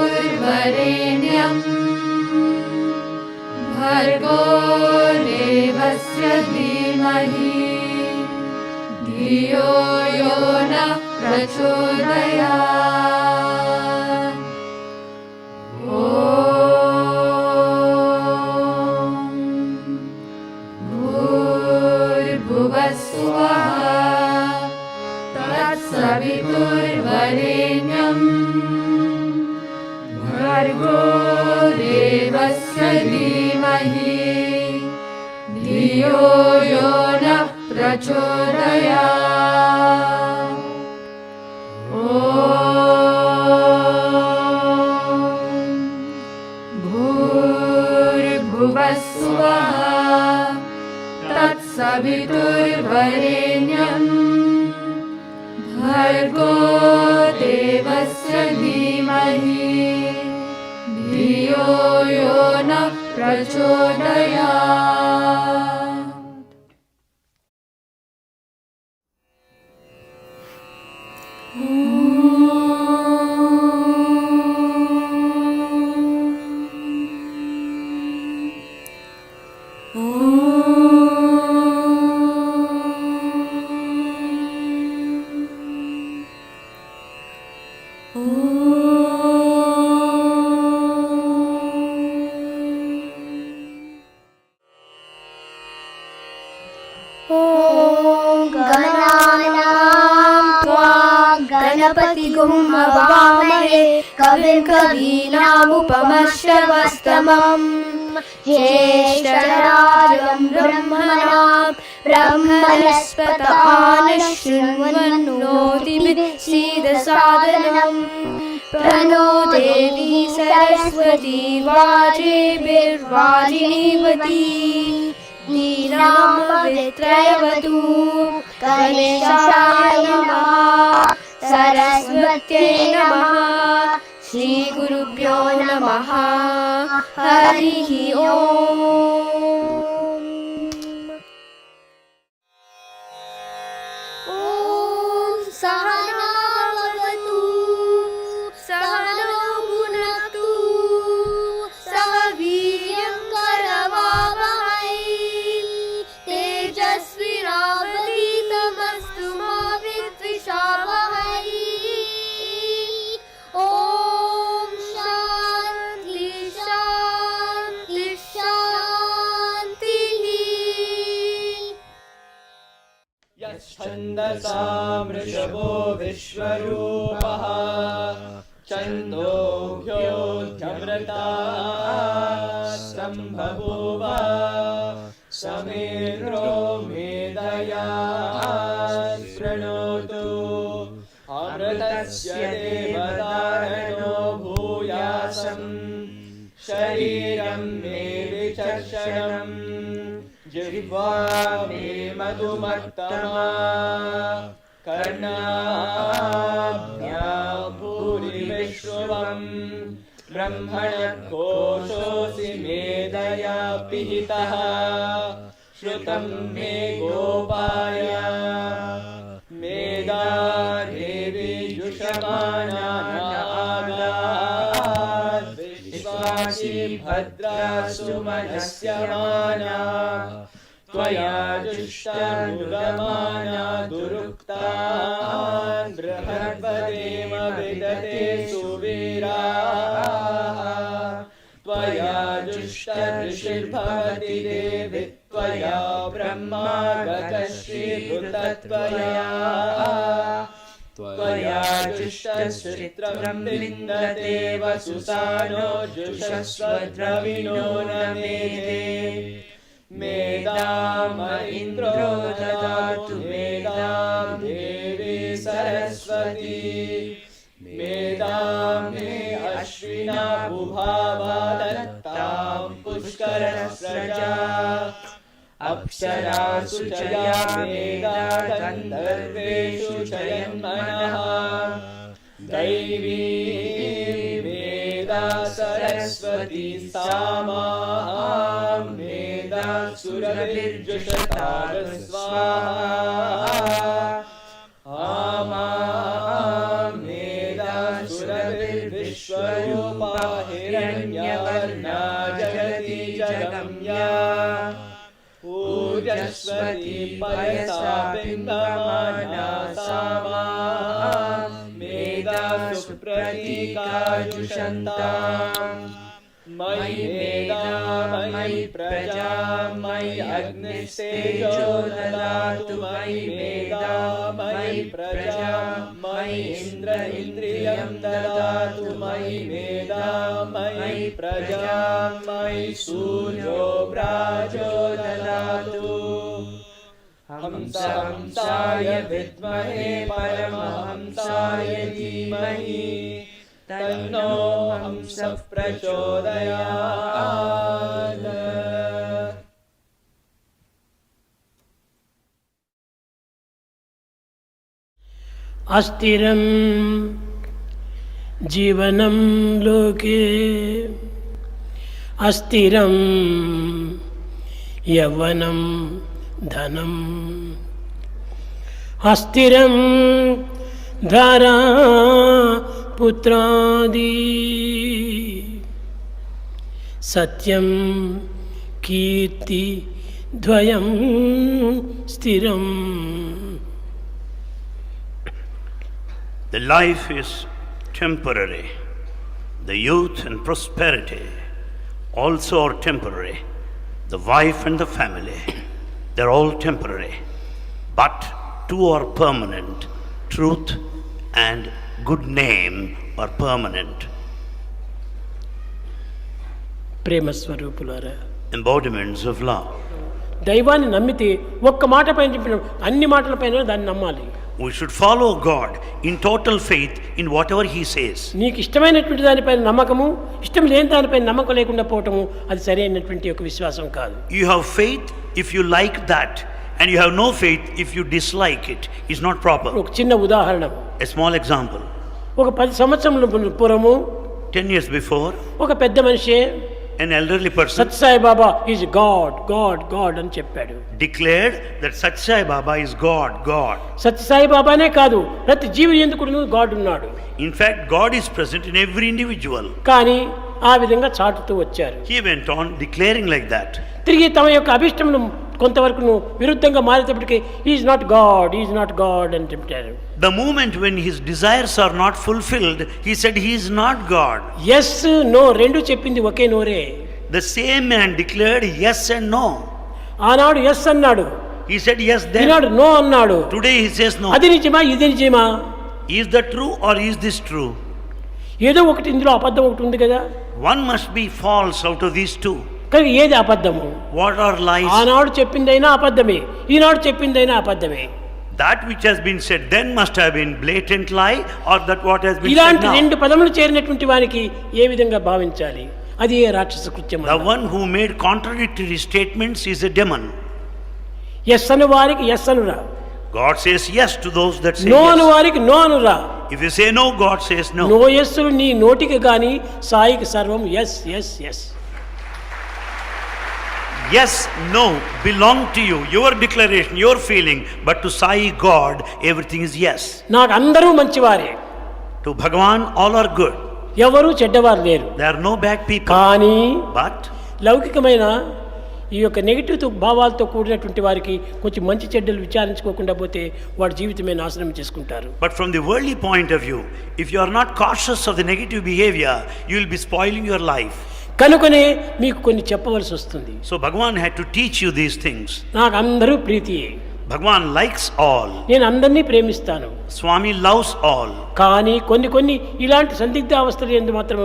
सवितुर्वरेण्यं भर्गो देवस्य धीमहि धियो यो नः प्रचोदयात्। ॐ भूर्भुवः स्वः तत्सवितुर्वरेण्यं भर्गो देवस्य धीमहि धियो यो नः प्रचोदयात्। ॐ भूर्भुवः स्वः तत्सवितुर्वरेण्यं भर्गो देवस्य धीमहि धियो यो नः प्रचोदयात्। गणपतिगुं हवामहे कविं कवीनामुपमश्रवस्तमम् ज्येष्ठराजं ब्रह्मणां ब्रह्मणस्पत आनशृण्वन्नोतिभिः सीदसादनम् प्रणो देवी सरस्वती वाजेभिर्वाजिनीवती नीलामवित्रयवतु गणेशाय नमः सरस्वत्यै नमः श्रीगुरुभ्यो नमः हरिः ॐ सहना भवतु सहनौ भुनक्तु सह वीर्यं करवावहै तेजस्विनावधीतमस्तु मा विद्विषावहै। ॐ शान्ति शान्ति शान्तिः। यच्छन्दसां वृषभो विश्वरूपः छन्दोभ्योऽध्यमृताः सम्बभूव समेन्द्रो मेधया शृणोतु अमृतस्य देवतारणो भूयासं शरीरं मे विचर्षणम् जिह्वा मे मधुमत्तमा कर्णाभ्यां भूरि विश्रुवम् ब्रह्मणकोशोऽसि मेधया पिहितः श्रुतं मे गोपाय मेधा देवी जुषमानागात् विश्वासी भद्रा सुमनस्यमाना त्वया जुष्टानुगमाना दुरुक्तान् बृहद्वदेव विदते सुवीराः त्वया जुष्टऋषिर्भवति देवि त्वया ब्रह्मा गतश्रीभूतत्वया त्वया जुष्टश्चित्रं विन्दते वसुसानो जुषस्वद्रविणो न मेधे मेदाम इन्द्रो ददातु मेदां देवी सरस्वती मेदां मे अश्विना बुभावा दत्तां पुष्करस्रजा अप्सरासु च या मेधा गन्धर्वेषु च यन्मनः दैवी मेधा सरस्वती सामां मेधा सुरभिर्जुषतार स्वाहा आमां मेधा सुरभिर्विश्वरूपा हिरण्यवर्णा जगति जगम्या पूजस्वती पयसा बिम्बमाना सामां मेधा सुप्रतीकाजुषन्ताम् मयि मेधा मयि प्रजा मयि अग्निस्तेजो ददातु मयि मेधा मयि प्रजा मयि इन्द्र इन्द्रियं ददातु मयि मेधा मयि प्रजा मयि सूर्यो व्राजो ददातु हंसाय विद्महे परमहंसाय धीमहि तन्नो हंसः प्रचोदयात्। अस्थिरं जीवनं लोके अस्थिरं यौवनं धनम् अस्थिरं धारा पुत्रादि सत्यं कीर्ति द्वयं स्थिरम्. The life is temporary. The youth and prosperity also are temporary. The wife and the family, they're all temporary. But two are permanent. Truth and good name are permanent. ప్రేమ స్వరూపులారా, Embodiments of love. దైవాన్ని నమ్మితే ఒక్క మాట పైన చెప్పిన అన్ని మాటల పైన దాన్ని నమ్మాలి. We should follow God in total faith in whatever He says. నీకు ఇష్టమైనటువంటి దానిపైన నమ్మకము, ఇష్టం లేని దానిపైన నమ్మకం లేకుండా పోవటము అది సరైనటువంటి ఒక విశ్వాసం కాదు. You have faith if you like that, and you have no faith if you dislike it. Is not proper. ఒక చిన్న ఉదాహరణ, A small example. ఒక 10 సంవత్సరముల పూర్వము 10 years before, ఒక పెద్ద మనిషి an elderly person Sathya Sai Baba is God God God అని చెప్పాడు. declared that Sathya Baba is God, God. Sathya Sai బాబానే కాదు, ప్రతి జీవి ఎందుకు గాడ్ ఉన్నాడు. In fact, God is present in every individual. కానీ ఆ విధంగా చాటుతూ వచ్చారు. He went on declaring like that. తిరిగి తమ యొక్క అభిష్టమును కొంతవరకు విరుద్ధంగా మారేటప్పటికీ is not God, is not God అని చెప్పారు. The moment when his desires are not fulfilled, he said he is not God. Yes no రెండు చెప్పింది ఒకే నోరే. The same man declared yes and no. ఆనాడు ఎస్ అన్నాడు, He said yes then. ఈనాడు no అన్నాడు. Today he says no. అది నిజమా ఇది నిజమా? Is that true or is this true? ఏదో ఒకటి ఇందులో అబద్ధం ఒకటి ఉంది కదా. One must be false out of these two. కానీ ఏది అబద్ధము? What are lies? ఆనాడు చెప్పిందైనా అబద్ధమే, ఈనాడు చెప్పిందైనా అబద్ధమే. That which has been said then must have been blatant lie, or that what has been said ఇలాంటి now. రెండు పదములు చేరినటువంటి వానికి ఏ విధంగా భావించాలి? అది ఏ రాక్షస కృత్యం. The one who made contradictory statements is a demon. Yes అను వారికి ఎస్ అనురా, God says yes to those that say no అను yes. వారికి నో అనురా. If you say no, God says no. No ఎస్సులు నీ నోటికి గాని సాయికి సర్వం yes yes yes. Yes, no belong to you, your declaration, your feeling, but to Sai God, everything is yes. నాకు అందరూ మంచివారే, To Bhagavan, all are good. ఎవరు చెడ్డవారు లేరు. There are no bad people. కానీ But లౌకికమైన ఈ యొక్క నెగిటివ్ భావాలతో కూడినటువంటి వారికి కొంచెం మంచి చెడ్డలు విచారించుకోకుండా పోతే వాడి జీవితమే నాశనం చేసుకుంటారు. But from the worldly point of view, if you are not cautious of the negative behavior, you will be spoiling your life. కనుకనే మీకు కొన్ని చెప్పవలసి వస్తుంది. So Bhagavan had to teach you these things. నాకు అందరూ ప్రీతియే, Bhagwan likes all. నేను అందరినీ ప్రేమిస్తాను. Swami loves all. కానీ కొన్ని ఇలాంటి సందిగ్ధ అవస్థలు ఎందు మాత్రం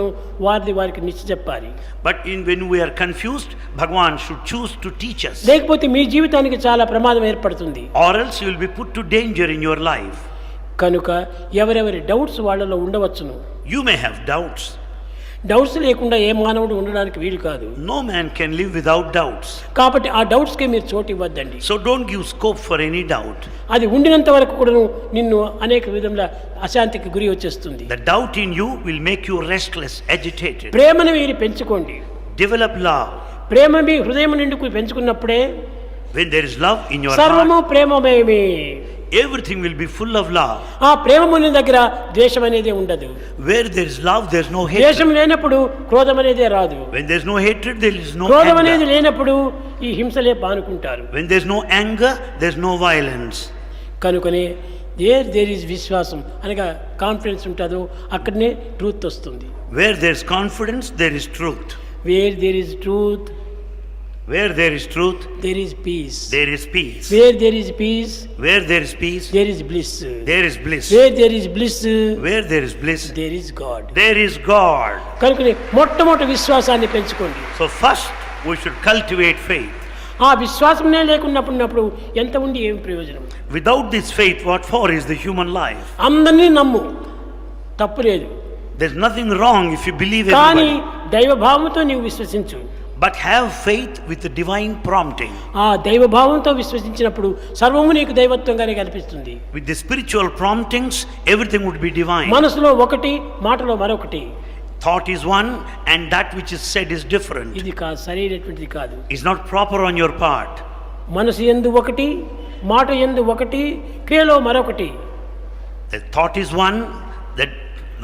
వారికి నిశ్చ చెప్పాలి. But when we are confused, Bhagwan should choose to teach us. లేకపోతే మీ జీవితానికి చాలా ప్రమాదం ఏర్పడుతుంది. Or else you will be put to danger in your life. కనుక ఎవరెవరి డౌట్స్ వాళ్ళలో ఉండవచ్చును. You may have doubts. Doubts లేకుండా ఏ మానవుడు ఉండడానికి వీలు కాదు. No man can live without doubts. కాబట్టి ఆ డౌట్స్కి మీరు చోటు ఇవ్వద్దండి. So don't give scope for any doubt. అది ఉండినంత వరకు కూడా నిన్ను అనేక విధంగా అశాంతికి గురి వచ్చేస్తుంది. The doubt in you will make you restless, agitated. ప్రేమను మీరు పెంచుకోండి. Develop love. ప్రేమ మీ హృదయం నిండుకు పెంచుకున్నప్పుడే When there is love in your సర్వము heart, ప్రేమమయమే. everything will be full of love. ఆ ప్రేమముని దగ్గర ద్వేషం అనేది ఉండదు. Where there is love, there is no ద్వేషం hatred. లేనప్పుడు క్రోధం అనేదే రాదు. When there is no hatred, there is no క్రోధం అనేది anger. లేనప్పుడు ఈ హింసలే పానుకుంటారు. When there is no anger, there is no violence. కనుకనే దేర్ ఈజ్ విశ్వాసం అనగా కాన్ఫిడెన్స్ ఉంటుందో అక్కడనే ట్రూత్ వస్తుంది. Where there is confidence, there is truth. Where there is truth, Where there is truth, there is peace. there is peace. Where there is peace, Where there is peace, there is bliss. there is bliss. Where there is bliss, Where there is bliss, there is God. there is God. కనుకనే మొట్టమొదటి విశ్వాసాన్ని పెంచుకోండి. So first, we should cultivate faith. ఆ విశ్వాసమే లేకున్నప్పుడు ఎంత ఉండి ఏం ప్రయోజనం? Without this faith, what for is the human life? అందరినీ నమ్ము, తప్పు లేదు. There's nothing wrong if you believe కానీ everybody. దైవభావంతో నీవు విశ్వసించు. But have faith with the divine prompting. ఆ దైవభావంతో విశ్వసించినప్పుడు సర్వము నీకు దైవత్వంగానే కనిపిస్తుంది. With the spiritual promptings, everything would be divine. మనసులో ఒకటి, మాటలో మరొకటి. Thought is one and that which is said is different. ఇది కాదు, సరైనటువంటిది కాదు. It's not proper on your part. మనసు యందు ఒకటి, మాట యందు ఒకటి, క్రియలో మరొకటి. The thought is one, that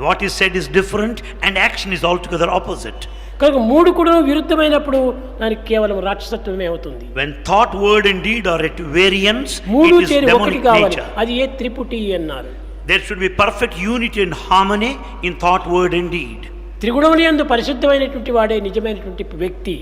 what is said is different and action is altogether opposite. కనుక మూడు కూడా విరుద్ధమైనప్పుడు దానికి కేవలం రాక్షసత్వమే అవుతుంది. When thought, word and deed are at variance, మూడు it is చేరి ఒకటి demonic కావాలి. nature. అది ఏ త్రిపుటి అన్నారు. There should be perfect unity and harmony in thought, word and deed. త్రిగుణముల యందు పరిశుద్ధమైనటువంటి వాడే నిజమైనటువంటి వ్యక్తి.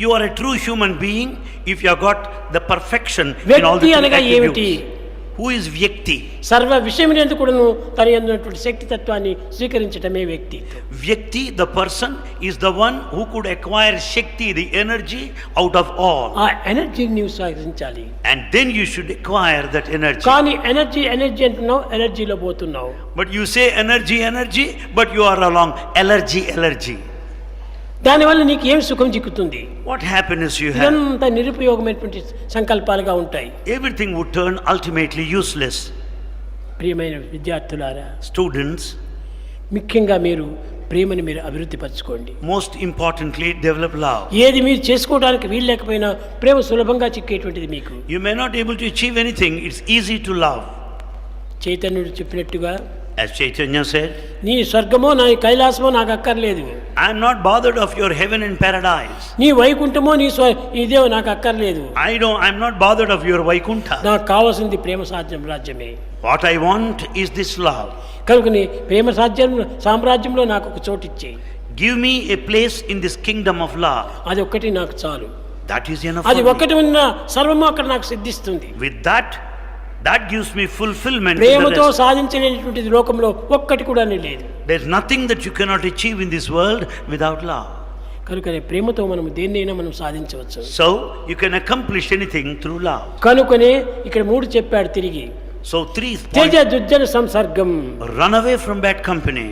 You are a true human being if you have got the perfection in all the వ్యక్తి three అనగా ఏమిటి? attributes. Who is Vyakti? సర్వ విషయమునందు కూడాను తన యందున్నటువంటి శక్తి తత్వాన్ని స్వీకరించటమే వ్యక్తి. Vyakti, the person, is the one who could acquire Shakti, the energy, out of all. ఆ ఎనర్జీని నీవు స్వీకరించాలి. And then you should acquire that energy. కానీ ఎనర్జీ అంటున్నావు, ఎనర్జీలో పోతున్నావు. But you say energy, but you are along allergy. దానివల్ల నీకు ఏం సుఖం చిక్కుతుంది? What happiness you have? ఇదంతా నిరుపయోగమైనటువంటి సంకల్పాలుగా ఉంటాయి. Everything would turn ultimately useless. ప్రియమైన విద్యార్థులారా, Students, ముఖ్యంగా మీరు ప్రేమని మీరు అభివృద్ధి పరచుకోండి. most importantly, develop love. ఏది మీరు చేసుకోవడానికి వీలు లేకపోయినా ప్రేమ సులభంగా చిక్కేటువంటిది మీకు. You may not be able to achieve anything, it's easy to love. చైతన్యుడు చెప్పినట్టుగా, As Chaitanya said, నీ స్వర్గమో నా కైలాసమో నాకు అక్కర్లేదు, I am not bothered of your heaven and paradise. నీ వైకుంఠమో ఇదే నాకు అక్కర్లేదు, I'm not bothered of your Vaikuntha. నాకు కావాల్సింది ప్రేమ రాజ్యమే. What I want is this love. కనుకని ప్రేమ సామ్రాజ్యంలో నాకు ఒక చోటు ఇచ్చేయి. Give me a place in this kingdom of love. అది ఒక్కటి నాకు చాలు. That is enough అది for me. ఒక్కటి ఉన్న సర్వము అక్కడ నాకు సిద్ధిస్తుంది. With that gives me fulfillment. ప్రేమతో సాధించలేనటువంటిది లోకంలో ఒక్కటి కూడా లేదు. There's nothing that you cannot achieve in this world without love. కనుకనే ప్రేమతో మనం దేన్నైనా మనం సాధించవచ్చు. So you can accomplish anything through love. కనుకనే ఇక్కడ మూడు చెప్పాడు తిరిగి. So 3 Teja points. దుర్జన సంసర్గం. Run away from bad company.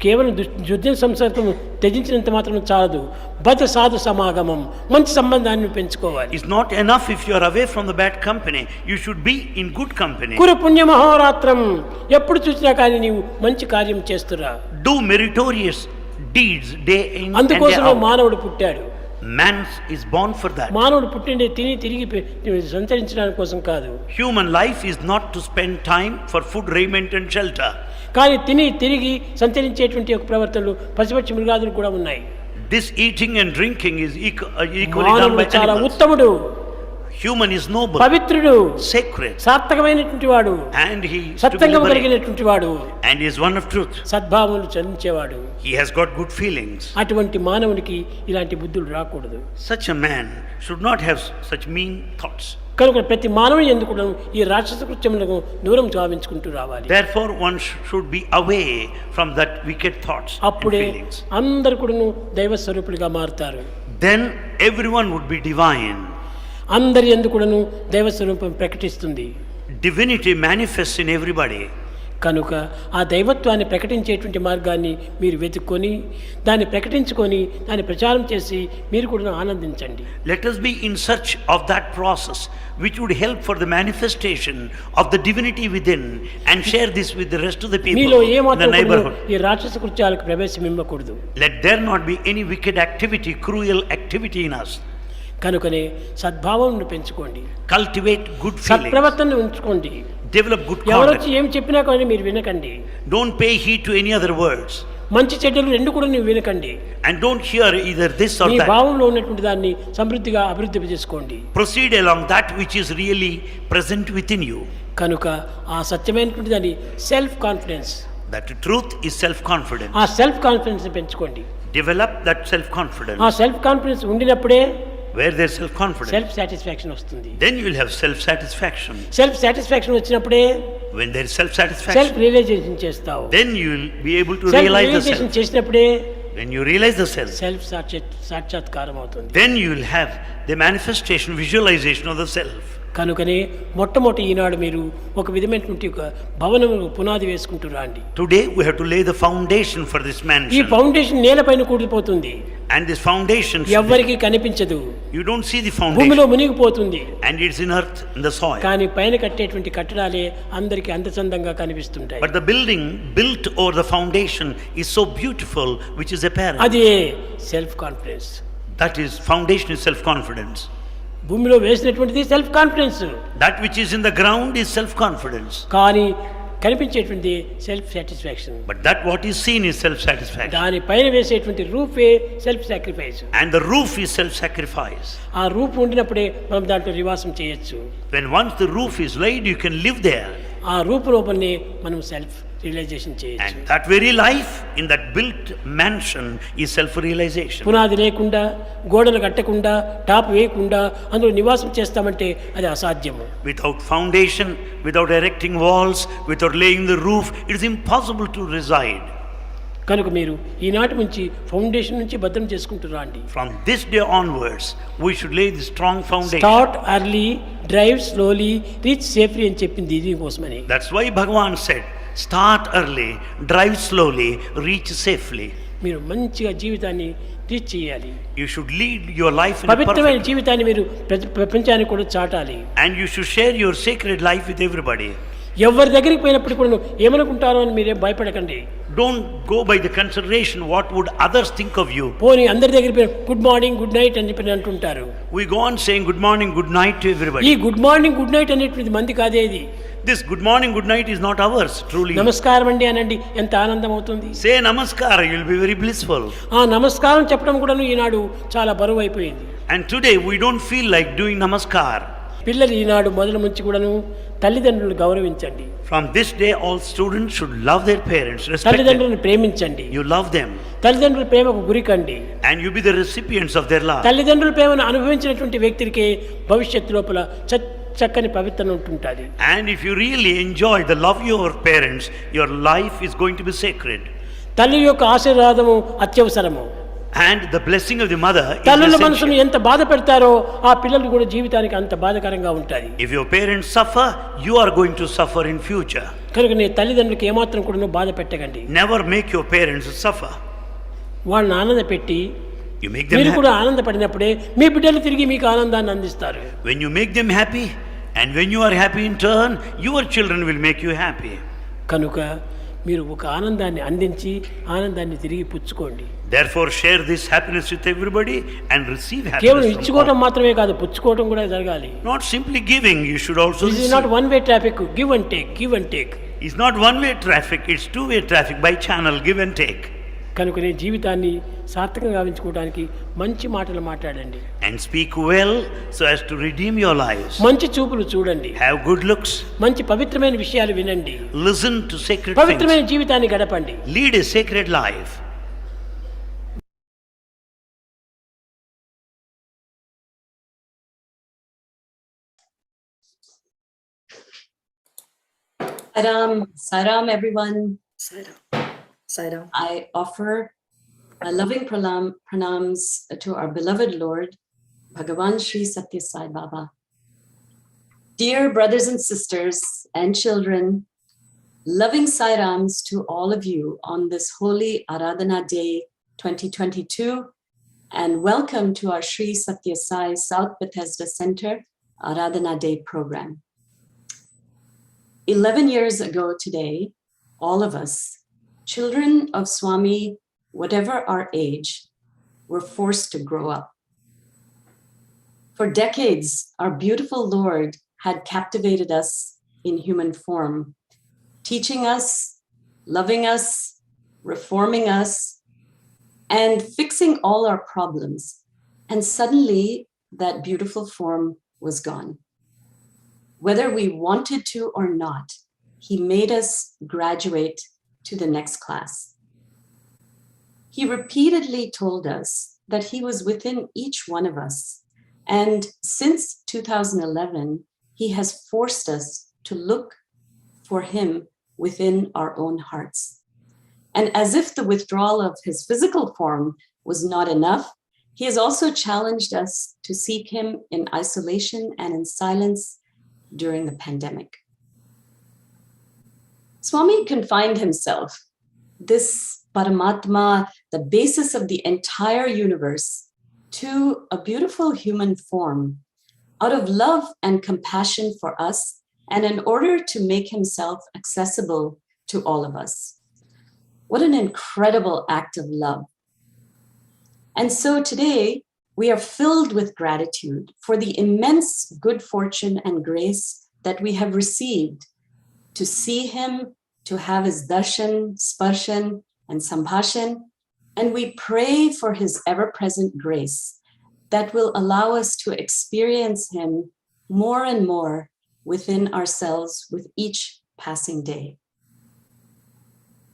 కేవలం దుర్జన సంసర్గం త్యజించినంత మాత్రం చాలదు. బద సాధు సమాగమం, మంచి సంబంధాన్ని పెంచుకోవాలి. It's not enough if you are away from the bad company. You should be in good company. కురు పుణ్య మహోరాత్రం, ఎప్పుడు చూసినా కానీ నీవు మంచి కార్యం చేస్తురా. Do meritorious deeds day in and day అందుకోసమే out. మానవుడు పుట్టాడు. Man is born for that. మానవుడు పుట్టిండే తిరిగి సంచరించడానికి కోసం కాదు. Human life is not to spend time for food, raiment and shelter. కానీ తిరిగి సంచరించేటువంటి ఒక ప్రవర్తనలు పశుపక్షి మృగాదులు కూడా ఉన్నాయి. This eating and drinking is equally done మానవుడు by చాలా animals. ఉత్తముడు. Human is noble, పవిత్రుడు, sacred, సార్థకమైనటువంటి వాడు, and he is to be సత్యంగా liberated. కలిగినటువంటి వాడు, And he is one of truth. సద్భావములు చందించేవాడు. He has got good feelings. అటువంటి మానవునికి ఇలాంటి బుద్ధులు రాకూడదు. Such a man should not have such mean thoughts. కనుక ప్రతి మానవుని ఎందుకు ఈ రాక్షస కృత్యములకు దూరం గావించుకుంటూ రావాలి. Therefore one should be away from that wicked thoughts and అప్పుడే feelings. అందరు కూడాను దైవ స్వరూపులుగా మారుతారు. Then everyone would be divine. అందరి ఎందుకు కూడాను దైవ స్వరూపం ప్రకటిస్తుంది. Divinity manifests in everybody. కనుక ఆ దైవత్వాన్ని ప్రకటించేటువంటి మార్గాన్ని మీరు వెతుక్కొని దాన్ని ప్రకటించుకొని దాన్ని ప్రచారం చేసి మీరు కూడా ఆనందించండి. Let us be in search of that process which would help for the manifestation of the divinity within and share this with the rest of the people మీలో in the ఏమాత్రం neighborhood. ఈ రాక్షస కృత్యాలకు ప్రవేశం ఇవ్వకూడదు. Let there not be any wicked activity, cruel activity in us. కనుకనే సద్భావం పెంచుకోండి, Cultivate good feelings. సత్ప్రవర్తనను ఉంచుకోండి. Develop good ఎవరొచ్చి conduct. ఏం చెప్పినా కానీ మీరు వినకండి. Don't pay heed to any other words. మంచి చెడ్డలు రెండు కూడా నువ్వు వినకండి. And don't hear either this or me that. భావంలో ఉన్నటువంటి దాన్ని సమృద్ధిగా అభివృద్ధి చేసుకోండి. Proceed along that which is really present within you. కనుక ఆ సత్యమైనటువంటి దాన్ని self confidence, That truth is self-confidence. ఆ సెల్ఫ్ కాన్ఫిడెన్స్ పెంచుకోండి. Develop that self-confidence. ఆ సెల్ఫ్ కాన్ఫిడెన్స్ ఉండినప్పుడే Where there is self-confidence, self satisfaction వస్తుంది. then you will have self-satisfaction. Self satisfaction వచ్చినప్పుడే When there is self self-satisfaction, realization చేస్తావు. then you will be able to self realize the realization self. చేసినప్పుడే When you realize the self, self సాక్షాత్కారం అవుతుంది. then you will have the manifestation, visualization of the self. కనుకనే మొట్టమొదటి ఈనాడు మీరు ఒక విధమైనటువంటి ఒక భవనము పునాది వేసుకుంటూ రాండి. Today we have to lay the foundation for this ఈ mansion. ఫౌండేషన్ నేలపైన కూలిపోతుంది, And this foundation, ఎవ్వరికి కనిపించదు, you don't see the భూమిలో foundation. మునిగిపోతుంది. And it's in earth, in the soil. కానీ పైన కట్టేటువంటి కట్టడాలే అందరికి అందచందంగా కనిపిస్తుంటాయి. But the building built over the foundation is so beautiful, which is apparent. అదే self confidence. That is, foundation is self-confidence. భూమిలో వేసినటువంటిది self confidence, That which is in the ground is self-confidence. కానీ కనిపించేటువంటి self satisfaction. But that what is seen is self-satisfaction. దాని పైన వేసేటువంటి RuPay self sacrifice. And the roof is self-sacrifice. ఆ రూపు ఉండినప్పుడే మనం దాంట్లో నివాసం చేయొచ్చు. When once the roof is laid, you can live there. ఆ రూపు లోపలనే మనం సెల్ఫ్ రియలైజేషన్ చేయొచ్చు. And that very life in that built mansion is self-realization. పునాది లేకుండా, గోడలు కట్టకుండా, టాప్ వేయకుండా అందులో నివాసం చేస్తామంటే అది అసాధ్యము. Without foundation, without erecting walls, without laying the roof, it is impossible to reside. కనుక మీరు ఈనాటి నుంచి ఫౌండేషన్ నుంచి భద్రం చేసుకుంటూ రండి. From this day onwards, we should lay the strong foundation. Start early, drive slowly, reach safely అని చెప్పింది దీనికోసమని. That's why Bhagavan said, start early, drive slowly, reach safely. మీరు మంచిగా జీవితాన్ని రీచ్ చేయాలి. You should lead your life in a పవిత్రమైన perfect, జీవితాన్ని మీరు ప్రపంచానికి కూడా చాటాలి. and you should share your sacred life with everybody. ఎవరి దగ్గరికి పోయినప్పుడు కూడా ఏమనుకుంటారో అని మీరేం భయపడకండి. Don't go by the consideration what would others think of you. పోనీ అందరి దగ్గరికి పోయి గుడ్ మార్నింగ్ గుడ్ నైట్ అని చెప్పి అంటుంటారు. We go on saying good morning, good night to ఈ everybody. Good morning good night అనేటువంటిది మంది కాదే. ఇది This good morning, good night is not ours, truly. నమస్కారం అండి అనండి, ఎంత ఆనందం అవుతుంది. Say namaskara, you will be very blissful. ఆ నమస్కారం చెప్పడం కూడా ఈనాడు చాలా బరువు అయిపోయింది. And today we don't feel like doing namaskar. పిల్లలు ఈనాడు మొదలు నుంచి కూడాను తల్లిదండ్రులను గౌరవించండి. From this day, all students should love their parents, respect them. తల్లిదండ్రులను ప్రేమించండి. You love them, తల్లిదండ్రుల ప్రేమకు గురికండి. and you be the recipients of their love. తల్లిదండ్రుల ప్రేమను అనుభవించినటువంటి వ్యక్తికి భవిష్యత్తు లోపల చక్కని పవిత్రత ఉంటుంటుంది. And if you really enjoy the love of your parents, your life is going to be sacred. తల్లి యొక్క ఆశీర్వాదము అత్యవసరము. And the blessing of the mother is తల్లుల మనసును essential. ఎంత బాధ పెడతారో ఆ పిల్లలు కూడా జీవితానికి అంత బాధకరంగా ఉంటుంది. If your parents suffer, you are going to suffer in future. కనుక నీ తల్లిదండ్రులకు ఏమాత్రం కూడా బాధ పెట్టకండి. Never make your parents suffer. వాళ్ళని ఆనంద పెట్టి You make them మీరు happy. కూడా ఆనందపడినప్పుడే మీ బిడ్డలు తిరిగి మీకు ఆనందాన్ని అందిస్తారు. When you make them happy, and when you are happy in turn, your children will make you happy. కనుక మీరు ఒక ఆనందాన్ని అందించి ఆనందాన్ని తిరిగి పుచ్చుకోండి. Therefore, share this happiness with everybody and receive కేవలం happiness from ఇచ్చుకోవడం all. మాత్రమే కాదు, పుచ్చుకోవడం కూడా జరగాలి. Not simply giving, you should also this is receive. Not one way traffic, give and take, give and take. It's not one-way traffic, it's two-way traffic, by channel, give and take. కనుక నీ జీవితాన్ని సార్థకంగా గావించుకోవడానికి మంచి మాటలు మాట్లాడండి. and speak well so as to redeem your lives. మంచి చూపులు చూడండి, Have good looks, మంచి పవిత్రమైన విషయాలు వినండి, listen to sacred things, పవిత్రమైన జీవితాన్ని గడపండి. lead a sacred life. Saram everyone. Saram. I offer a loving pranams to our beloved Lord, Bhagavan Sri Sathya Sai Baba. Dear brothers and sisters and children, loving Sairams to all of you on this holy Aradhana Day 2022, and welcome to our Sri Sathya Sai South Bethesda Center Aradhana Day program. 11 years ago today, all of us, children of Swami, whatever our age, were forced to grow up. For decades, our beautiful Lord had captivated us in human form, teaching us, loving us, reforming us, and fixing all our problems. And suddenly, that beautiful form was gone. Whether we wanted to or not, he made us graduate to the next class. He repeatedly told us that he was within each one of us. And since 2011, he has forced us to look for him within our own hearts. And as if the withdrawal of his physical form was not enough, he has also challenged us to seek him in isolation and in silence during the pandemic. Swami confined himself, this Paramatma, the basis of the entire universe, to a beautiful human form out of love and compassion for us, and in order to make himself accessible to all of us. What an incredible act of love. And so today, we are filled with gratitude for the immense good fortune and grace that we have received to see him, to have his darshan, sparshan, and sambhashan, and we pray for his ever-present grace that will allow us to experience him more and more within ourselves with each passing day.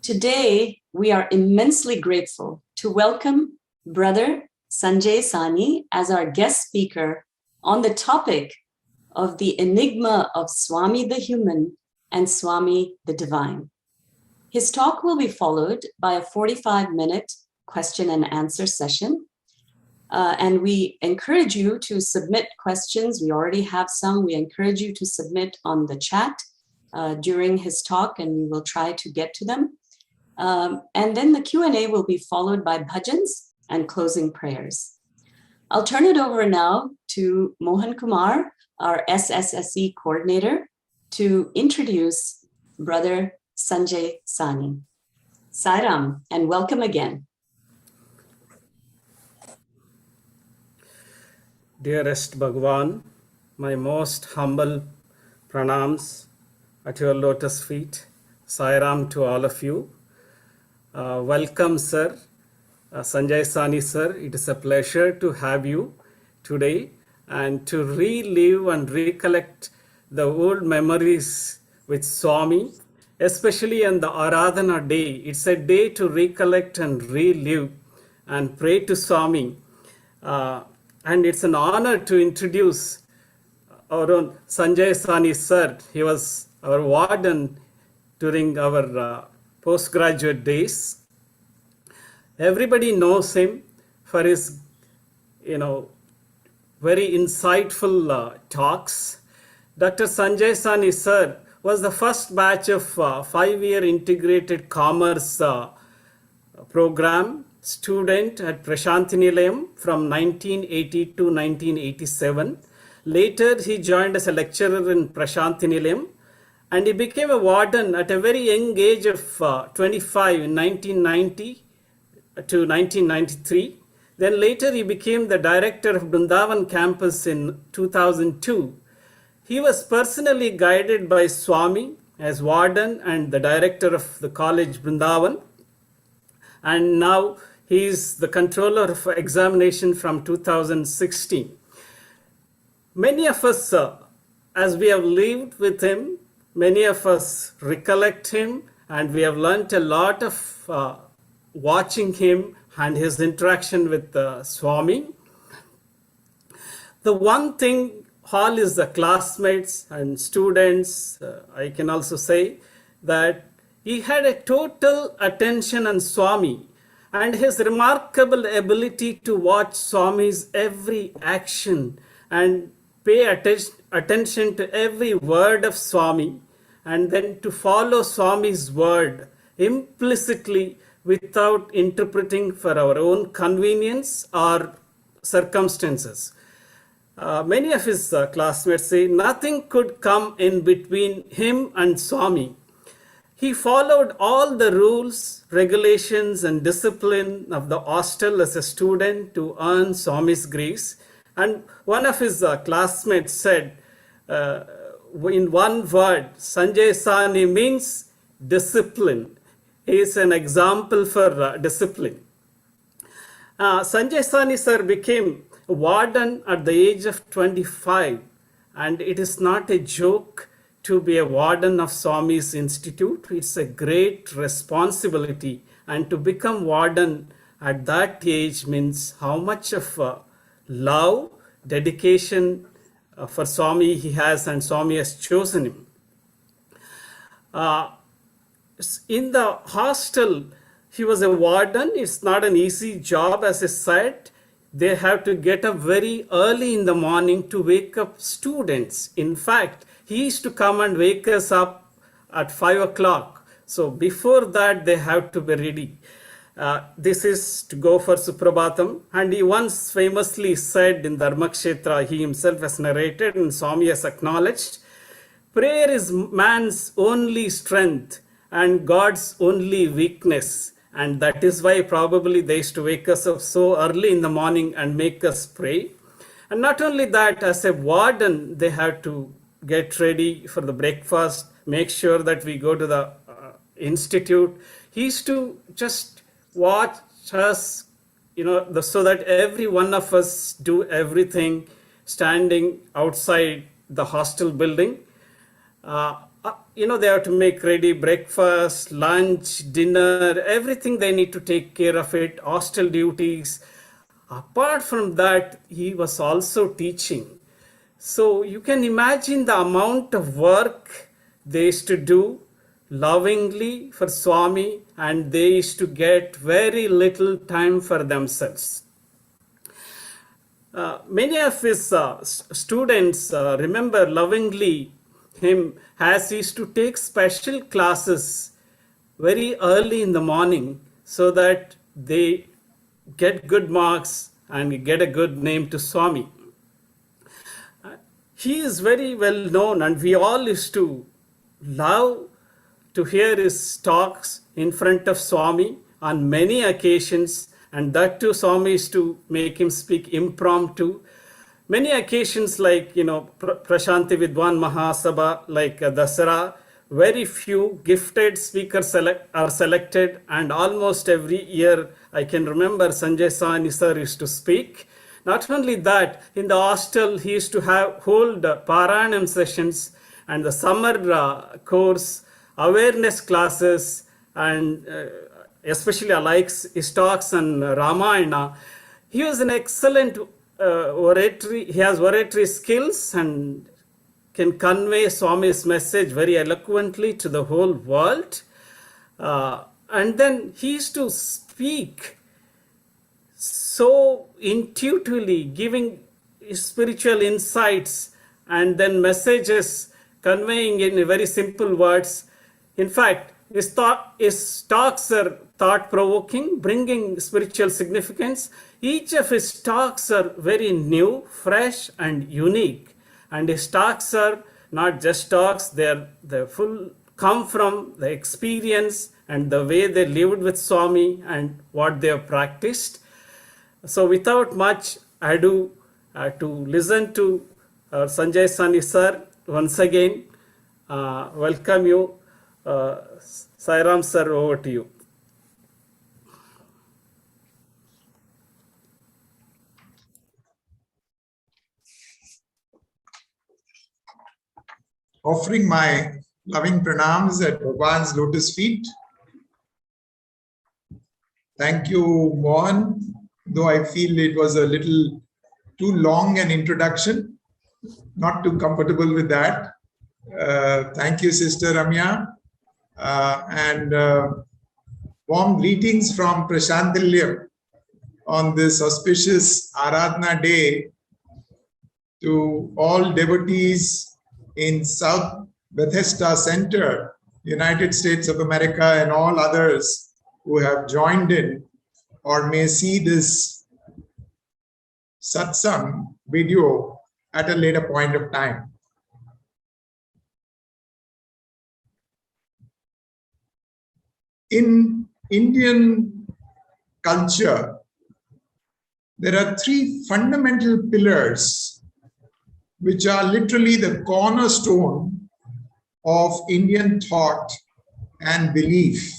Today, we are immensely grateful to welcome Brother Sanjay Sani as our guest speaker on the topic of the enigma of Swami the human and Swami the divine. His talk will be followed by a 45-minute question and answer session. And we encourage you to submit questions. We already have some. We encourage you to submit on the chat during his talk, and we will try to get to them. And then the Q&A will be followed by bhajans and closing prayers. I'll turn it over now to Mohan Kumar, our SSSE coordinator, to introduce Brother Sanjay Sani. Sairam, and welcome again. Dearest Bhagavan, my most humble pranams at your lotus feet. Sairam to all of you. Welcome, sir. Sanjay Sani, sir. It is a pleasure to have you today and to relive and recollect the old memories with Swami, especially on the Aradhana day. It's a day to recollect and relive and pray to Swami. And it's an honor to introduce our own Sanjay Sani sir. He was our warden during our postgraduate days. Everybody knows him for his, very insightful talks. Dr. Sanjay Sani sir was the first batch of 5-year integrated commerce program student at Prashantinilayam from 1980 to 1987. Later, he joined as a lecturer in Prashantinilayam, and he became a warden at a very young age of 25 in 1990 to 1993. Then later, he became the director of Brindavan campus in 2002. He was personally guided by Swami as warden and the director of the college Brindavan. And now He is the controller of examination from 2016. Many of us, as we have lived with him, many of us recollect him, and we have learnt a lot of watching him and his interaction with Swami. The one thing all his classmates and students, I can also say that he had a total attention on Swami, and his remarkable ability to watch Swami's every action and pay attention to every word of Swami, and then to follow Swami's word implicitly without interpreting for our own convenience or circumstances. Many of his classmates say nothing could come in between him and Swami. He followed all the rules, regulations, and discipline of the hostel as a student to earn Swami's grace. And one of his classmates said, in one word, Sanjay Sani means discipline. He is an example for discipline. Sanjay Sani sir became a warden at the age of 25, and it is not a joke to be a warden of Swami's Institute. It's a great responsibility, and to become warden at that age means how much of love, dedication for Swami he has, and Swami has chosen him. In the hostel, he was a warden. It's not an easy job, as I said. They have to get up very early in the morning to wake up students. In fact, he used to come and wake us up at 5 o'clock. So before that, they have to be ready. This is to go for Suprabhatam. And he once famously said in Dharmakshetra, he himself has narrated and Swami has acknowledged, prayer is man's only strength and God's only weakness. And that is why probably they used to wake us up so early in the morning and make us pray. And not only that, as a warden, they have to get ready for the breakfast, make sure that we go to the institute. He used to just watch us, so that every one of us do everything standing outside the hostel building. They have to make ready breakfast, lunch, dinner, everything they need to take care of it, hostel duties. Apart from that, he was also teaching. So you can imagine the amount of work they used to do lovingly for Swami, and they used to get very little time for themselves. Many of his students remember lovingly him as he used to take special classes very early in the morning so that they get good marks and get a good name to Swami. He is very well known, and we all used to love to hear his talks in front of Swami on many occasions, and that too Swami used to make him speak impromptu. Many occasions like, Prashanti Vidwan Mahasabha, like Dasara, very few gifted speakers are selected, and almost every year I can remember Sanjay Sani sir used to speak. Not only that, in the hostel he used to hold Paranam sessions and the summer course, awareness classes, and especially I like his talks on Ramayana. He was an excellent oratory. He has oratory skills and can convey Swami's message very eloquently to the whole world. And then he used to speak so intuitively, giving spiritual insights and then messages, conveying in very simple words. In fact, his talks are thought-provoking, bringing spiritual significance. Each of his talks are very new, fresh, and unique. And his talks are not just talks, they're come from the experience and the way they lived with Swami and what they have practiced. So without much ado, to listen to Sanjay Sani sir once again, welcome you. Sairam sir, over to you. offering my loving pranams at Bhagwan's lotus feet. Thank you, Mohan, though I feel it was a little too long an introduction. Not too comfortable with that. Thank you, Sister Ramya. And warm greetings from Prashantilyam on this auspicious Aradhana day to all devotees in South Bethesda Center, United States of America, and all others who have joined in or may see this satsang video at a later point of time. In Indian culture, there are three fundamental pillars which are literally the cornerstone of Indian thought and belief.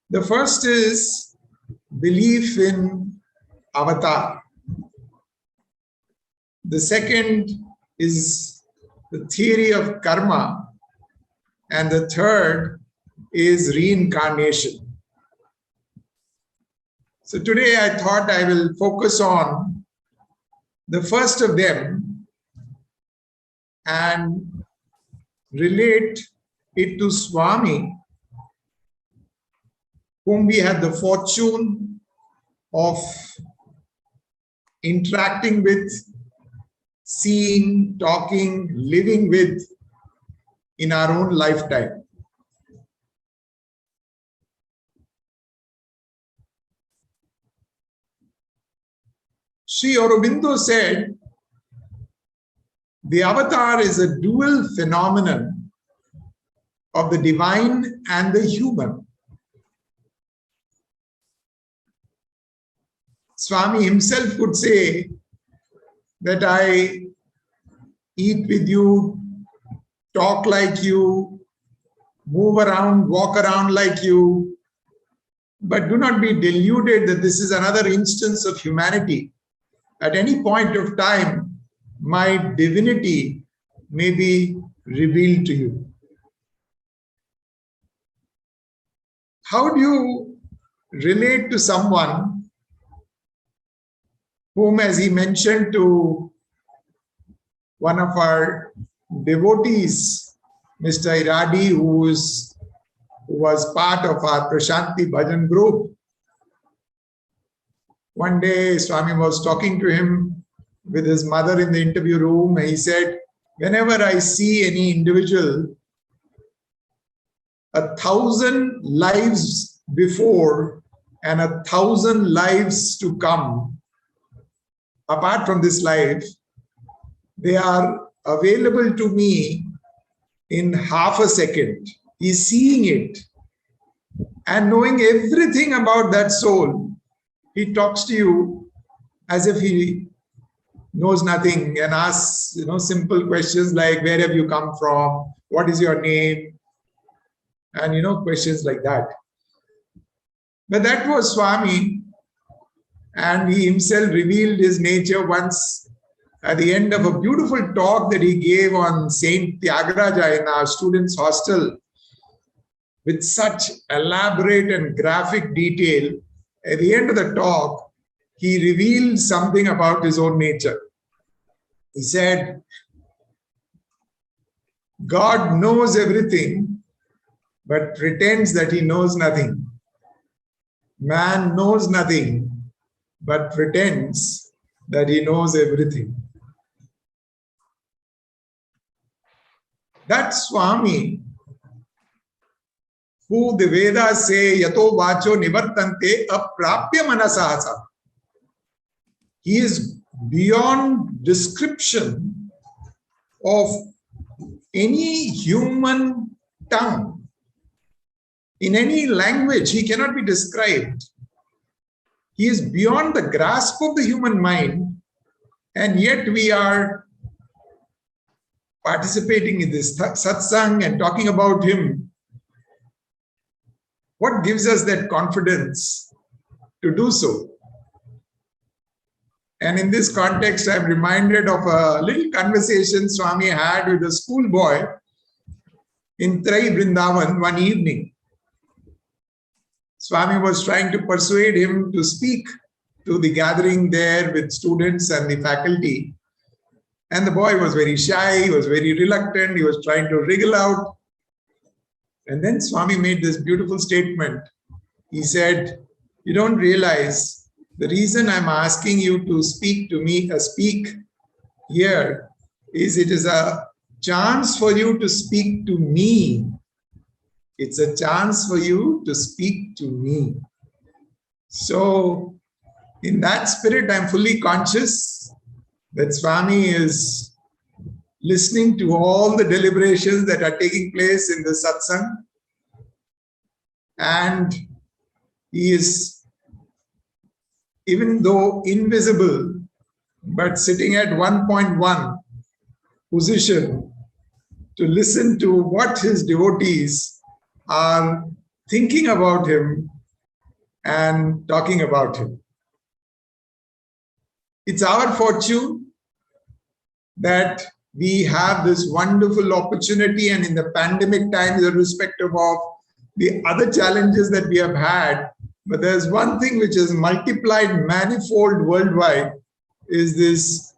The first is belief in avatar. The second is the theory of karma. And the third is reincarnation. So today I thought I will focus on the first of them and relate it to Swami, whom we had the fortune of interacting with, seeing, talking, living with in our own lifetime. Sri Aurobindo said, the avatar is a dual phenomenon of the divine and the human. Swami himself would say that I eat with you, talk like you, move around, walk around like you, but do not be deluded that this is another instance of humanity. At any point of time, my divinity may be revealed to you. How do you relate to someone whom, as he mentioned to one of our devotees, Mr. Iradi, who was part of our Prashanti Bhajan group. One day, Swami was talking to him with his mother in the interview room, and he said, whenever I see any individual, 1,000 lives before and 1,000 lives to come, apart from this life, they are available to me in half a second. He's seeing it and knowing everything about that soul. He talks to you as if he knows nothing and asks, simple questions like, where have you come from? What is your name? And, questions like that. But that was Swami, and he himself revealed his nature once at the end of a beautiful talk that he gave on Saint Tyagaraja in our students' hostel with such elaborate and graphic detail. At the end of the talk, he revealed something about his own nature. He said, God knows everything, but pretends that he knows nothing. Man knows nothing, but pretends that he knows everything. That Swami, who the Vedas say, yato vacho nivartante aprapya manasahasa. He is beyond description of any human tongue. In any language, he cannot be described. He is beyond the grasp of the human mind, and yet we are participating in this satsang and talking about him. What gives us that confidence to do so? And in this context, I'm reminded of a little conversation Swami had with a schoolboy in Trai Vrindavan one evening. Swami was trying to persuade him to speak to the gathering there with students and the faculty. And the boy was very shy, he was very reluctant, he was trying to wriggle out. And then Swami made this beautiful statement. He said, "You don't realize the reason I'm asking you to speak to me, speak here, is it is a chance for you to speak to me. It's a chance for you to speak to me." So, in that spirit, I'm fully conscious that Swami is listening to all the deliberations that are taking place in the satsang. And he is, even though invisible, but sitting at 1.1 position to listen to what his devotees are thinking about him and talking about him. It's our fortune that we have this wonderful opportunity, and in the pandemic times, irrespective of the other challenges that we have had, but there's one thing which is multiplied manifold worldwide, is this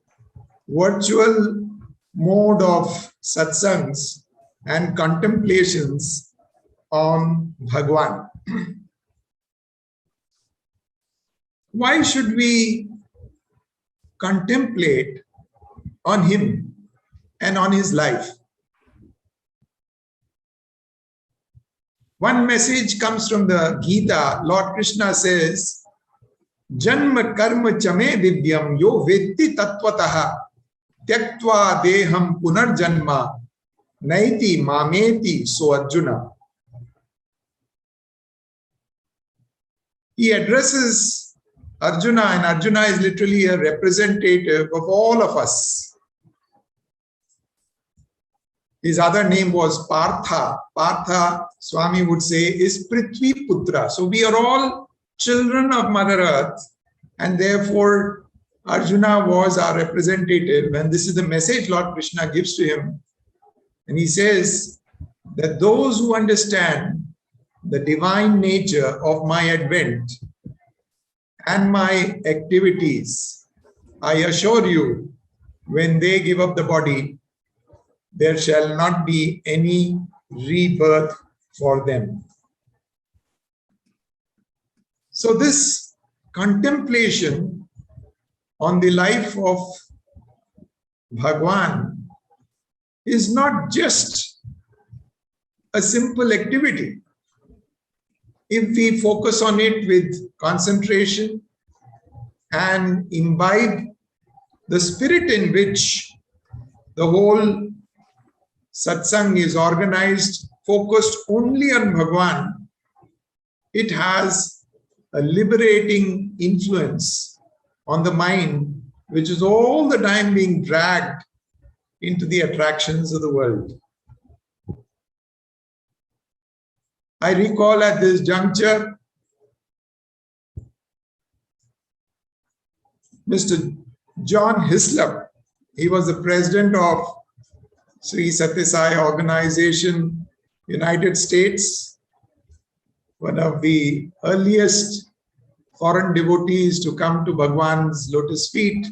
virtual mode of satsangs and contemplations on Bhagwan. Why should we contemplate on him and on his life? One message comes from the Gita. Lord Krishna says, "Janma karma chame divyam yo vetti tattvataha tyaktva deham punarjanma naiti mameti so Arjuna." He addresses Arjuna, and Arjuna is literally a representative of all of us. His other name was Partha. Partha, Swami would say, is Prithvi Putra. So we are all children of Mother Earth, and therefore Arjuna was our representative. And this is the message Lord Krishna gives to him. And he says that those who understand the divine nature of my advent and my activities, I assure you, when they give up the body, there shall not be any rebirth for them. So this contemplation on the life of Bhagwan is not just a simple activity. If we focus on it with concentration and imbibe the spirit in which the whole satsang is organized, focused only on Bhagwan, it has a liberating influence on the mind, which is all the time being dragged into the attractions of the world. I recall at this juncture, Mr. John Hislop. He was the president of Sri Sathya Sai Organization, United States, one of the earliest foreign devotees to come to Bhagwan's lotus feet.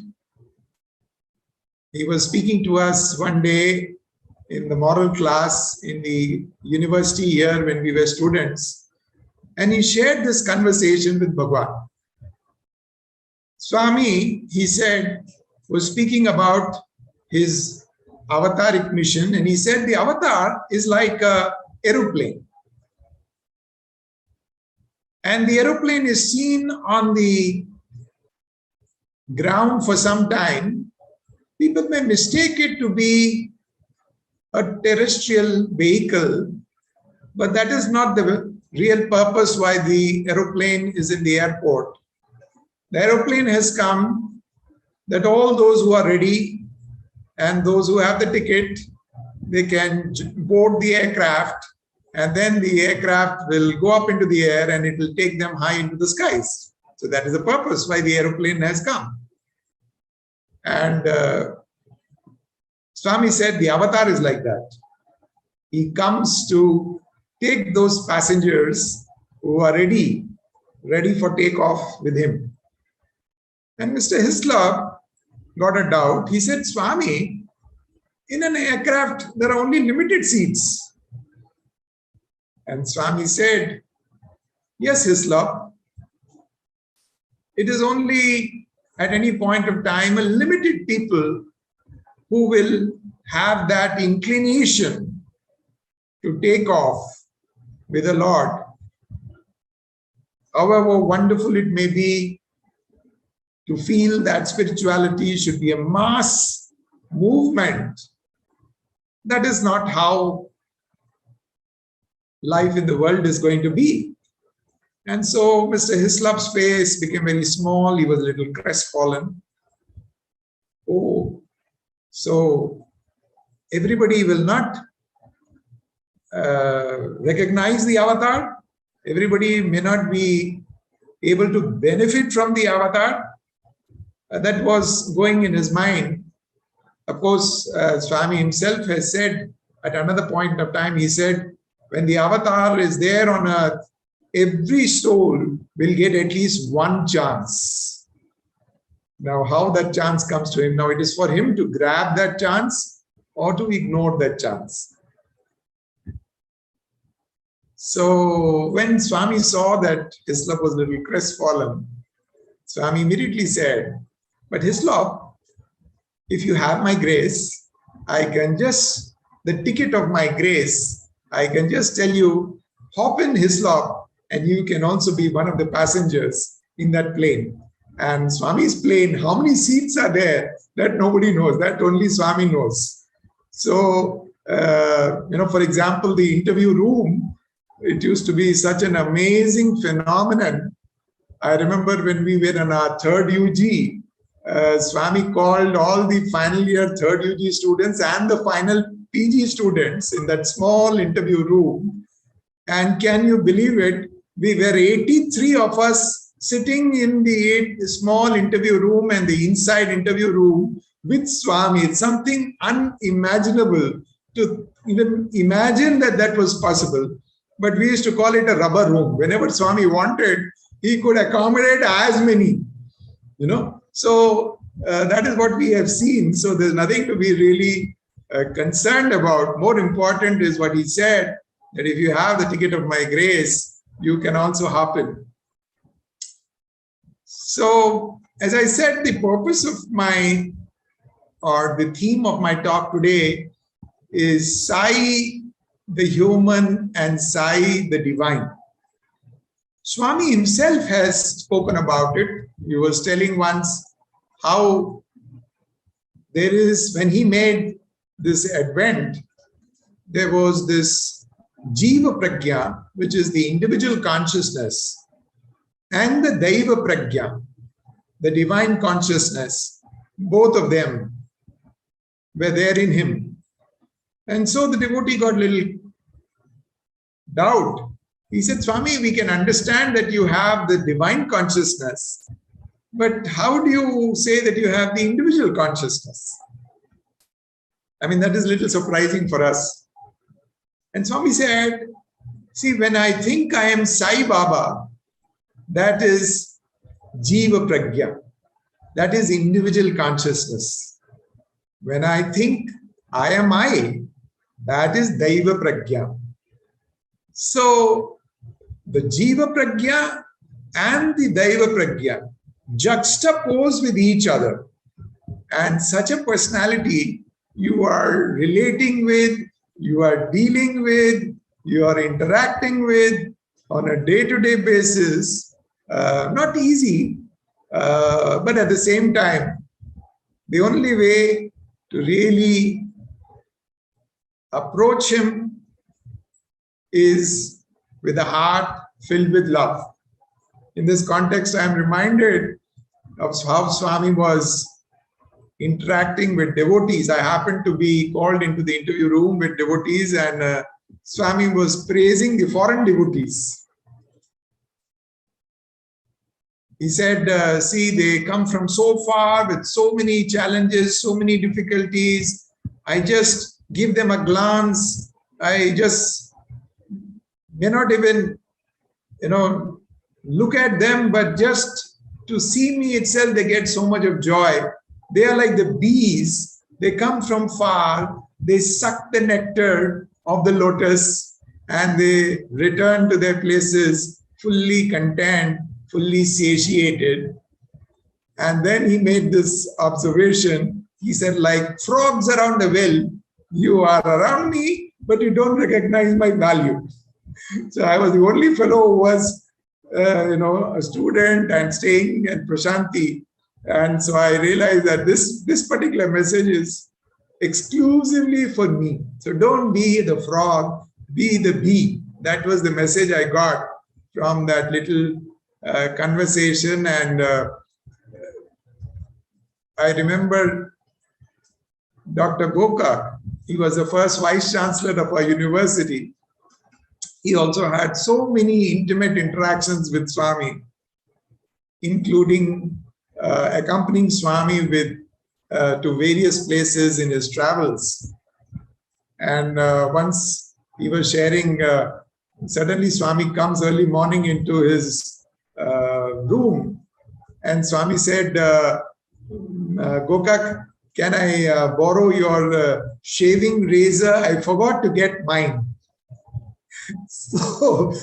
He was speaking to us one day in the moral class in the university here when we were students, and he shared this conversation with Bhagwan. Swami, he said, was speaking about his avataric mission, and he said the avatar is like an aeroplane. And the aeroplane is seen on the ground for some time. People may mistake it to be a terrestrial vehicle, but that is not the real purpose why the aeroplane is in the airport. The aeroplane has come that all those who are ready and those who have the ticket, they can board the aircraft, and then the aircraft will go up into the air and it will take them high into the skies. So that is the purpose why the aeroplane has come. And Swami said the avatar is like that. He comes to take those passengers who are ready for takeoff with him. And Mr. Hislop got a doubt. He said, Swami, in an aircraft, there are only limited seats. And Swami said, yes, Hislop, it is only at any point of time a limited people who will have that inclination to take off with the Lord. However wonderful it may be to feel that spirituality should be a mass movement, that is not how life in the world is going to be. And so Mr. Hislop's face became very small. He was a little crestfallen. Oh, so everybody will not recognize the avatar. Everybody may not be able to benefit from the avatar. That was going in his mind. Of course, Swami himself has said at another point of time, he said, when the avatar is there on earth, every soul will get at least one chance. Now, how that chance comes to him, now it is for him to grab that chance or to ignore that chance. So when Swami saw that Hislop was a little crestfallen, Swami immediately said, but Hislop, if you have my grace, I can just, the ticket of my grace, I can just tell you, hop in Hislop and you can also be one of the passengers in that plane. And Swami's plane, how many seats are there? That nobody knows, that only Swami knows. So, for example, the interview room, it used to be such an amazing phenomenon. I remember when we were in our third UG, Swami called all the final year third UG students and the final PG students in that small interview room. And can you believe it? We were 83 of us sitting in the small interview room and the inside interview room with Swami. It's something unimaginable to even imagine that that was possible. But we used to call it a rubber room. Whenever Swami wanted, he could accommodate as many, So that is what we have seen. So there's nothing to be really concerned about. More important is what he said, that if you have the ticket of my grace, you can also hop in. So, as I said, the purpose of the theme of my talk today is Sai the human and Sai the divine. Swami himself has spoken about it. He was telling once how there is, when he made this advent, there was this Jiva Pragya, which is the individual consciousness, and the Daiva Pragya, the divine consciousness, both of them were there in him. And so the devotee got a little doubt. He said, Swami, we can understand that you have the divine consciousness, but how do you say that you have the individual consciousness? I mean, that is a little surprising for us. And Swami said, see, when I think I am Sai Baba, that is Jiva Pragya. That is individual consciousness. When I think I am I, that is Daiva Pragya. So, the Jiva Pragya and the Daiva Pragya juxtapose with each other. And such a personality you are relating with, you are dealing with, you are interacting with on a day-to-day basis, not easy, but at the same time, the only way to really approach him is with a heart filled with love. In this context, I am reminded of how Swami was interacting with devotees. I happened to be called into the interview room with devotees, and Swami was praising the foreign devotees. He said, see, they come from so far with so many challenges, so many difficulties. I just give them a glance. I just may not even, look at them, but just to see me itself, they get so much of joy. They are like the bees. They come from far. They suck the nectar of the lotus and they return to their places fully content, fully satiated. And then he made this observation. He said, like frogs around a well, you are around me, but you don't recognize my value. So I was the only fellow who was, a student and staying at Prashanti. And so I realized that this particular message is exclusively for me. So don't be the frog, be the bee. That was the message I got from that little conversation. And I remember Dr. Gokak. He was the first vice chancellor of our university. He also had so many intimate interactions with Swami, including accompanying Swami to various places in his travels. And once he was sharing, suddenly Swami comes early morning into his room, and Swami said, Gokak, can I borrow your shaving razor? I forgot to get mine. So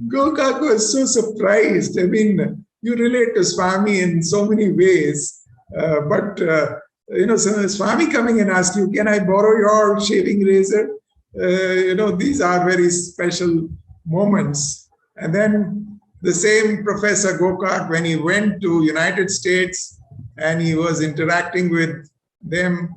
Gokak was so surprised. I mean, you relate to Swami in so many ways, but so Swami coming and ask you, can I borrow your shaving razor? These are very special moments. And then the same Professor Gokak, when he went to United States and he was interacting with them,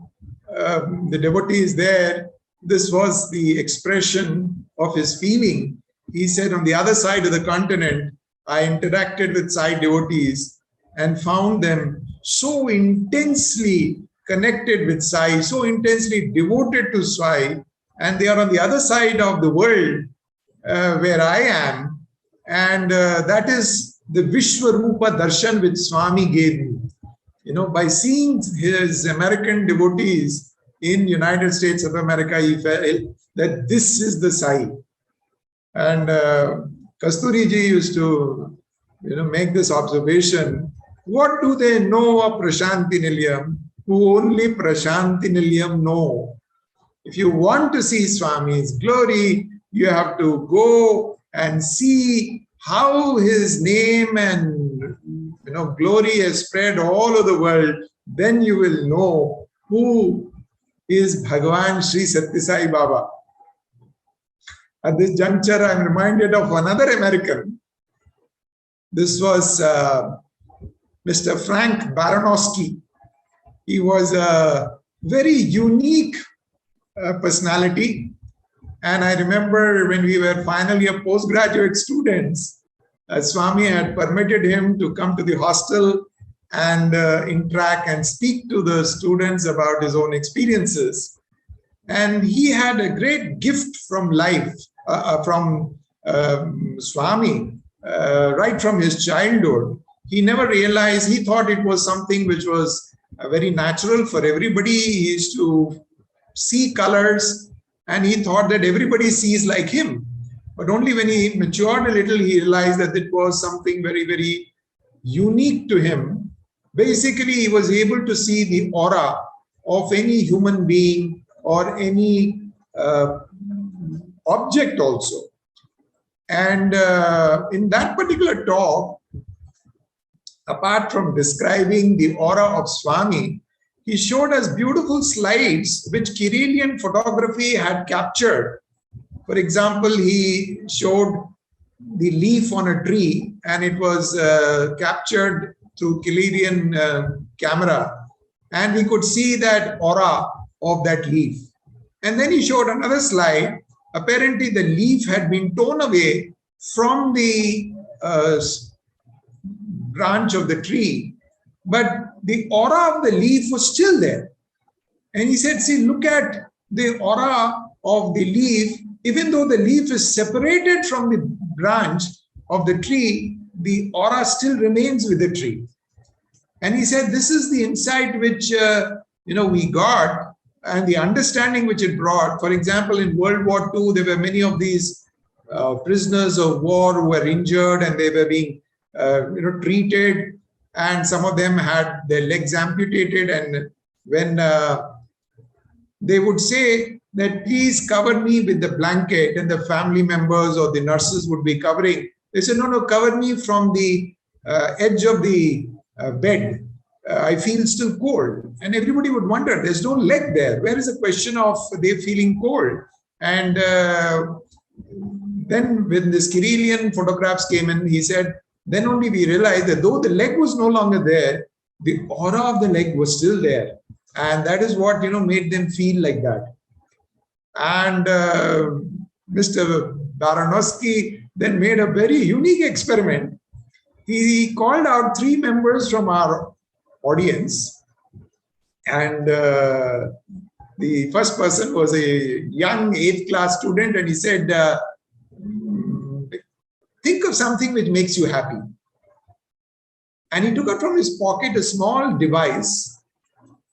the devotees there, this was the expression of his feeling. He said, on the other side of the continent, I interacted with Sai devotees and found them so intensely connected with Sai, so intensely devoted to Sai, and they are on the other side of the world where I am. And that is the Vishwarupa Darshan which Swami gave me. By seeing his American devotees in United States of America, he felt that this is the Sai. And Kasturiji used to, make this observation. What do they know of Prashanti Nilayam, who only Prashanti Nilayam know? If you want to see Swami's glory, you have to go and see how his name and glory has spread all over the world. Then you will know who is Bhagavan Sri Sathya Sai Baba. At this juncture, I'm reminded of another American. This was Mr. Frank Baranowski. He was a very unique personality. And I remember when we were final year postgraduate students, Swami had permitted him to come to the hostel and interact and speak to the students about his own experiences. And he had a great gift from life, from Swami, right from his childhood. He never realized, he thought it was something which was very natural for everybody. He used to see colors and he thought that everybody sees like him. But only when he matured a little, he realized that it was something very, very unique to him. Basically, he was able to see the aura of any human being or any object also. And in that particular talk, apart from describing the aura of Swami, he showed us beautiful slides which Kirilian photography had captured. For example, he showed the leaf on a tree and it was captured through Kirilian camera, and we could see that aura of that leaf. And then he showed another slide. Apparently the leaf had been torn away from the branch of the tree, but the aura of the leaf was still there. And he said, see, look at the aura of the leaf. Even though the leaf is separated from the branch of the tree, the aura still remains with the tree. And he said, this is the insight which, we got, and the understanding which it brought. For example, in World War II, there were many of these prisoners of war who were injured, and they were being, treated, and some of them had their legs amputated. And when they would say that, please cover me with the blanket, and the family members or the nurses would be covering, they said, no, cover me from the edge of the bed. I feel still cold. And everybody would wonder, there's no leg there. Where is the question of they feeling cold? And then when this Kirilian photographs came in, he said, then only we realized that though the leg was no longer there, the aura of the leg was still there. And that is what, made them feel like that. And Mr. Baranowski then made a very unique experiment. He called out 3 members from our audience, and the first person was a young 8th class student, and he said, think of something which makes you happy. And he took out from his pocket a small device,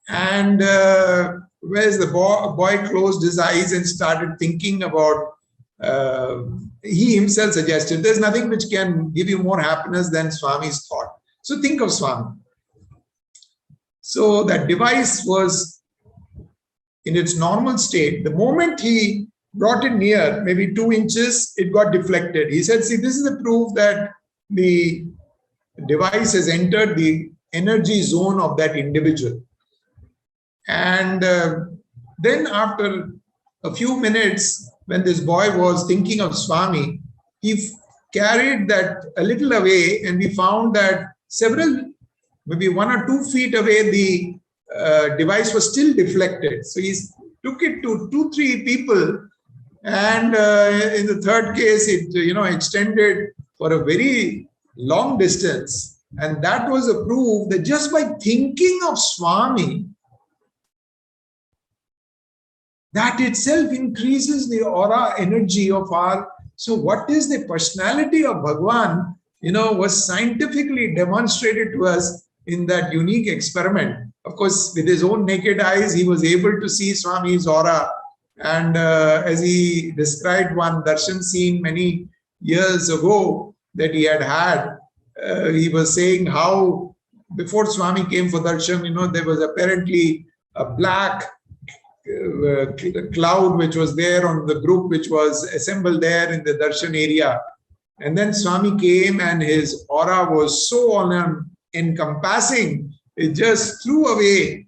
and whereas the boy closed his eyes and started thinking about, he himself suggested, there's nothing which can give you more happiness than Swami's thought. So think of Swami. So that device was in its normal state. The moment he brought it near, maybe 2 inches, it got deflected. He said, see, this is the proof that the device has entered the energy zone of that individual. And then after a few minutes, when this boy was thinking of Swami, he carried that a little away, and we found that maybe 1 or 2 feet away, the device was still deflected. So he took it to 2-3 people, and in the third case, it extended for a very long distance. And that was a proof that just by thinking of Swami, that itself increases the aura energy of our. So what is the personality of Bhagwan, was scientifically demonstrated to us in that unique experiment. Of course, with his own naked eyes, he was able to see Swami's aura. And as he described one darshan scene many years ago that he had, he was saying how before Swami came for darshan, there was apparently a black cloud which was there on the group which was assembled there in the darshan area. And then Swami came, and his aura was so encompassing, it just threw away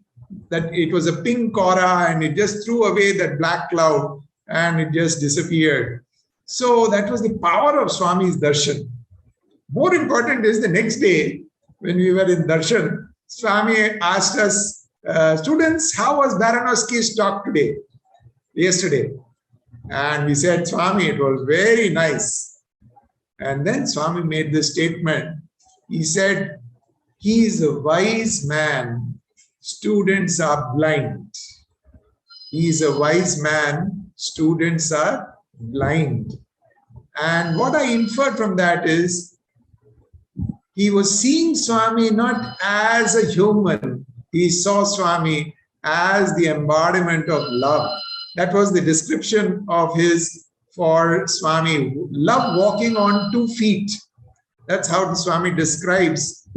that it was a pink aura, and it just threw away that black cloud, and it just disappeared. So that was the power of Swami's darshan. More important is the next day when we were in darshan, Swami asked us, students, how was Baranowski's talk yesterday? And we said, Swami, it was very nice. And then Swami made this statement. He said, he is a wise man, students are blind. He is a wise man, students are blind. And what I inferred from that is, he was seeing Swami not as a human. He saw Swami as the embodiment of love. That was the description of his for Swami. Love walking on 2 feet. That's how the Swami describes,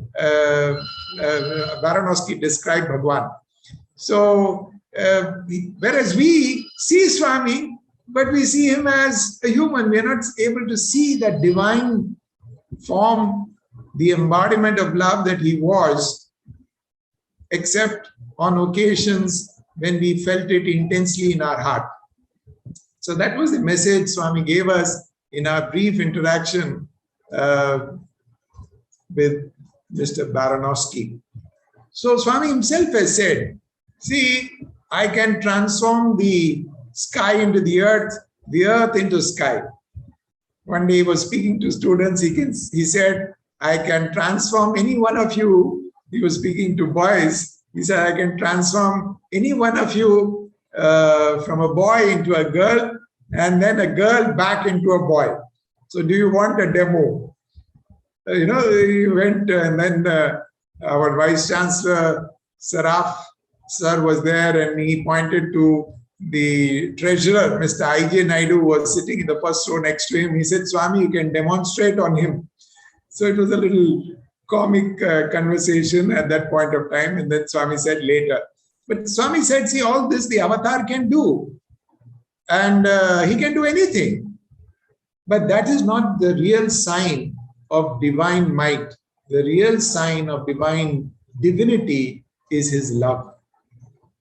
Baranowski described Bhagwan. So, whereas we see Swami, but we see him as a human. We are not able to see that divine form, the embodiment of love that he was, except on occasions when we felt it intensely in our heart. So that was the message Swami gave us in our brief interaction with Mr. Baranowski. So Swami himself has said, see, I can transform the sky into the earth into sky. One day he was speaking to students, he said, I can transform any one of you. He was speaking to boys. He said, I can transform any one of you from a boy into a girl, and then a girl back into a boy. So do you want a demo? he went, and then our Vice Chancellor, Saraf Sir, was there, and he pointed to the treasurer, Mr. I.J. Naidu, who was sitting in the first row next to him. He said, Swami, you can demonstrate on him. So it was a little comic conversation at that point of time. And then Swami said later. But Swami said, see, all this the avatar can do. And he can do anything. But that is not the real sign of divine might. The real sign of divine divinity is his love.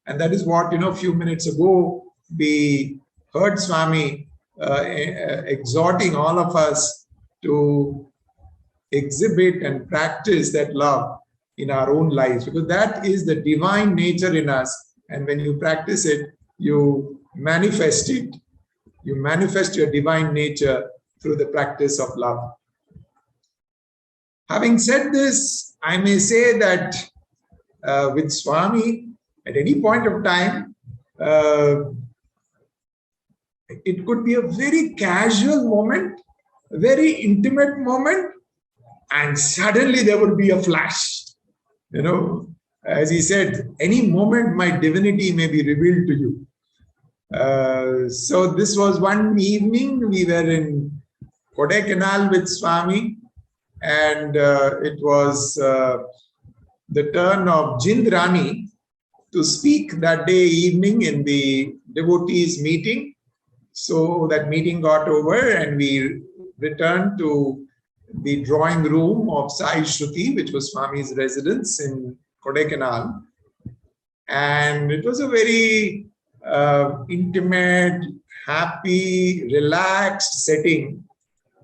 And that is what, a few minutes ago, we heard Swami exhorting all of us to exhibit and practice that love in our own lives, because that is the divine nature in us. And when you practice it, you manifest it. You manifest your divine nature through the practice of love. Having said this, I may say that with Swami, at any point of time, it could be a very casual moment, a very intimate moment, and suddenly there would be a flash. As he said, any moment my divinity may be revealed to you. So this was one evening, we were in Kodaikanal with Swami, and it was the turn of Jindrani to speak that day evening in the devotees meeting. So that meeting got over and we returned to the drawing room of Sai Shruti, which was Swami's residence in Kodaikanal. And it was a very intimate, happy, relaxed setting.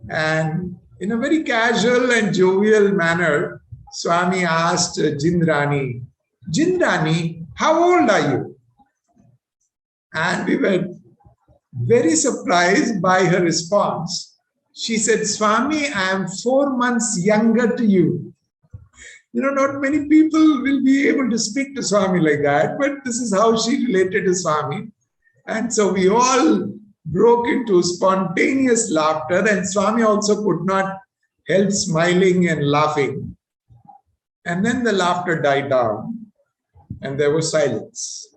And in a very casual and jovial manner, Swami asked Jindrani, how old are you? And we were very surprised by her response. She said, Swami, I am 4 months younger to you. Not many people will be able to speak to Swami like that, but this is how she related to Swami. And so we all broke into spontaneous laughter, and Swami also could not help smiling and laughing. And then the laughter died down. And there was silence.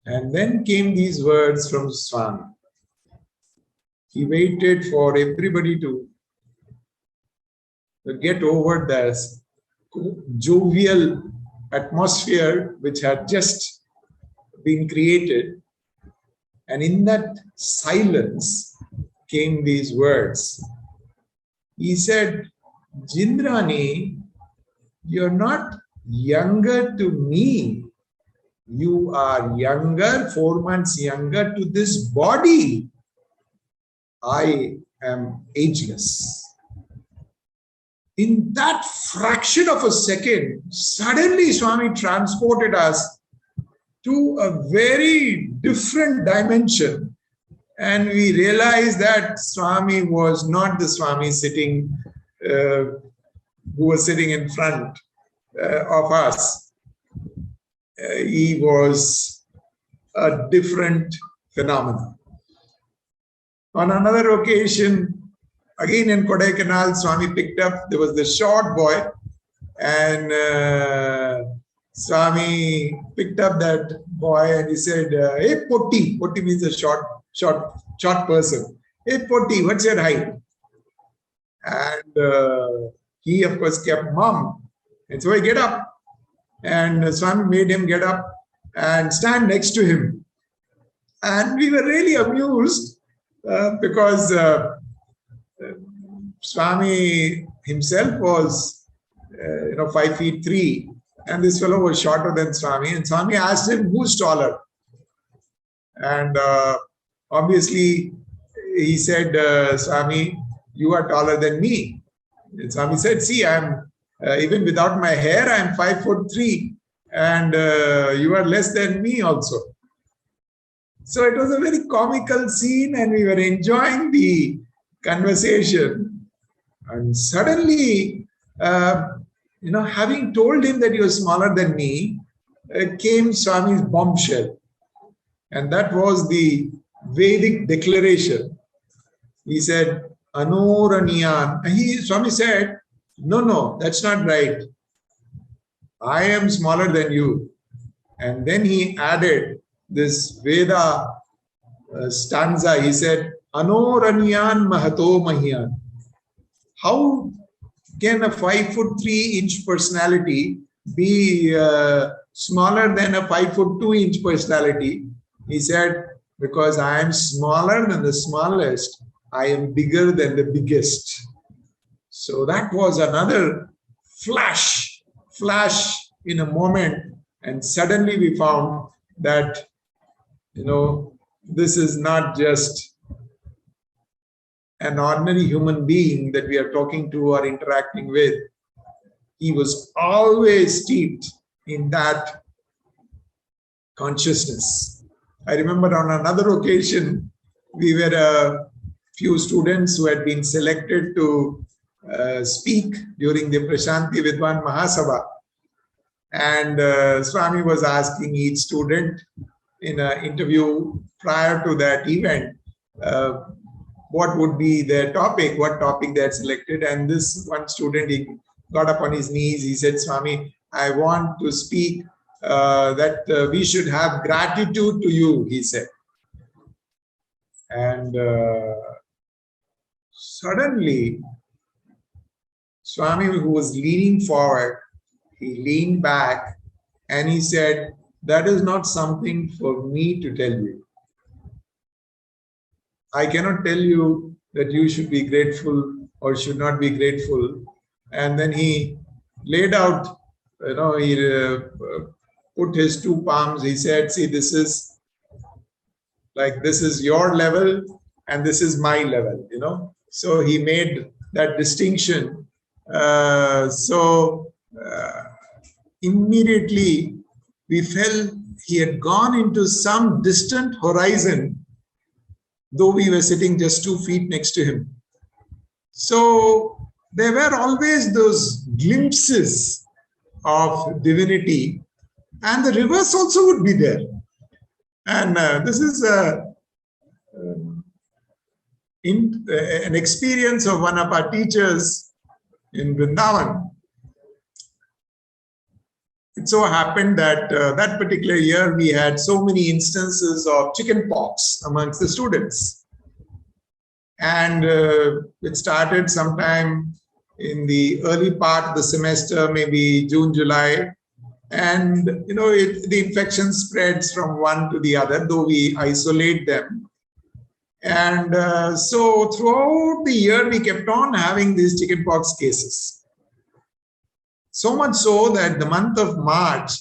And then came these words from Swami. He waited for everybody to get over this jovial atmosphere which had just been created. And in that silence came these words. He said, Jindrani, you're not younger to me. You are younger, 4 months younger to this body. I am ageless. In that fraction of a second, suddenly Swami transported us to a very different dimension. And we realized that Swami was not the Swami sitting, who was sitting in front of us. He was a different phenomenon. On another occasion, again in Kodaikanal, Swami picked up, there was the short boy, and Swami picked up that boy and he said, hey Potti, Potti means a short person. Hey Potti, what's your height? And he of course kept mum. And so I get up, and Swami made him get up and stand next to him. And we were really amused because Swami himself was 5'3", and this fellow was shorter than Swami. And Swami asked him, who's taller? And obviously he said, Swami, you are taller than me. And Swami said, see, I'm even without my hair, I'm 5'3", and you are less than me also. So it was a very comical scene, and we were enjoying the conversation. And suddenly, having told him that he was smaller than me, came Swami's bombshell. And that was the Vedic declaration. He said, Anoraniyan. And Swami said, no, that's not right. I am smaller than you. And then he added this Veda stanza. He said, Anoranyan Mahato Mahyan. How can a 5'3" personality be smaller than a 5'2" personality? He said, because I am smaller than the smallest, I am bigger than the biggest. So that was another flash in a moment. And suddenly we found that, this is not just an ordinary human being that we are talking to or interacting with. He was always steeped in that consciousness. I remember on another occasion, we were a few students who had been selected to speak during the Prashanti Vidwan Mahasabha. And Swami was asking each student in an interview prior to that event, what would be their topic, what topic they had selected. And this one student, he got up on his knees. He said, Swami, I want to speak that we should have gratitude to you, he said. And suddenly, Swami, who was leaning forward, he leaned back and he said, that is not something for me to tell you. I cannot tell you that you should be grateful or should not be grateful. And then he laid out, he put his two palms. He said, see, this is your level and this is my level, So he made that distinction. Immediately we felt he had gone into some distant horizon, though we were sitting just 2 feet next to him. So there were always those glimpses of divinity, and the reverse also would be there. And this is an experience of one of our teachers in Vrindavan. It so happened that that particular year we had so many instances of chicken pox amongst the students. And it started sometime in the early part of the semester, maybe June, July. And, the infection spreads from one to the other, though we isolate them. And so throughout the year, we kept on having these chickenpox cases. So much so that the month of March,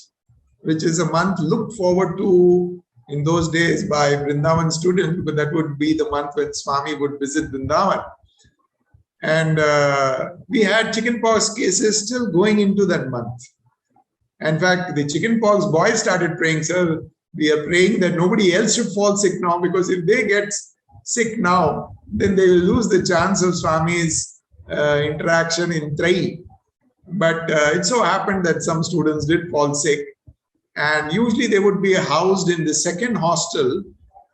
which is a month looked forward to in those days by Vrindavan students, because that would be the month when Swami would visit Vrindavan. And we had chickenpox cases still going into that month. In fact, the chickenpox boys started praying, sir, we are praying that nobody else should fall sick now, because if they get sick now, then they will lose the chance of Swami's interaction in Trai. But it so happened that some students did fall sick, and usually they would be housed in the second hostel,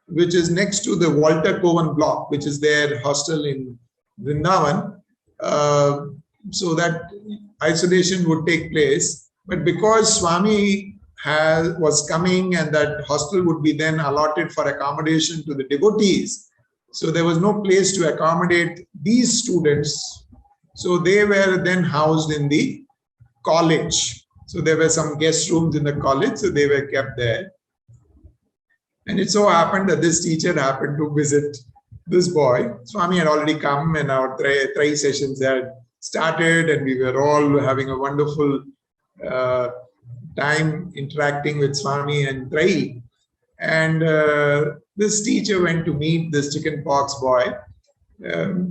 which is next to the Walter Cowan block, which is their hostel in Vrindavan. So that isolation would take place. But because Swami was coming and that hostel would be then allotted for accommodation to the devotees, so there was no place to accommodate these students. So they were then housed in the college. So there were some guest rooms in the college, so they were kept there. And it so happened that this teacher happened to visit this boy. Swami had already come and our Trai sessions had started, and we were all having a wonderful time interacting with Swami and Trai. And this teacher went to meet this chickenpox boy.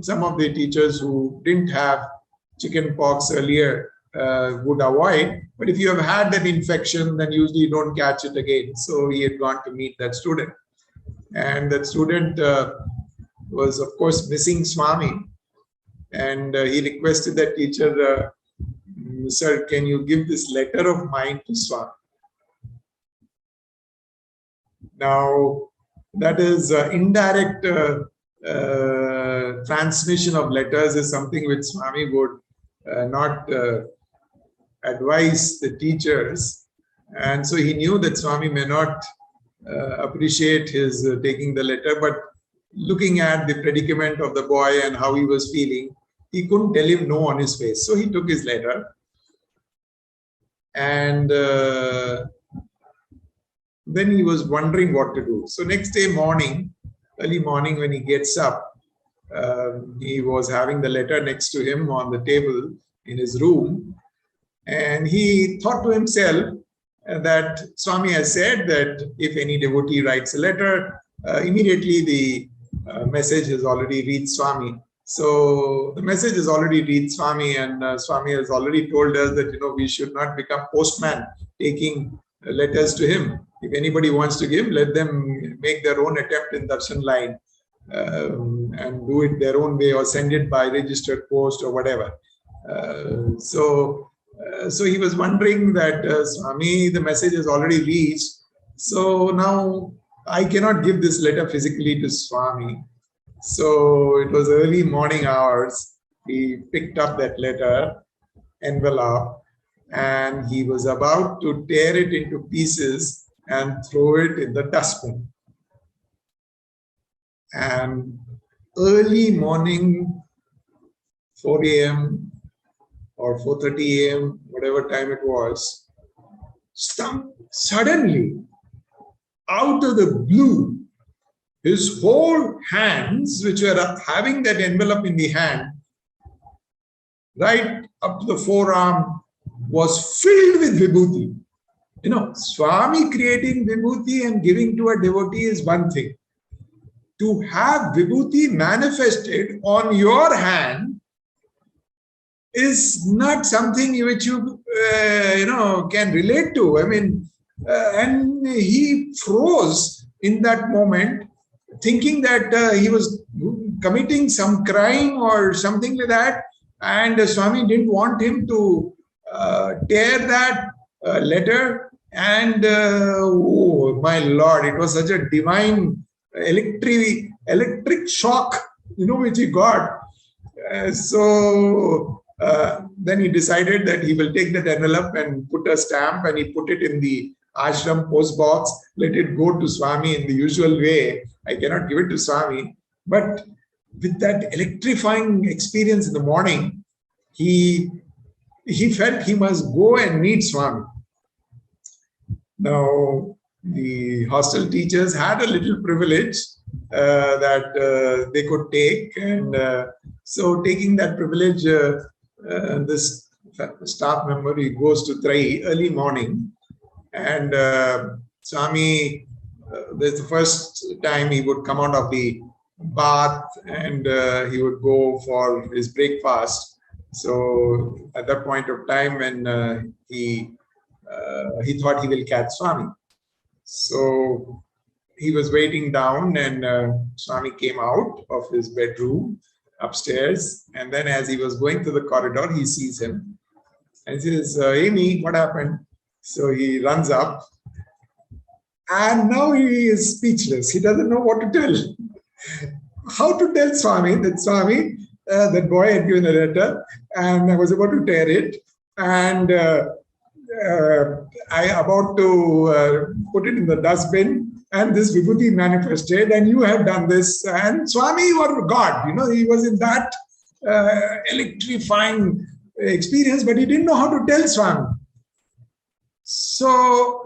Some of the teachers who didn't have chickenpox earlier would avoid, but if you have had that infection, then usually you don't catch it again. So he had gone to meet that student, and that student was, of course, missing Swami, and he requested that teacher, sir, can you give this letter of mine to Swami? Now, that is indirect transmission of letters is something which Swami would not advise the teachers. And so he knew that Swami may not appreciate his taking the letter, but looking at the predicament of the boy and how he was feeling, he couldn't tell him no on his face. So he took his letter. And then he was wondering what to do. So next day morning, early morning when he gets up, he was having the letter next to him on the table in his room. And he thought to himself that Swami has said that if any devotee writes a letter, immediately the message has already reached Swami. So the message has already reached Swami, and Swami has already told us that we should not become postman taking letters to him. If anybody wants to give, let them make their own attempt in darshan line and do it their own way, or send it by registered post or whatever. So he was wondering that Swami, the message has already reached. So now I cannot give this letter physically to Swami. So it was early morning hours. He picked up that letter, envelope, and he was about to tear it into pieces and throw it in the dustbin. And early morning, 4 a.m. or 4:30 a.m., whatever time it was, suddenly, out of the blue, his whole hands, which were having that envelope in the hand, right up to the forearm, was filled with vibhuti. Swami creating vibhuti and giving to a devotee is one thing. To have vibhuti manifested on your hand is not something which you can relate to. I mean, and he froze in that moment, thinking that he was committing some crime or something like that, and Swami didn't want him to tear that letter. And oh my Lord, it was such a divine electric shock, which he got. So then he decided that he will take that envelope and put a stamp, and he put it in the ashram post box, let it go to Swami in the usual way. I cannot give it to Swami. But with that electrifying experience in the morning, he felt he must go and meet Swami. Now, the hostel teachers had a little privilege that they could take. And so taking that privilege, this staff member, he goes to Trai early morning. And Swami, that's the first time he would come out of the bath, and he would go for his breakfast. So at that point of time, when he thought he will catch Swami. So he was waiting down, and Swami came out of his bedroom upstairs. And then as he was going through the corridor, he sees him and says, Amy, what happened? So he runs up, and now he is speechless. He doesn't know what to tell. How to tell Swami that Swami, that boy had given a letter, and I was about to tear it, and I about to put it in the dustbin, and this vibhuti manifested, and you have done this. And Swami, you are God. He was in that electrifying experience, but he didn't know how to tell Swami. So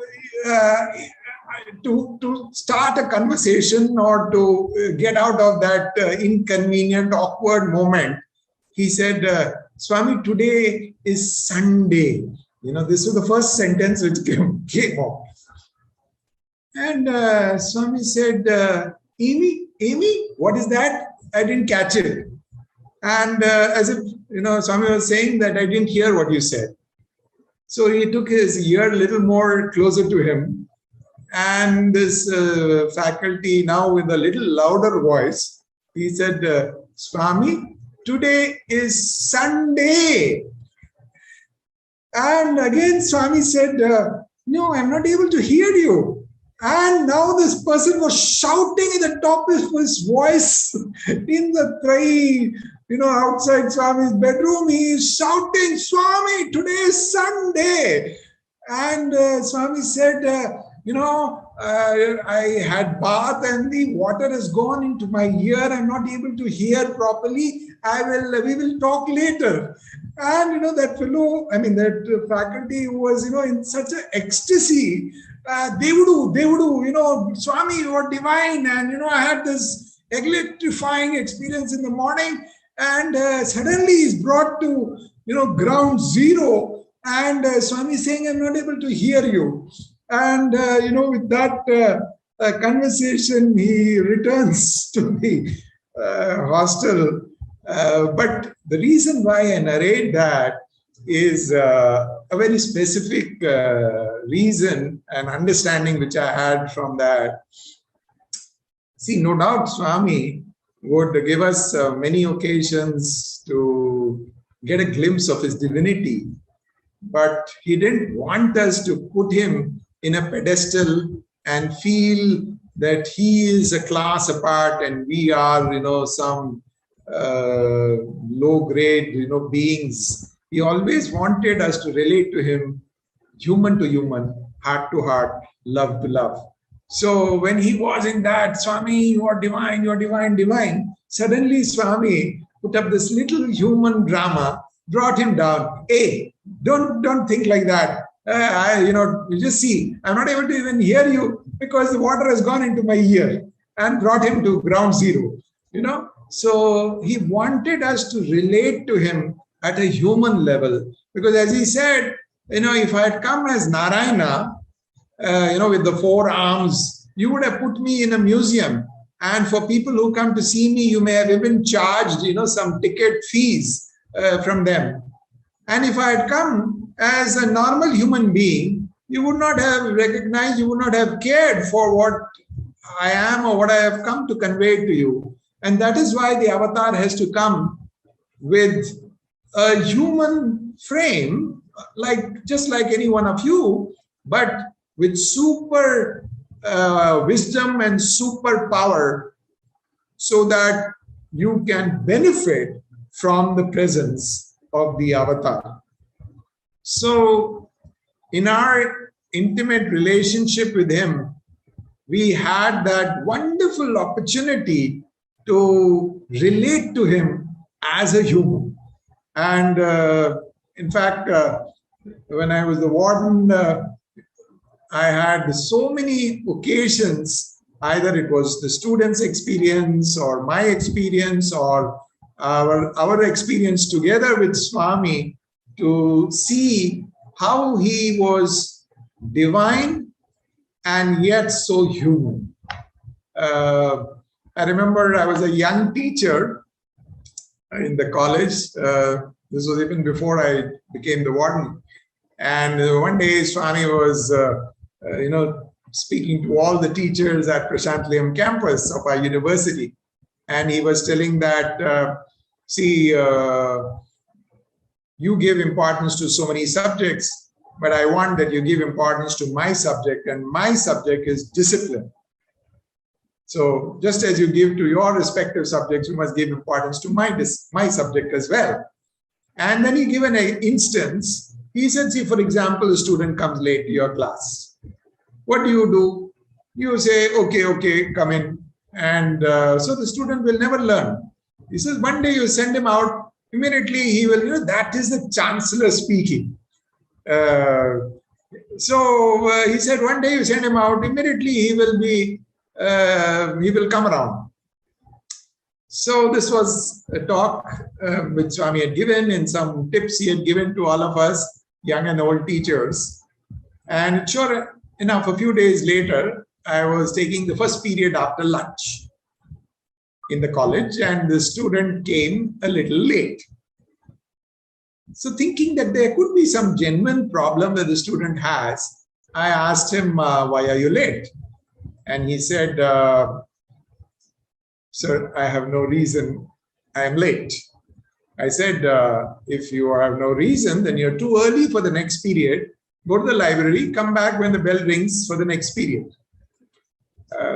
to start a conversation or to get out of that inconvenient, awkward moment, he said, Swami, today is Sunday. This was the first sentence which came up. And Swami said, Amy, what is that? I didn't catch it. And as if, Swami was saying that I didn't hear what you said. So he took his ear a little more closer to him. And this faculty, now with a little louder voice, he said, Swami, today is Sunday. And again, Swami said, no, I'm not able to hear you. And now this person was shouting at the top of his voice in the trai, outside Swami's bedroom. He is shouting, Swami, today is Sunday. And Swami said, I had bath and the water has gone into my ear. I'm not able to hear properly. We will talk later. And that fellow, that faculty who was, in such an ecstasy, they would do, Swami, you are divine. And, I had this electrifying experience in the morning, and suddenly he's brought to, ground zero. And Swami saying, I'm not able to hear you. And, with that conversation, he returns to the hostel. But the reason why I narrate that is a very specific reason and understanding which I had from that. See, no doubt Swami would give us many occasions to get a glimpse of his divinity, but he didn't want us to put him in a pedestal and feel that he is a class apart and we are, some low-grade, beings. He always wanted us to relate to him, human to human, heart to heart, love to love. So when he was in that, Swami, you are divine, divine. Suddenly Swami put up this little human drama, brought him down. Hey, don't think like that. You just see, I'm not able to even hear you because the water has gone into my ear, and brought him to ground zero, So he wanted us to relate to him at a human level, because as he said, if I had come as Narayana, with the 4 arms, you would have put me in a museum. And for people who come to see me, you may have even charged, some ticket fees from them. And if I had come as a normal human being, you would not have recognized, you would not have cared for what I am or what I have come to convey to you. And that is why the avatar has to come with a human frame, just like any one of you, but with super wisdom and super power, so that you can benefit from the presence of the avatar. So in our intimate relationship with him, we had that wonderful opportunity to relate to him as a human. And in fact, when I was the warden, I had so many occasions, either it was the students' experience or my experience or our experience together with Swami, to see how he was divine and yet so human. I remember I was a young teacher in the college. This was even before I became the warden. And one day Swami was, speaking to all the teachers at Prashantliam campus of our university. And he was telling that, you give importance to so many subjects, but I want that you give importance to my subject, and my subject is discipline. So just as you give to your respective subjects, you must give importance to my subject as well. And then he gave an instance. He said, see, for example, a student comes late to your class. What do? You say, okay, come in. And so the student will never learn. He says, one day you send him out, immediately he will, that is the chancellor speaking. So he said, one day you send him out, immediately he will come around. So this was a talk which Swami had given, and some tips he had given to all of us, young and old teachers. And sure enough, a few days later, I was taking the first period after lunch in the college, and the student came a little late. So thinking that there could be some genuine problem that the student has, I asked him, why are you late? And he said, sir, I have no reason, I am late. I said, if you have no reason, then you're too early for the next period. Go to the library, come back when the bell rings for the next period.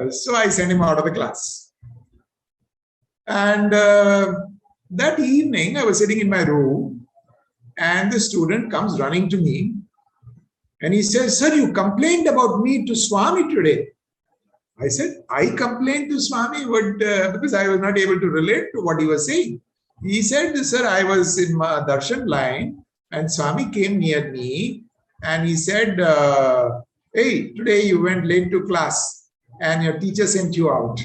So I sent him out of the class. And that evening, I was sitting in my room, and the student comes running to me, and he says, "Sir, you complained about me to Swami today." I said, "I complained to Swami," because I was not able to relate to what he was saying. He said, "Sir, I was in my darshan line, and Swami came near me, and he said, hey, today you went late to class, and your teacher sent you out."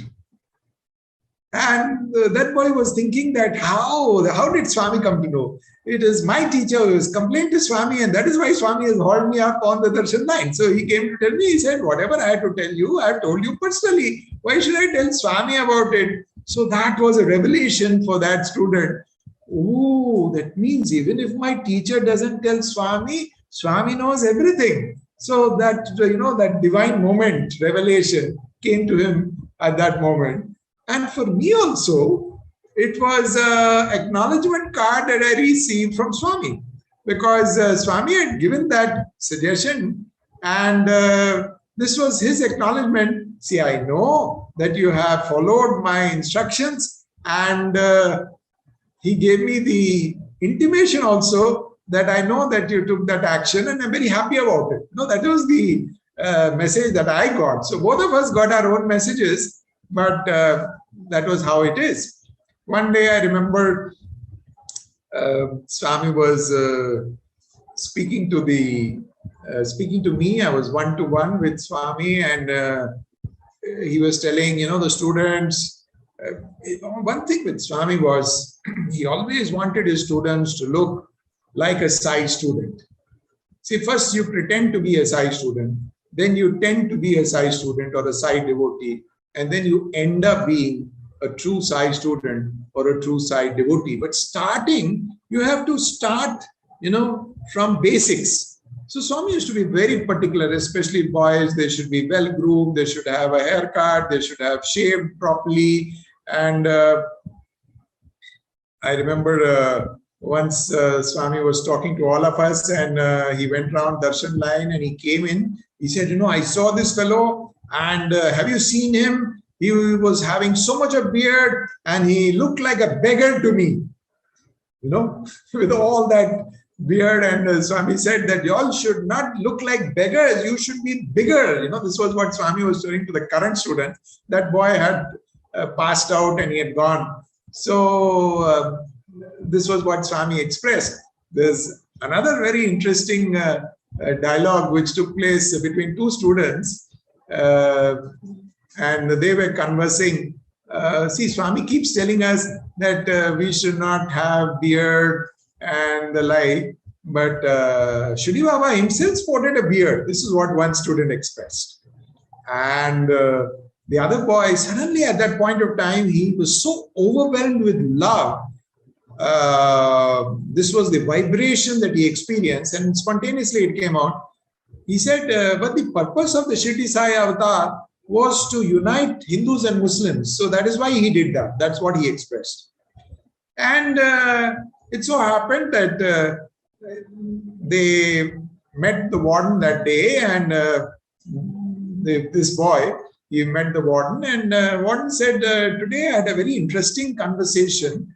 And that boy was thinking that how did Swami come to know? It is my teacher who has complained to Swami, and that is why Swami has hauled me up on the darshan line. So he came to tell me, he said, "Whatever I had to tell you, I have told you personally. Why should I tell Swami about it?" So that was a revelation for that student. Oh, that means even if my teacher doesn't tell Swami, Swami knows everything. So that, that divine moment, revelation came to him at that moment. And for me also, it was an acknowledgement card that I received from Swami, because Swami had given that suggestion, and this was his acknowledgement. See, I know that you have followed my instructions, and he gave me the intimation also that I know that you took that action, and I'm very happy about it. That was the message that I got. So both of us got our own messages, but that was how it is. One day I remember Swami was speaking to me. I was one-to-one with Swami, and he was telling, the students. One thing with Swami was he always wanted his students to look like a Sai student. See, first you pretend to be a Sai student, then you tend to be a Sai student or a Sai devotee, and then you end up being a true Sai student or a true Sai devotee. But you have to start, from basics. So Swami used to be very particular, especially boys. They should be well groomed, they should have a haircut, they should have shaved properly. And I remember once Swami was talking to all of us, and he went round darshan line, and he came in. He said, "I saw this fellow, and have you seen him? He was having so much of beard, and he looked like a beggar to me, with all that beard." And Swami said that you all should not look like beggars. You should be bigger. This was what Swami was telling to the current student. That boy had passed out and he had gone. So this was what Swami expressed. There's another very interesting dialogue which took place between two students. And they were conversing. See, Swami keeps telling us that we should not have beard and the like, but Shri Baba himself sported a beard. This is what one student expressed. And the other boy, suddenly at that point of time, he was so overwhelmed with love. This was the vibration that he experienced, and spontaneously it came out. He said, but the purpose of the Shirdi Sai avatar was to unite Hindus and Muslims. So that is why he did that. That's what he expressed. And it so happened that they met the warden that day, and this boy, he met the warden, and warden said, "Today I had a very interesting conversation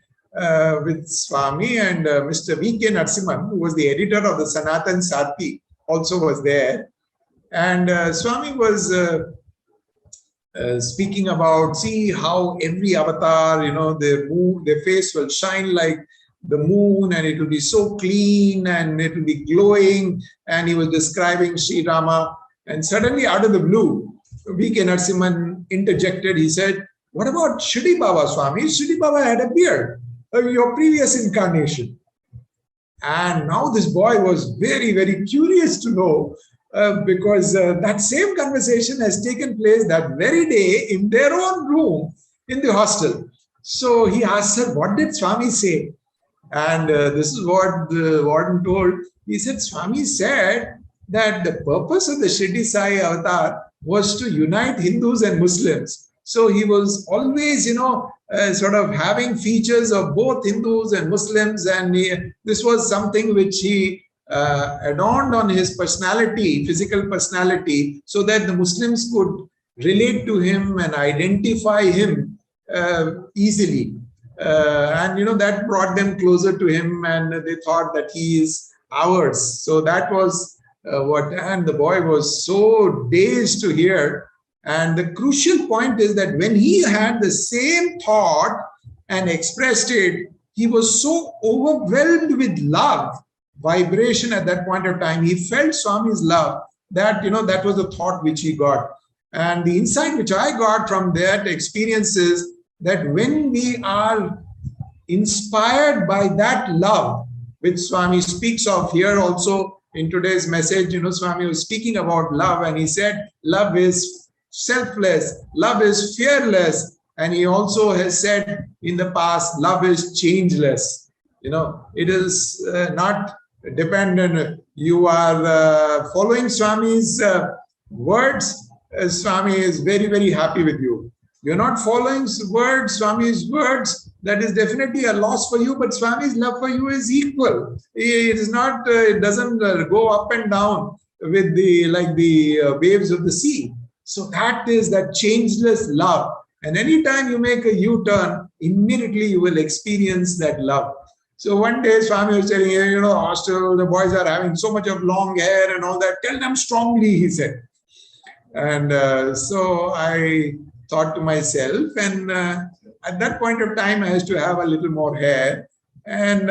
with Swami, and Mr. V.K. Narasimhan, who was the editor of the Sanatan Sati, also was there. And Swami was speaking about, see how every avatar, their face will shine like the moon, and it will be so clean, and it will be glowing." And he was describing Sri Rama, and suddenly out of the blue, V.K. Narasimhan interjected. He said, "What about Shri Baba, Swami? Shri Baba had a beard, your previous incarnation." And now this boy was very, very curious to know, because that same conversation has taken place that very day in their own room in the hostel. So he asked her, "What did Swami say?" And this is what the warden told. He said, "Swami said that the purpose of the Shirdi Sai avatar was to unite Hindus and Muslims. So he was always, sort of having features of both Hindus and Muslims, and this was something which he adorned on his personality, physical personality, so that the Muslims could relate to him and identify him easily. And that brought them closer to him, and they thought that he is ours. So that was and the boy was so dazed to hear. And the crucial point is that when he had the same thought and expressed it, he was so overwhelmed with love, vibration at that point of time. He felt Swami's love, that that was the thought which he got. And the insight which I got from that experience is that when we are inspired by that love, which Swami speaks of here also in today's message, Swami was speaking about love, and he said love is selfless, love is fearless, and he also has said in the past, love is changeless. It is not dependent. You are following Swami's words, Swami is very, very happy with you. You're not following Swami's words, that is definitely a loss for you, but Swami's love for you is equal. It is not, it doesn't go up and down with the waves of the sea. So that is that changeless love. And anytime you make a U-turn, immediately you will experience that love. So one day Swami was telling hostel, the boys are having so much of long hair and all that. Tell them strongly, he said. And so I thought to myself, and at that point of time, I used to have a little more hair. And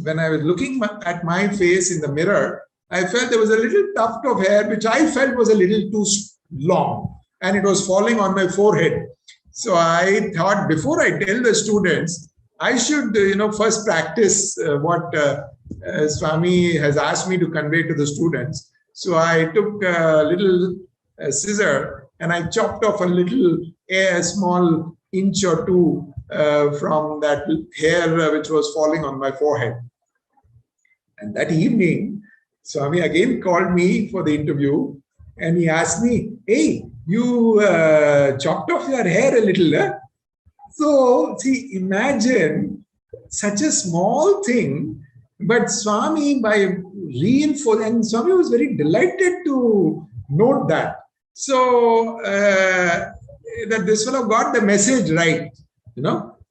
when I was looking at my face in the mirror, I felt there was a little tuft of hair, which I felt was a little too long, and it was falling on my forehead. So I thought, before I tell the students, I should, first practice what Swami has asked me to convey to the students. So I took a little scissor and I chopped off a small inch or two from that hair which was falling on my forehead. And that evening, Swami again called me for the interview, and he asked me, "Hey, you chopped off your hair a little, huh?" So, see, imagine such a small thing, but Swami, by reinforcing, and Swami was very delighted to note that. So, that this fellow got the message right,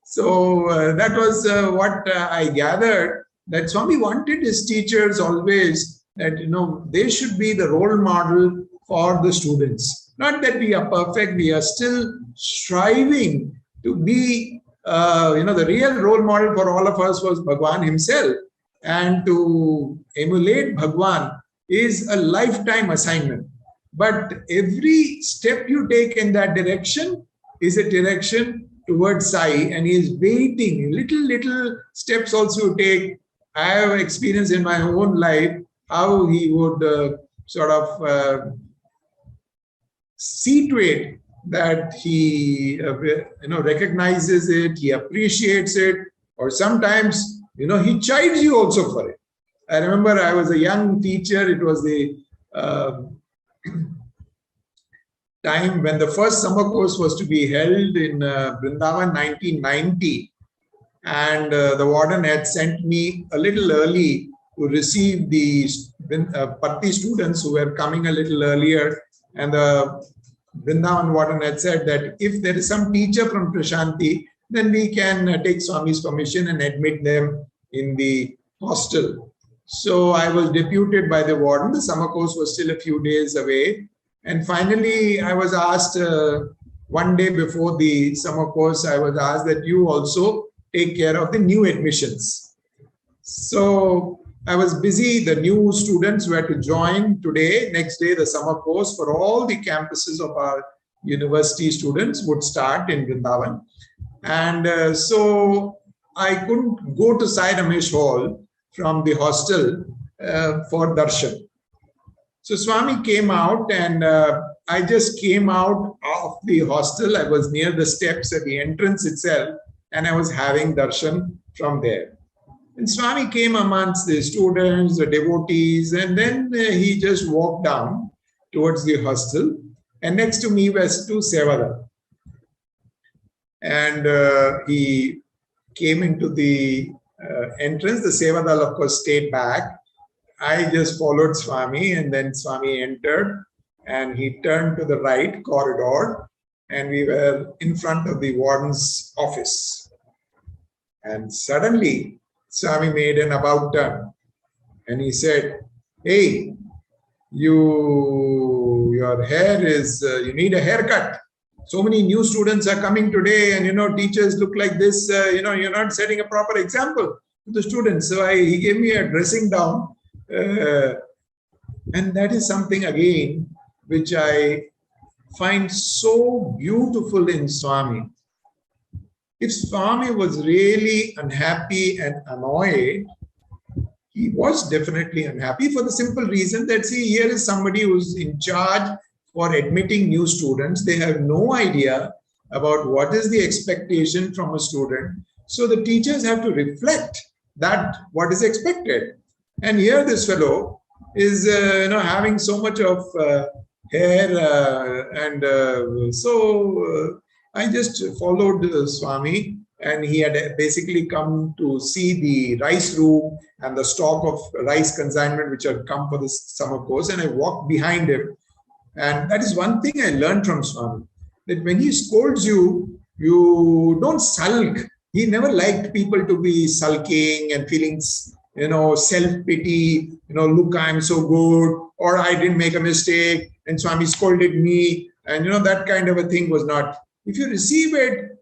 So, that was what I gathered, that Swami wanted his teachers always that, they should be the role model for the students. Not that we are perfect, we are still striving to be, the real role model for all of us was Bhagwan himself. And to emulate Bhagwan is a lifetime assignment. But every step you take in that direction is a direction towards Sai, and he is waiting. Little steps also take. I have experienced in my own life how he would see to it that he recognizes it, he appreciates it, or sometimes he chides you also for it. I remember I was a young teacher. It was the time when the first summer course was to be held in Vrindavan, 1990, and the warden had sent me a little early to receive the Patti students who were coming a little earlier, and the Vrindavan warden had said that if there is some teacher from Prashanti, then we can take Swami's permission and admit them in the hostel. So I was deputed by the warden. The summer course was still a few days away. And finally, I was asked one day before the summer course, I was asked that you also take care of the new admissions. So I was busy. The new students were to join today. Next day, the summer course for all the campuses of our university students would start in Vrindavan. And so I couldn't go to Sai Ramesh Hall from the hostel for darshan. So Swami came out, and I just came out of the hostel. I was near the steps at the entrance itself, and I was having darshan from there. And Swami came amongst the students, the devotees, and then he just walked down towards the hostel. And next to me was two Sevadar. And he came into the entrance. The Sevadar, of course, stayed back. I just followed Swami, and then Swami entered. and he turned to the right corridor, and we were in front of the warden's office. And suddenly, Swami made an about turn, and he said, "Hey, your hair is, you need a haircut. So many new students are coming today, and teachers look like this, you're not setting a proper example to the students." So he gave me a dressing down, and that is something again which I find so beautiful in Swami. If Swami was really unhappy and annoyed, he was definitely unhappy for the simple reason that, see, here is somebody who's in charge for admitting new students. They have no idea about what is the expectation from a student. So the teachers have to reflect that what is expected. And here this fellow is having so much of hair, so I just followed Swami, and he had basically come to see the rice room and the stock of rice consignment which had come for this summer course, and I walked behind him. And that is one thing I learned from Swami, that when he scolds you, you don't sulk. He never liked people to be sulking and feeling, self-pity, look, I'm so good, or I didn't make a mistake, and Swami scolded me, and that kind of a thing was not. If you receive it,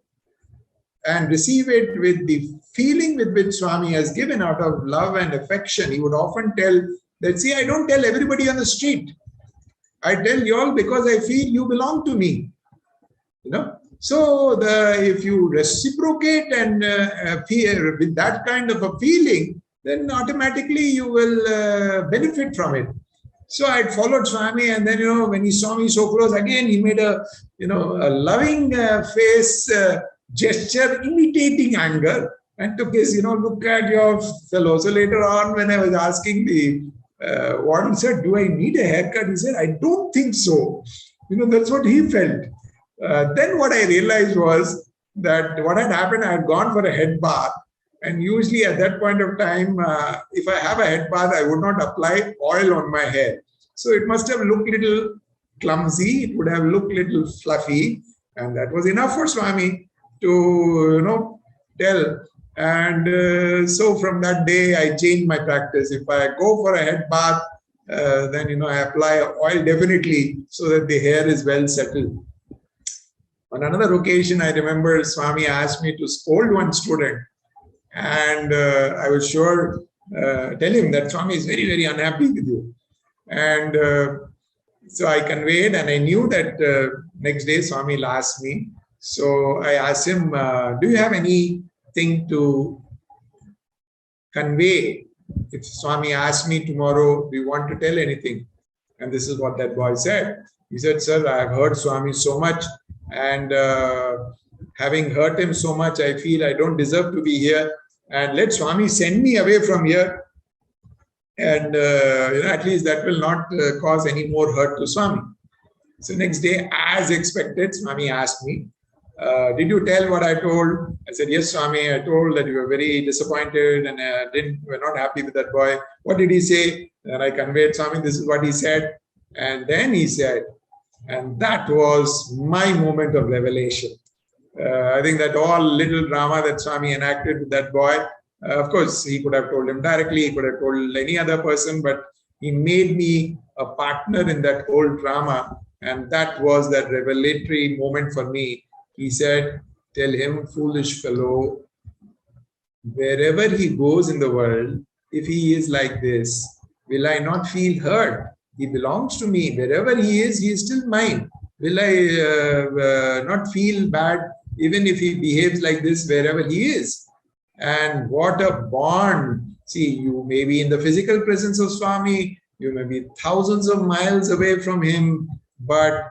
and receive it with the feeling with which Swami has given out of love and affection, he would often tell that, see, I don't tell everybody on the street. I tell you all because I feel you belong to me. So if you reciprocate and feel with that kind of a feeling, then automatically you will benefit from it. So I followed Swami, and then when he saw me so close, again he made a loving face gesture imitating anger, and took his look at your fellow. So later on, when I was asking the warden, said, do I need a haircut? He said, I don't think so. That's what he felt. Then what I realized was that what had happened, I had gone for a head bath, and usually at that point of time, if I have a head bath, I would not apply oil on my hair. So it must have looked little clumsy, it would have looked little fluffy, and that was enough for Swami to tell. And so from that day, I changed my practice. If I go for a head bath, then I apply oil definitely, so that the hair is well settled. On another occasion, I remember Swami asked me to scold one student, and I was sure tell him that Swami is very, very unhappy with you. And so I conveyed, and I knew that next day Swami will ask me. So I asked him, do you have anything to convey? If Swami asked me tomorrow, do you want to tell anything? And this is what that boy said. He said, sir, I have heard Swami so much, and having hurt him so much, I feel I don't deserve to be here. And let Swami send me away from here. And at least that will not cause any more hurt to Swami. So next day, as expected, Swami asked me, did you tell what I told? I said, yes, Swami, I told that you were very disappointed and were not happy with that boy. What did he say? And I conveyed, Swami, this is what he said. And then he said, and that was my moment of revelation. I think that all little drama that Swami enacted with that boy, of course, he could have told him directly, he could have told any other person, but he made me a partner in that whole drama. And that was that revelatory moment for me. He said, tell him, foolish fellow, wherever he goes in the world, if he is like this, will I not feel hurt? He belongs to me. Wherever he is still mine. Will I not feel bad even if he behaves like this wherever he is? And what a bond. See, you may be in the physical presence of Swami, you may be thousands of miles away from him, but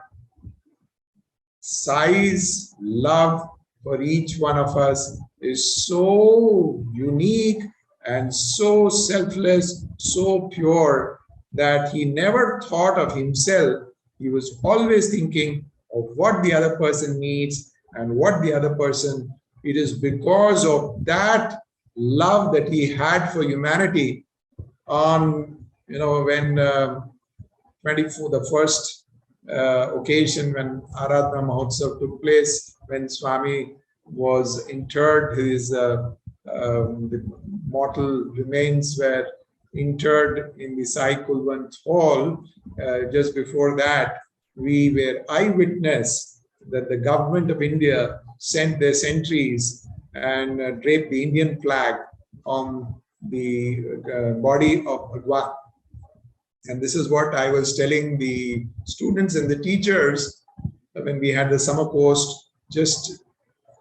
Sai's love for each one of us is so unique and so selfless, so pure, that he never thought of himself. He was always thinking of what the other person needs and what the other person. It is because of that love that he had for humanity on, when the first occasion when Aradhana Mahotsav took place, when Swami was interred, his the mortal remains were interred in the Sai Kulwant Hall. Just before that, we were eyewitness that the government of India sent their sentries and draped the Indian flag on the body of Bhagwan. And this is what I was telling the students and the teachers when we had the summer post just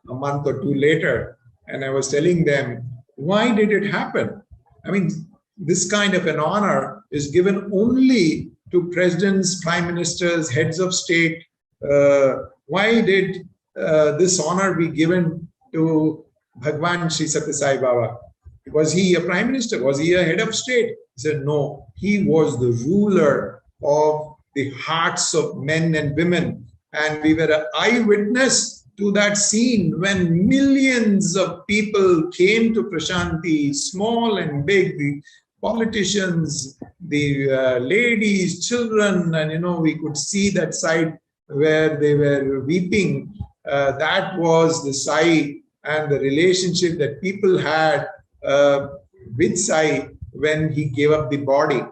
a month or two later. And I was telling them, why did it happen? I mean, this kind of an honor is given only to presidents, prime ministers, heads of state. Why did this honor be given to Bhagwan Sri Sathya Sai Baba? Was he a prime minister? Was he a head of state? He said, no, he was the ruler of the hearts of men and women. And we were an eyewitness to that scene when millions of people came to Prashanti, small and big, the politicians, the ladies, children, and we could see that side where they were weeping. That was the Sai and the relationship that people had with Sai when he gave up the body.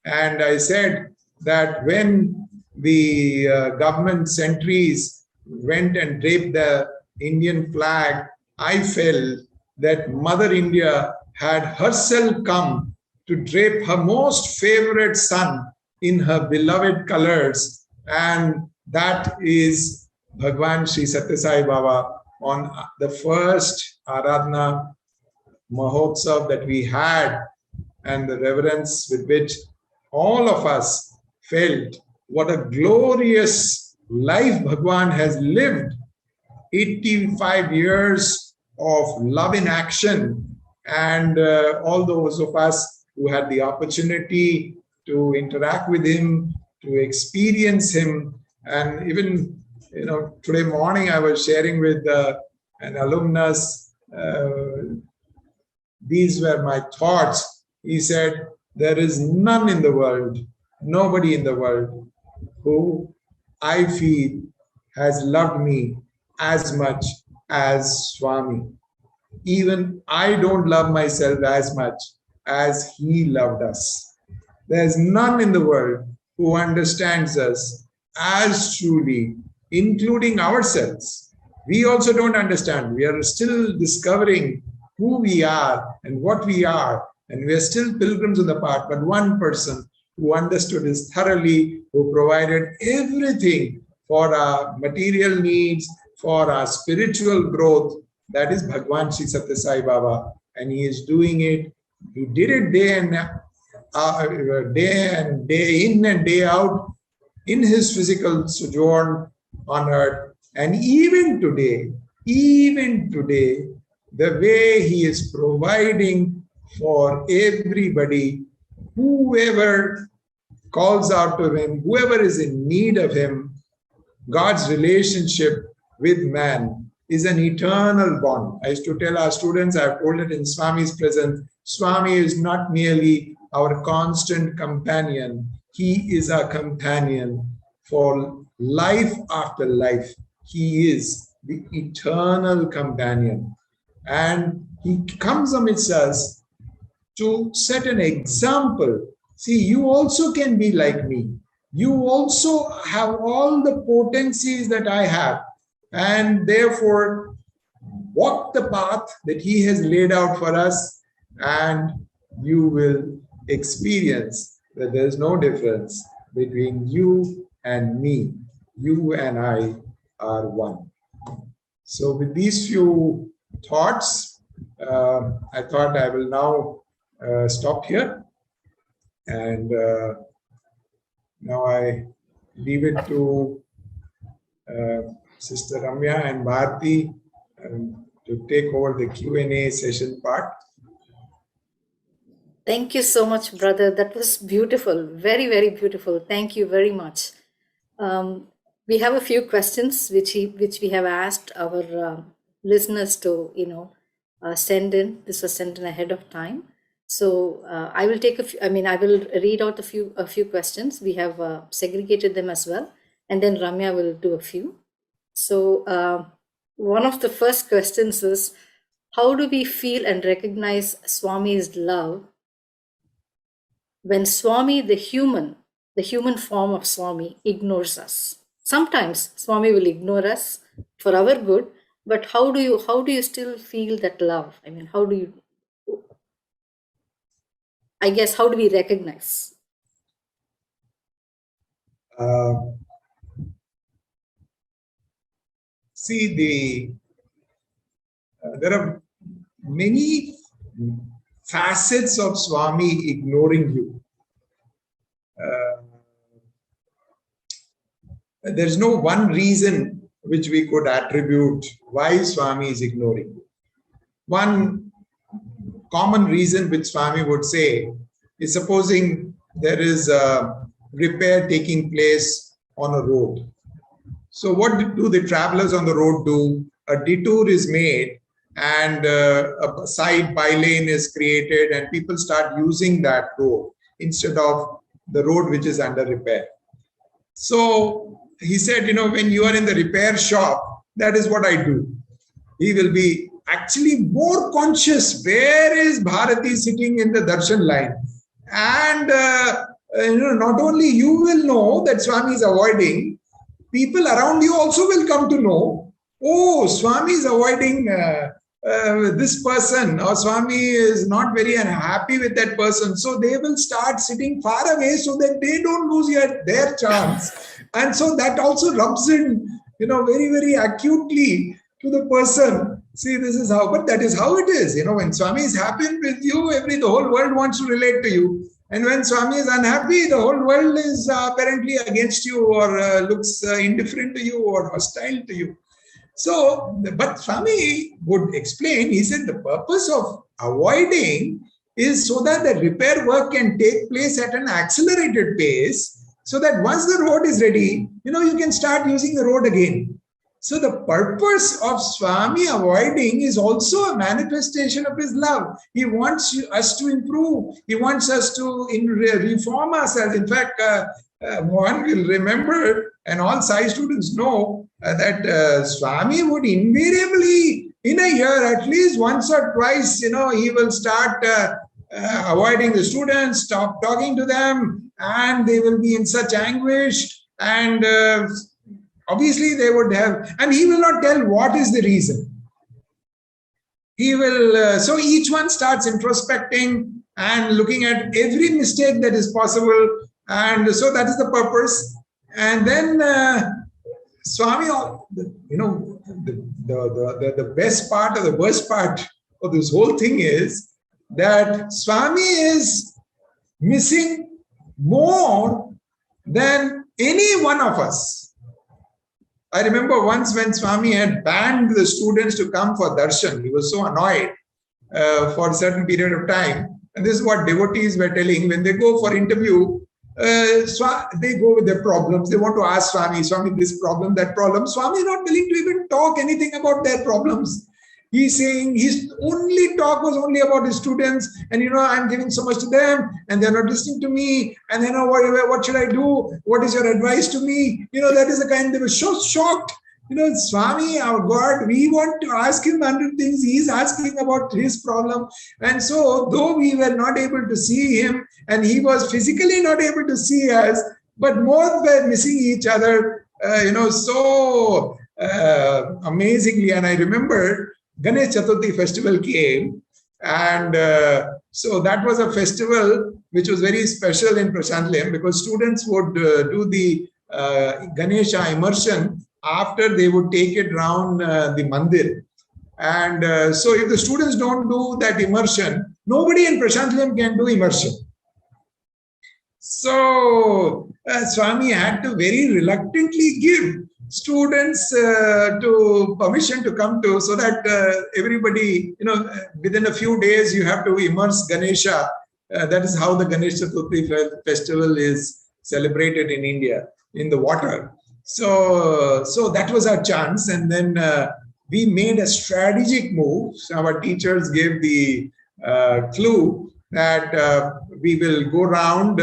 And I said that when the government sentries went and draped the Indian flag, I felt that Mother India had herself come to drape her most favorite son in her beloved colors. And that is Bhagwan Sri Sathya Sai Baba on the first Aradhana Mahotsav that we had, and the reverence with which all of us felt what a glorious life Bhagwan has lived. 85 years of love in action, and all those of us who had the opportunity to interact with him, to experience him. And even today morning I was sharing with an alumnus, these were my thoughts. He said, there is none in the world, nobody in the world who I feel has loved me as much as Swami. Even I don't love myself as much as he loved us. There's none in the world who understands us as truly, including ourselves. We also don't understand. We are still discovering who we are and what we are, and we are still pilgrims on the path. But one person who understood us thoroughly, who provided everything for our material needs, for our spiritual growth, that is Bhagwan Sri Sathya Sai Baba. And he is doing it. He did it day in and day out in his physical sojourn on earth. And even today, the way he is providing for everybody, whoever calls out to him, whoever is in need of him, God's relationship with man is an eternal bond. I used to tell our students, I've told it in Swami's presence, Swami is not merely our constant companion. He is our companion for life after life. He is the eternal companion. And he comes amidst us to set an example. See, you also can be like me. You also have all the potencies that I have. And therefore, walk the path that he has laid out for us, and you will experience that there is no difference between you and me. You and I are one. So with these few thoughts, I thought I will now stop here. And now I leave it to Sister Ramya and Bharti to take over the Q&A session part. Thank you so much, brother. That was beautiful. Very, very beautiful. Thank you very much. We have a few questions which we have asked our listeners to send in. This was sent in ahead of time. So I will take I will read out a few questions. We have segregated them as well, and then Ramya will do a few. So one of the first questions is, how do we feel and recognize Swami's love when Swami, the human form of Swami, ignores us? Sometimes Swami will ignore us for our good, but how do you still feel that love? I mean, how do we recognize? See, there are many facets of Swami ignoring you. There's no one reason which we could attribute why Swami is ignoring you. One common reason which Swami would say is, supposing there is a repair taking place on a road. So what do the travelers on the road do? A detour is made and a side bylane is created and people start using that road instead of the road which is under repair. So he said, when you are in the repair shop, that is what I do. He will be actually more conscious, where is Bharati sitting in the darshan line? And not only you will know that Swami is avoiding, people around you also will come to know, oh, Swami is avoiding this person, or Swami is not very unhappy with that person. So they will start sitting far away so that they don't lose their chance. And so that also rubs in, very, very acutely to the person. See, this is how, but that is how it is. When Swami is happy with you, the whole world wants to relate to you. And when Swami is unhappy, the whole world is apparently against you, or looks indifferent to you or hostile to you. So, but Swami would explain, he said the purpose of avoiding is so that the repair work can take place at an accelerated pace, so that once the road is ready, you can start using the road again. So the purpose of Swami avoiding is also a manifestation of his love. He wants us to improve. He wants us to reform ourselves. In fact, one will remember, and all Sai students know, that Swami would invariably, in a year, at least once or twice, he will start avoiding the students, stop talking to them, and they will be in such anguish. And obviously they would have, and he will not tell what is the reason. He will, so each one starts introspecting and looking at every mistake that is possible. And so that is the purpose. And then Swami, the best part or the worst part of this whole thing is that Swami is missing more than any one of us. I remember once when Swami had banned the students to come for darshan, he was so annoyed for a certain period of time. And this is what devotees were telling. When they go for interview, they go with their problems. They want to ask Swami, this problem, that problem. Swami is not willing to even talk anything about their problems. He's saying his only talk was only about his students, and I'm giving so much to them, and they're not listening to me. And what should I do? What is your advice to me? That is the kind. They were so shocked. Swami, our God, we want to ask him 100 things. He's asking about his problem. And so, though we were not able to see him, and he was physically not able to see us, but more by missing each other, so amazingly. And I remember Ganesh Chaturthi festival came, and so that was a festival which was very special in Prashantlayam, because students would do the Ganesha immersion after they would take it round the mandir. And so if the students don't do that immersion, nobody in Prashantlayam can do immersion. So Swami had to very reluctantly give students to permission to come to, so that everybody, within a few days you have to immerse Ganesha. That is how the Ganesh Chaturthi festival is celebrated in India, in the water. So that was our chance. And then we made a strategic move. So our teachers gave the clue that we will go round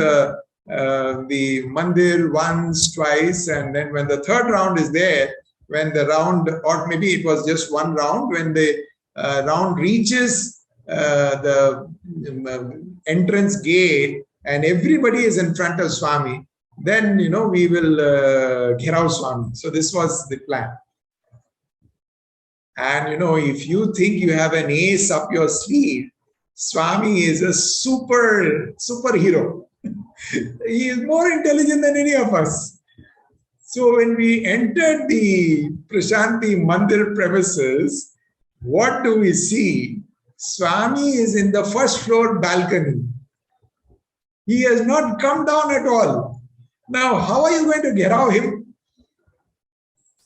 the mandir once, twice, and then when the third round is there, when the round, or maybe it was just one round, when the round reaches the entrance gate and everybody is in front of Swami, then we will Ghirao Swami. So this was the plan. And if you think you have an ace up your sleeve, Swami is a superhero. He is more intelligent than any of us. So when we entered the Prashanti Mandir premises, what do we see? Swami is in the first floor balcony. He has not come down at all. Now, how are you going to get out him?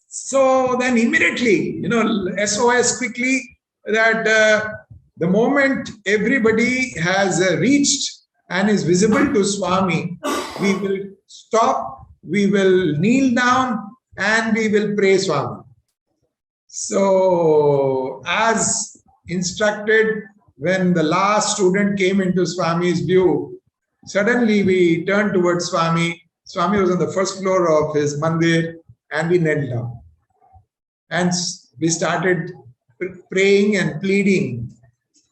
So then immediately, SOS quickly, that the moment everybody has reached and is visible to Swami, we will stop, we will kneel down, and we will pray Swami. So, as instructed, when the last student came into Swami's view, suddenly we turned towards Swami. Swami was on the first floor of his mandir, and we knelt down. And we started praying and pleading.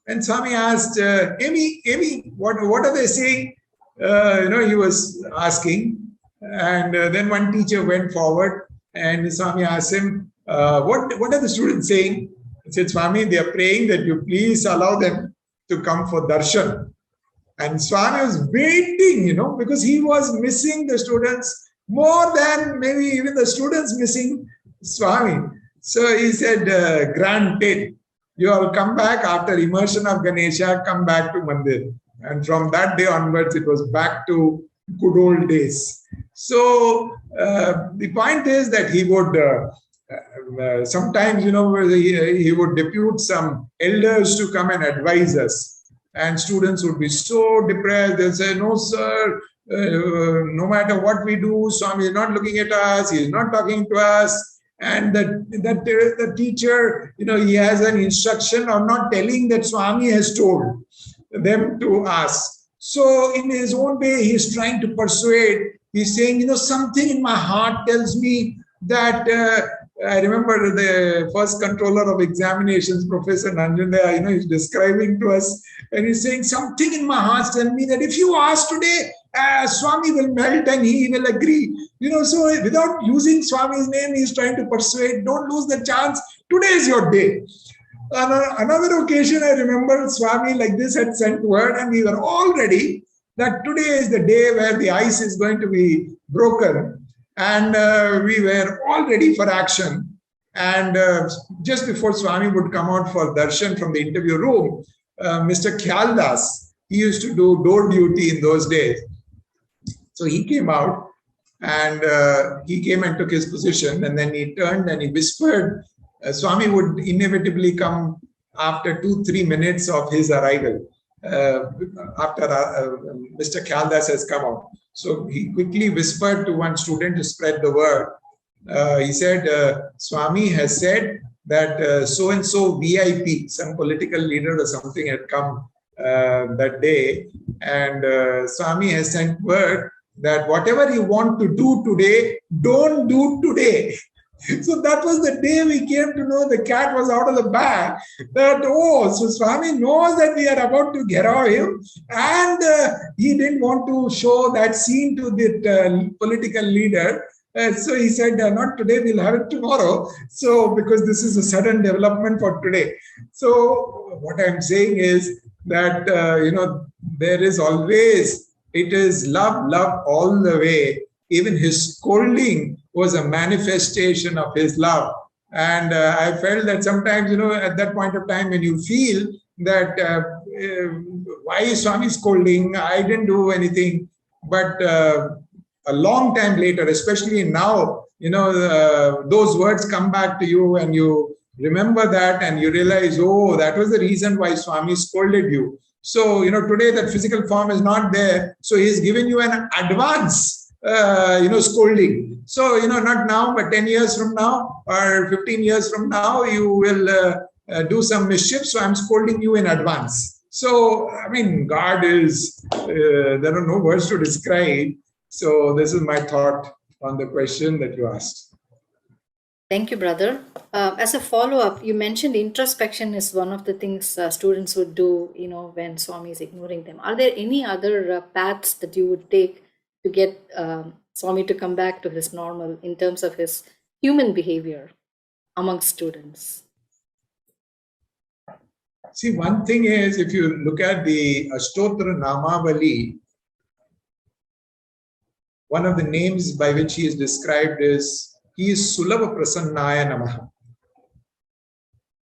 And Swami asked, Amy, what are they saying? He was asking. And then one teacher went forward and Swami asked him, what are the students saying? He said, Swami, they are praying that you please allow them to come for darshan. And Swami was waiting, because he was missing the students more than maybe even the students missing Swami. So he said, granted, you all come back after immersion of Ganesha, come back to Mandir. And from that day onwards, it was back to good old days. So the point is that he would sometimes, he would depute some elders to come and advise us. And students would be so depressed. They'll say, no, sir, no matter what we do, Swami is not looking at us. He is not talking to us. And the teacher, he has an instruction of not telling that Swami has told them to ask. So in his own way, he's trying to persuade. He's saying, something in my heart tells me that I remember the first controller of examinations, Professor Nanjundaya, he's describing to us, and he's saying, something in my heart tells me that if you ask today, Swami will melt and he will agree. So without using Swami's name, he's trying to persuade, don't lose the chance. Today is your day. On another occasion, I remember Swami like this had sent word, and we were all ready that today is the day where the ice is going to be broken. And we were all ready for action. And just before Swami would come out for darshan from the interview room, Mr. Khyaldas, he used to do door duty in those days. So he came out and he came and took his position, and then he turned and he whispered. Swami would inevitably come after 2-3 minutes of his arrival, after Mr. Khyaldas has come out. So he quickly whispered to one student to spread the word. He said, Swami has said that so-and-so VIP, some political leader or something had come that day. And Swami has sent word that whatever you want to do today, don't do today. So that was the day we came to know the cat was out of the bag. That, so Swami knows that we are about to get out him, and he didn't want to show that scene to the political leader. So he said, not today, we'll have it tomorrow. So because this is a sudden development for today. So what I'm saying is that, there is always, it is love all the way. Even his scolding was a manifestation of his love. And I felt that sometimes, at that point of time when you feel that, why is Swami scolding? I didn't do anything. But a long time later, especially now, those words come back to you and you remember that and you realize, that was the reason why Swami scolded you. So, today that physical form is not there. So he's given you an advance scolding. So, not now, but 10 years from now or 15 years from now, you will do some mischief. So I'm scolding you in advance. So, I mean, God is, there are no words to describe. So this is my thought on the question that you asked. Thank you, brother. As a follow-up, you mentioned introspection is one of the things students would do, when Swami is ignoring them. Are there any other paths that you would take to get Swami to come back to his normal in terms of his human behavior among students? See, one thing is, if you look at the Ashtotra Namavali, one of the names by which he is described is, he is Sulava Prasannaya Namaha.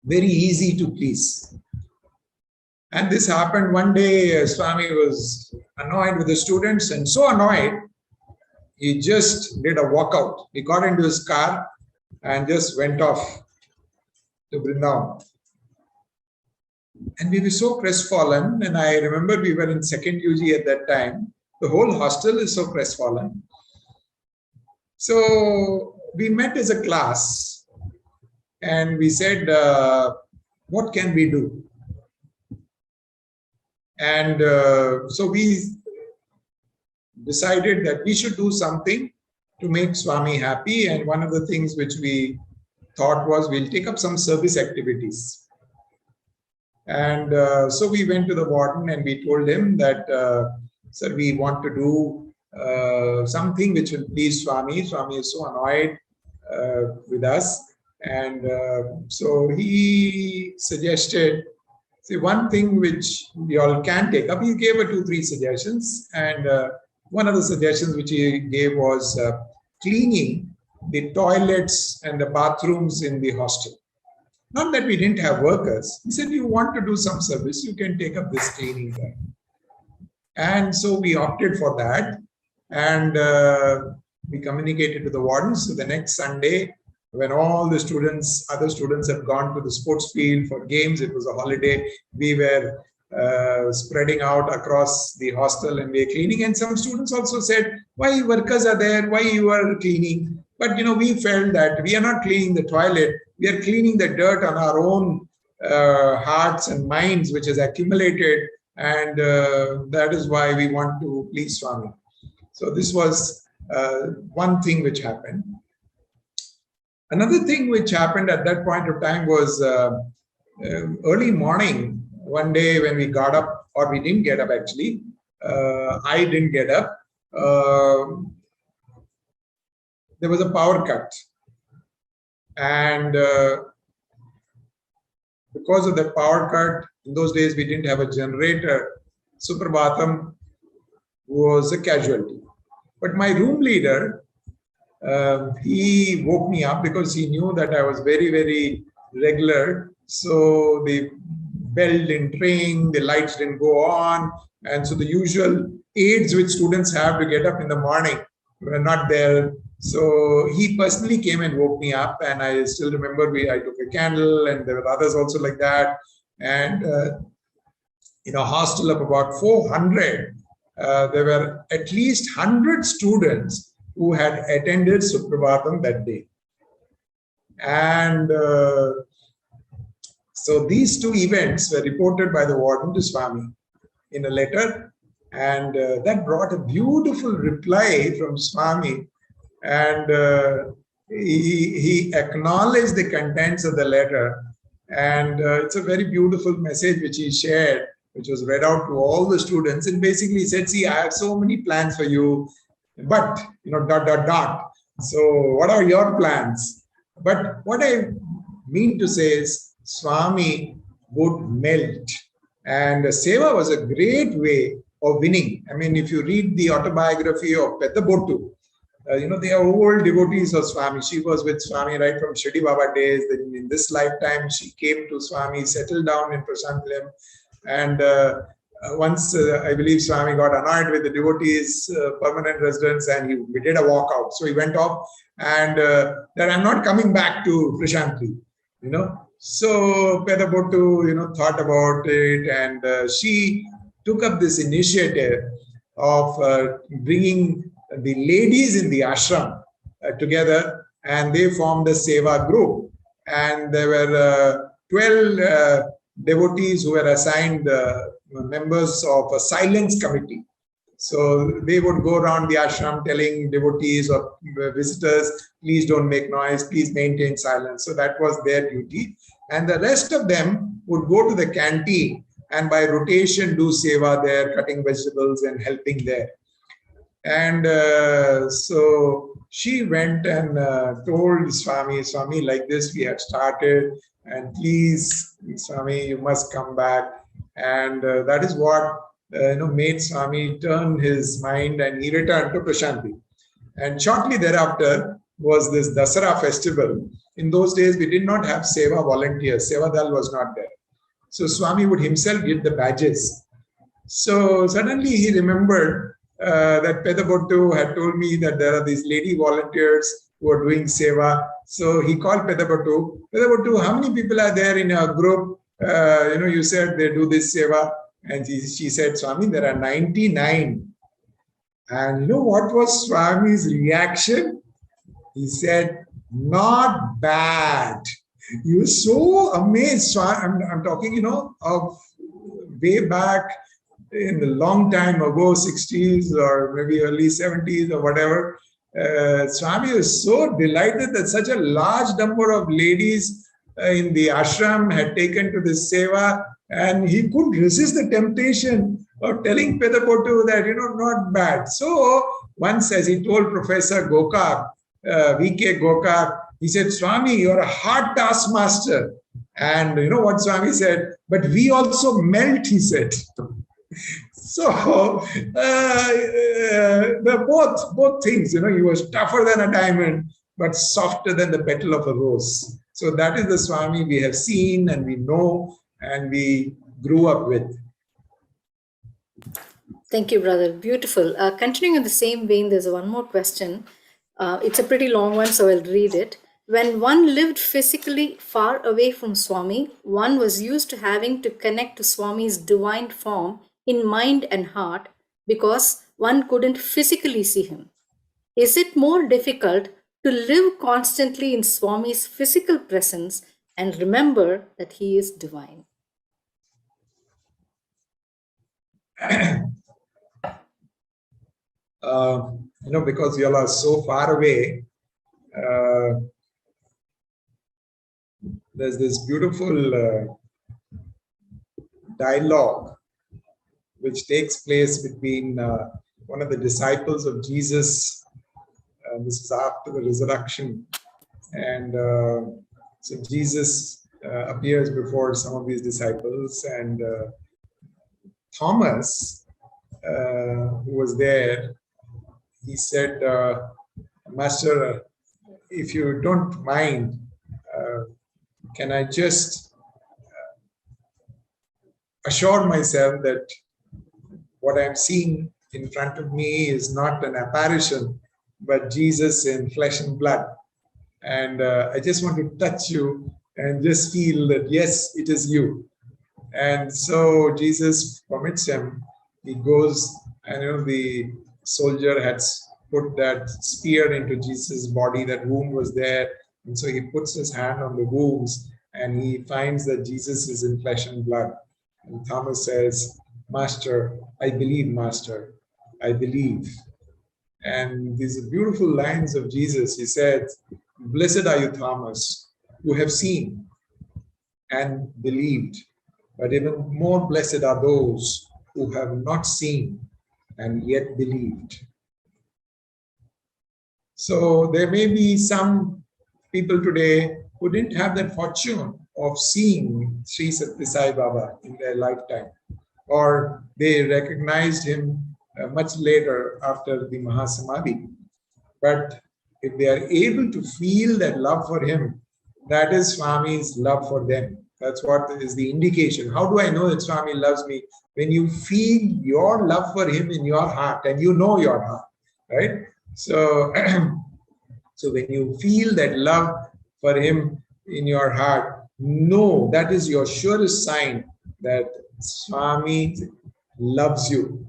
Very easy to please. And this happened one day. Swami was annoyed with the students, and so annoyed, he just did a walkout. He got into his car and just went off to Vrindavan. And we were so crestfallen, and I remember we were in second UG at that time. The whole hostel is so crestfallen. So we met as a class and we said, what can we do? And so we decided that we should do something to make Swami happy. And one of the things which we thought was, we'll take up some service activities. And so we went to the warden and we told him that, sir, we want to do something which will please Swami. Swami is so annoyed with us. And so he suggested, see, one thing which we all can take up. He gave 2-3 suggestions. And one of the suggestions which he gave was cleaning the toilets and the bathrooms in the hostel. Not that we didn't have workers. He said, you want to do some service, you can take up this cleaning thing. And so we opted for that. And we communicated to the wardens. So the next Sunday, when all the students, other students have gone to the sports field for games, it was a holiday, we were spreading out across the hostel and we were cleaning. And some students also said, why workers are there? Why you are cleaning? But, we felt that we are not cleaning the toilet. We are cleaning the dirt on our own hearts and minds, which has accumulated. And that is why we want to please Swami. So this was one thing which happened. Another thing which happened at that point of time was early morning, one day when we got up, or we didn't get up actually, I didn't get up. There was a power cut. And because of the power cut, in those days we didn't have a generator. Suprabhatam was a casualty. But my room leader, he woke me up because he knew that I was very, very regular. So the bell didn't ring, the lights didn't go on. And so the usual aids which students have to get up in the morning were not there. So he personally came and woke me up, and I still remember I took a candle, and there were others also like that. And in a hostel of about 400, there were at least 100 students who had attended Suprabhatam that day. And so these 2 events were reported by the warden to Swami in a letter, and that brought a beautiful reply from Swami. And he acknowledged the contents of the letter, and it's a very beautiful message which he shared, which was read out to all the students, and basically said, see, I have so many plans for you, but so what are your plans? But what I mean to say is, Swami would melt, and Seva was a great way of winning. I mean, if you read the autobiography of Bethesda, they are old devotees of Swami. She was with Swami right from Shirdi Baba days. Then in this lifetime, she came to Swami, settled down in Prashantilam. And once, I believe, Swami got annoyed with the devotees, permanent residents, and we did a walkout. So he went off, and that I'm not coming back to Prashanti, So Pedabottu, thought about it, and she took up this initiative of bringing the ladies in the ashram together, and they formed a Seva group. And there were 12 devotees who were assigned members of a silence committee. So they would go around the ashram telling devotees or visitors, please don't make noise, please maintain silence. So that was their duty. And the rest of them would go to the canteen and by rotation do seva there, cutting vegetables and helping there. And so she went and told Swami, like this we had started, and please, Swami, you must come back. And that is what made Swami turn his mind, and he returned to Prashanti. And shortly thereafter was this Dasara festival. In those days, we did not have Seva volunteers. Seva Dal was not there. So Swami would himself give the badges. So suddenly he remembered that Pedabottu had told me that there are these lady volunteers who are doing Seva. So he called Pedabottu. Pedabottu, how many people are there in your group? You said they do this Seva. And she said, Swami, there are 99. And you know what was Swami's reaction? He said, not bad. He was so amazed. I'm talking, of way back in the long time ago, 60s or maybe early 70s or whatever. Swami was so delighted that such a large number of ladies in the ashram had taken to this seva, and he couldn't resist the temptation of telling Pedabottu that, not bad. So once, as he told Professor Gokak, V.K. Gokak, he said, Swami, you're a hard taskmaster. And you know what Swami said? But we also melt, he said. So both things, he was tougher than a diamond, but softer than the petal of a rose. So that is the Swami we have seen and we know and we grew up with. Thank you, brother. Beautiful. Continuing in the same vein, there's one more question. It's a pretty long one, so I'll read it. When one lived physically far away from Swami, one was used to having to connect to Swami's divine form in mind and heart because one couldn't physically see him. Is it more difficult to live constantly in Swami's physical presence and remember that he is divine? Because you all are so far away, there's this beautiful dialogue which takes place between one of the disciples of Jesus. This is after the resurrection. And so Jesus appears before some of these disciples, and Thomas, who was there, he said, Master, if you don't mind, can I just assure myself that what I'm seeing in front of me is not an apparition, but Jesus in flesh and blood. And I just want to touch you and just feel that, yes, it is you. And so Jesus permits him. He goes, and the soldier had put that spear into Jesus' body, that wound was there. And so he puts his hand on the wounds and he finds that Jesus is in flesh and blood. And Thomas says, Master, I believe, Master, I believe. And these are beautiful lines of Jesus. He said, blessed are you, Thomas, who have seen and believed. But even more blessed are those who have not seen and yet believed. So there may be some people today who didn't have that fortune of seeing Sri Sathya Sai Baba in their lifetime, or they recognized him much later after the Mahasamadhi. But if they are able to feel that love for him, that is Swami's love for them. That's what is the indication. How do I know that Swami loves me? When you feel your love for him in your heart, and you know your heart, right? So, so when you feel that love for him in your heart, know that is your surest sign that Swami loves you,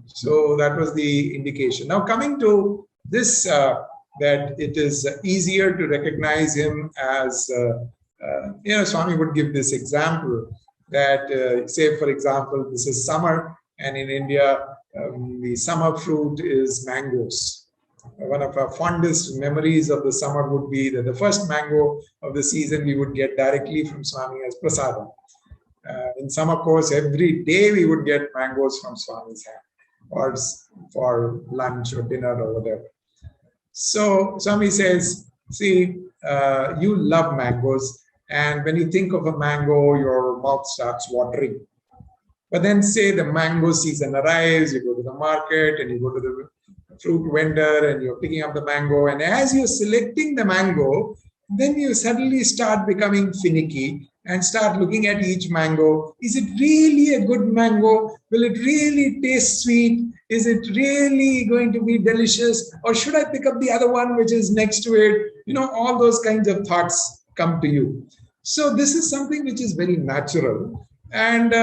So that was the indication. Now coming to this, that it is easier to recognize him as, Swami would give this example that, say for example, this is summer, and in India, the summer fruit is mangoes. One of our fondest memories of the summer would be that the first mango of the season we would get directly from Swami as prasadam. In summer course, every day we would get mangoes from Swami's hand, or for lunch or dinner or whatever. So Swami says, see, you love mangoes, and when you think of a mango, your mouth starts watering. But then say the mango season arrives, you go to the market and you go to the fruit vendor and you're picking up the mango, and as you're selecting the mango, then you suddenly start becoming finicky and start looking at each mango. Is it really a good mango? Will it really taste sweet? Is it really going to be delicious? Or should I pick up the other one which is next to it? You know, all those kinds of thoughts come to you. So this is something which is very natural. And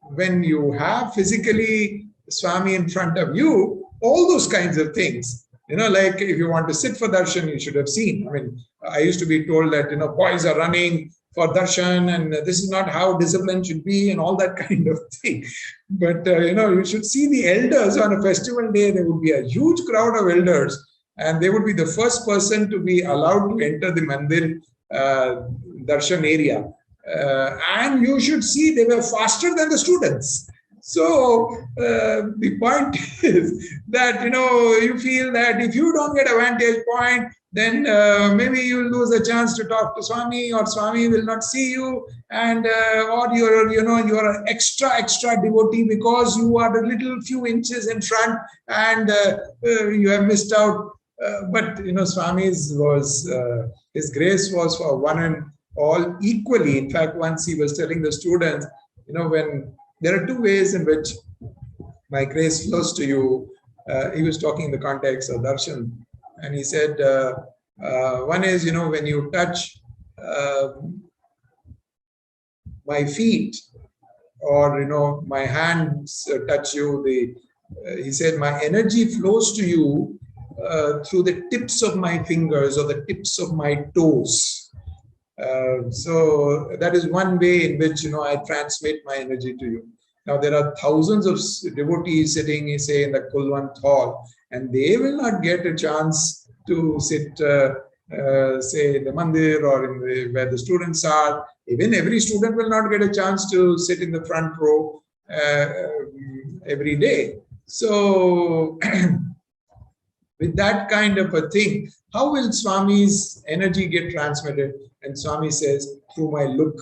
when you have physically Swami in front of you, all those kinds of things, you know, like if you want to sit for darshan, you should have seen. I mean, I used to be told that, you know, boys are running for darshan and this is not how discipline should be and all that kind of thing. But, you know, you should see the elders on a festival day. There would be a huge crowd of elders and they would be the first person to be allowed to enter the mandir darshan area. And you should see they were faster than the students. So the point is that, you know, you feel that if you don't get a vantage point, then maybe you'll lose a chance to talk to Swami, or Swami will not see you, and or you're an extra devotee because you are a little few inches in front and you have missed out. But you know, Swami's was his grace was for one and all equally. In fact, once he was telling the students, you know, when there are two ways in which my grace flows to you. He was talking in the context of darshan, and he said, one is, you know, when you touch my feet, or, you know, my hands touch you, he said, my energy flows to you through the tips of my fingers or the tips of my toes. So that is one way in which, you know, I transmit my energy to you. Now there are thousands of devotees sitting, say, in the Kulwant hall, and they will not get a chance to sit, say, in the mandir or in where the students are. Even every student will not get a chance to sit in the front row every day. So with that kind of a thing, how will Swami's energy get transmitted? And Swami says, through my look.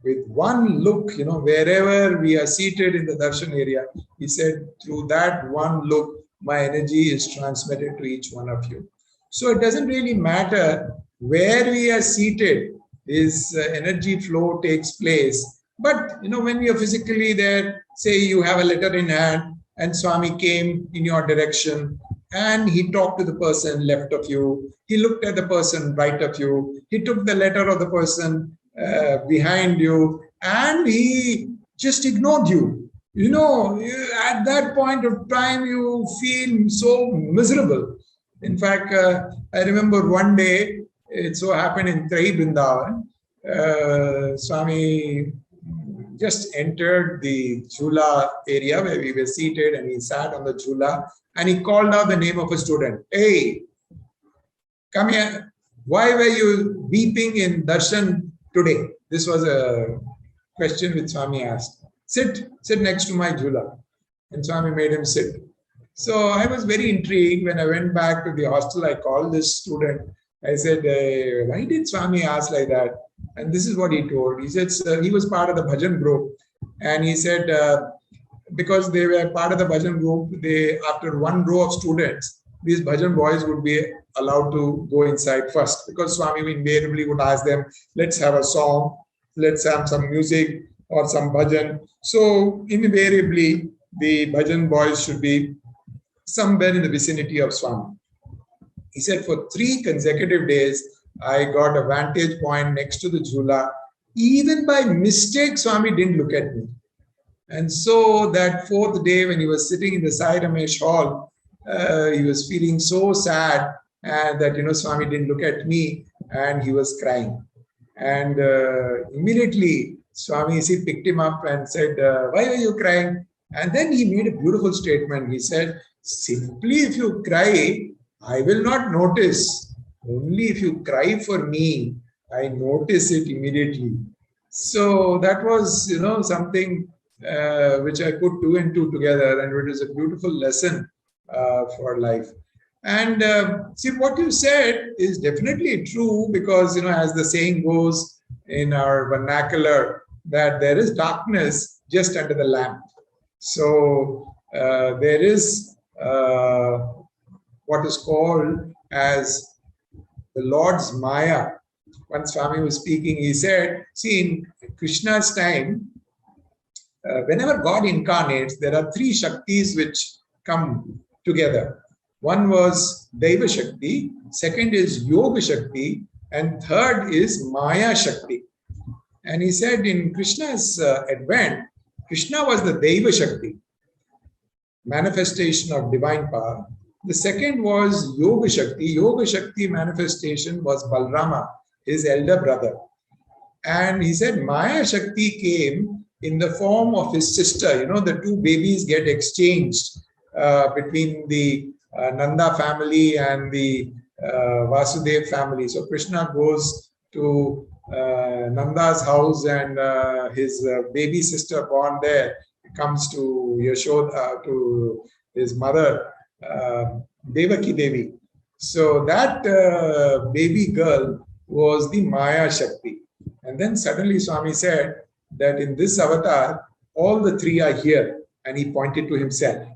With one look, you know, wherever we are seated in the darshan area, he said, through that one look, my energy is transmitted to each one of you. So it doesn't really matter where we are seated, his energy flow takes place. But, you know, when we are physically there, say you have a letter in hand and Swami came in your direction, and he talked to the person left of you. He looked at the person right of you. He took the letter of the person behind you, and he just ignored you. You know, at that point of time, you feel so miserable. In fact, I remember one day, it so happened in Trahi Vrindavan, Swami just entered the Jhula area where we were seated, and he sat on the Jhula. And he called out the name of a student. Hey, come here. Why were you weeping in darshan today? This was a question which Swami asked. Sit next to my jhula. And Swami made him sit. So I was very intrigued. When I went back to the hostel, I called this student. I said, why did Swami ask like that? And this is what he told. He said, he was part of the bhajan group. And he said, because they were part of the bhajan group, after one row of students, these bhajan boys would be allowed to go inside first, because Swami invariably would ask them, let's have a song, let's have some music or some bhajan. So invariably, the bhajan boys should be somewhere in the vicinity of Swami. He said, for 3 consecutive days, I got a vantage point next to the jhula. Even by mistake, Swami didn't look at me. And so that 4th day, when he was sitting in the Sai Ramesh hall, he was feeling so sad that, you know, Swami didn't look at me, and he was crying. And immediately Swami picked him up and said, why are you crying? And then he made a beautiful statement. He said, simply if you cry, I will not notice. Only if you cry for me, I notice it immediately. So that was, something which I put two and two together, and it is a beautiful lesson for life. And see, what you said is definitely true, because, as the saying goes in our vernacular, that there is darkness just under the lamp. So there is what is called as the Lord's Maya. Once Swami was speaking, he said, see, in Krishna's time, whenever God incarnates, there are three Shaktis which come together. One was Daiva Shakti, second is Yoga Shakti, and third is Maya Shakti. And he said in Krishna's advent, Krishna was the Daiva Shakti, manifestation of divine power. The second was Yoga Shakti. Yoga Shakti manifestation was Balrama, his elder brother. And he said Maya Shakti came in the form of his sister. The two babies get exchanged between the Nanda family and the Vasudev family. So Krishna goes to Nanda's house, and his baby sister born there comes to Yashoda, to his mother, Devaki Devi. So that baby girl was the Maya Shakti. And then suddenly Swami said that in this avatar, all the three are here, and he pointed to himself.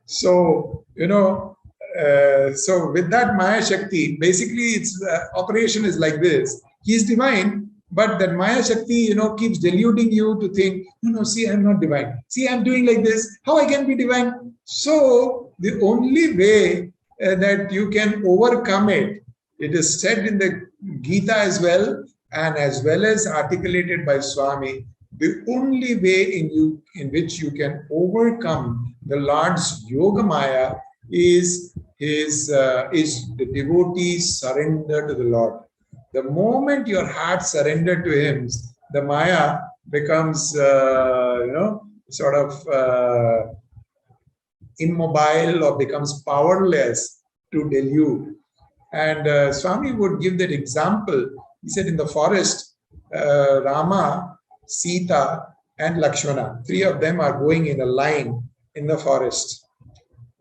So, so with that Maya Shakti, basically its operation is like this. He is divine, but that Maya Shakti, keeps deluding you to think, see, I'm not divine. See, I'm doing like this. How I can be divine? So the only way that you can overcome it, it is said in the Gita as well, and as well as articulated by Swami, the only way in which you can overcome the Lord's Yoga Maya is the devotee's surrender to the Lord. The moment your heart surrendered to Him, the Maya becomes, sort of immobile, or becomes powerless to delude. And Swami would give that example. He said in the forest, Rama, Sita, and Lakshmana, three of them are going in a line in the forest.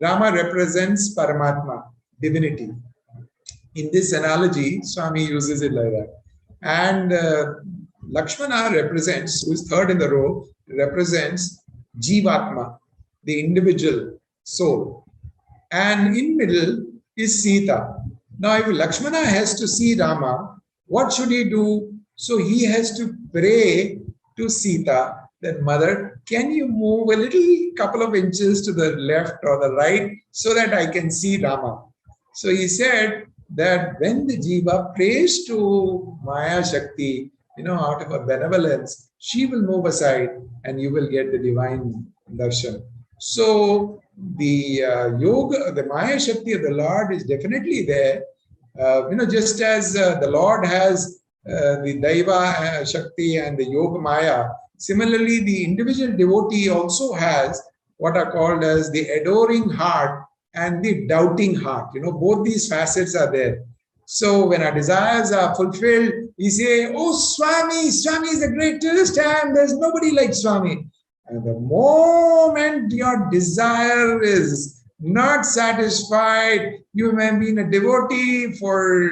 Rama represents Paramatma, divinity. In this analogy, Swami uses it like that. And Lakshmana represents, who is third in the row, represents Jivatma, the individual soul. And in middle is Sita. Now, if Lakshmana has to see Rama, what should he do? So he has to pray to Sita that, Mother, can you move a little couple of inches to the left or the right so that I can see Rama? So he said that when the Jiva prays to Maya Shakti, out of a benevolence, she will move aside and you will get the divine darshan. So the yoga, the Maya Shakti of the Lord is definitely there. Just as the Lord has the Daiva Shakti and the Yoga Maya, similarly the individual devotee also has what are called as the adoring heart and the doubting heart. Both these facets are there. So when our desires are fulfilled, we say, oh Swami, Swami is the greatest, and there's nobody like Swami. And the moment your desire is not satisfied, you may have been a devotee for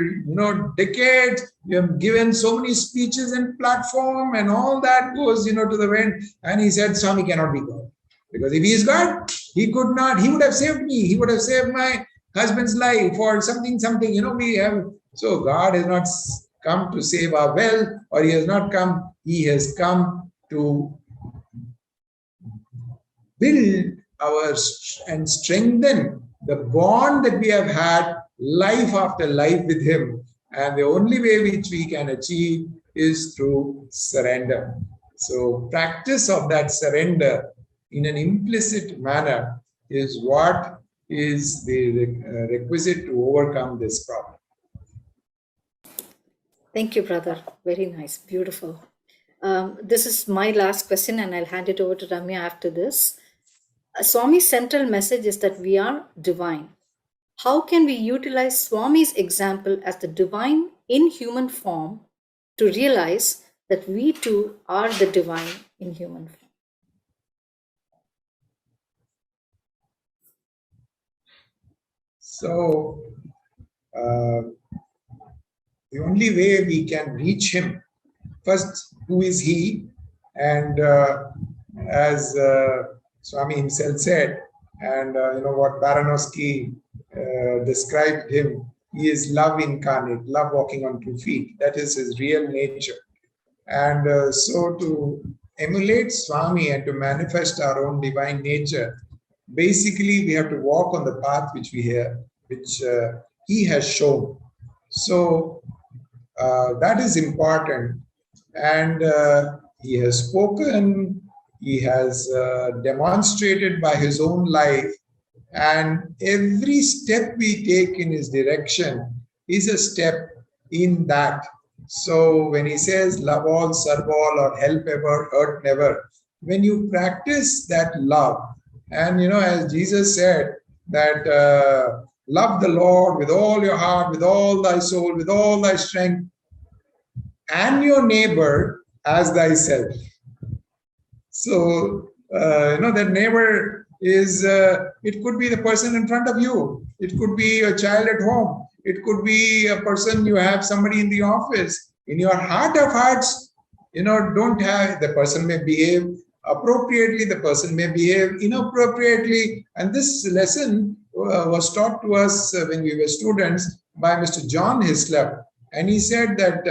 decades, you have given so many speeches and platform, and all that goes to the wind. And he said, Swami cannot be God. Because if he is God, he could not, he would have saved me, he would have saved my husband's life or something. We have, so God has not come to save our wealth, or he has not come, he has come to build and strengthen the bond that we have had life after life with him. And the only way which we can achieve is through surrender. So practice of that surrender in an implicit manner is what is the requisite to overcome this problem. Thank you, brother. Very nice. Beautiful. This is my last question, and I'll hand it over to Ramya after this. Swami's central message is that we are divine. How can we utilize Swami's example as the divine in human form to realize that we too are the divine in human form? So, the only way we can reach him, first, who is he? And as Swami himself said, and what Baranowski described him, he is love incarnate, love walking on 2 feet. That is his real nature. And so to emulate Swami and to manifest our own divine nature, basically we have to walk on the path which he has shown. So that is important. And he has spoken, he has demonstrated by his own life, and every step we take in his direction is a step in that. So when he says love all, serve all, or help ever, hurt never, when you practice that love, and as Jesus said that love the Lord with all your heart, with all thy soul, with all thy strength, and your neighbor as thyself. So, that neighbor is, it could be the person in front of you. It could be a child at home. It could be a person you have, somebody in the office. In your heart of hearts, don't have, the person may behave appropriately, the person may behave inappropriately. And this lesson was taught to us when we were students by Mr. John Hislop. And he said that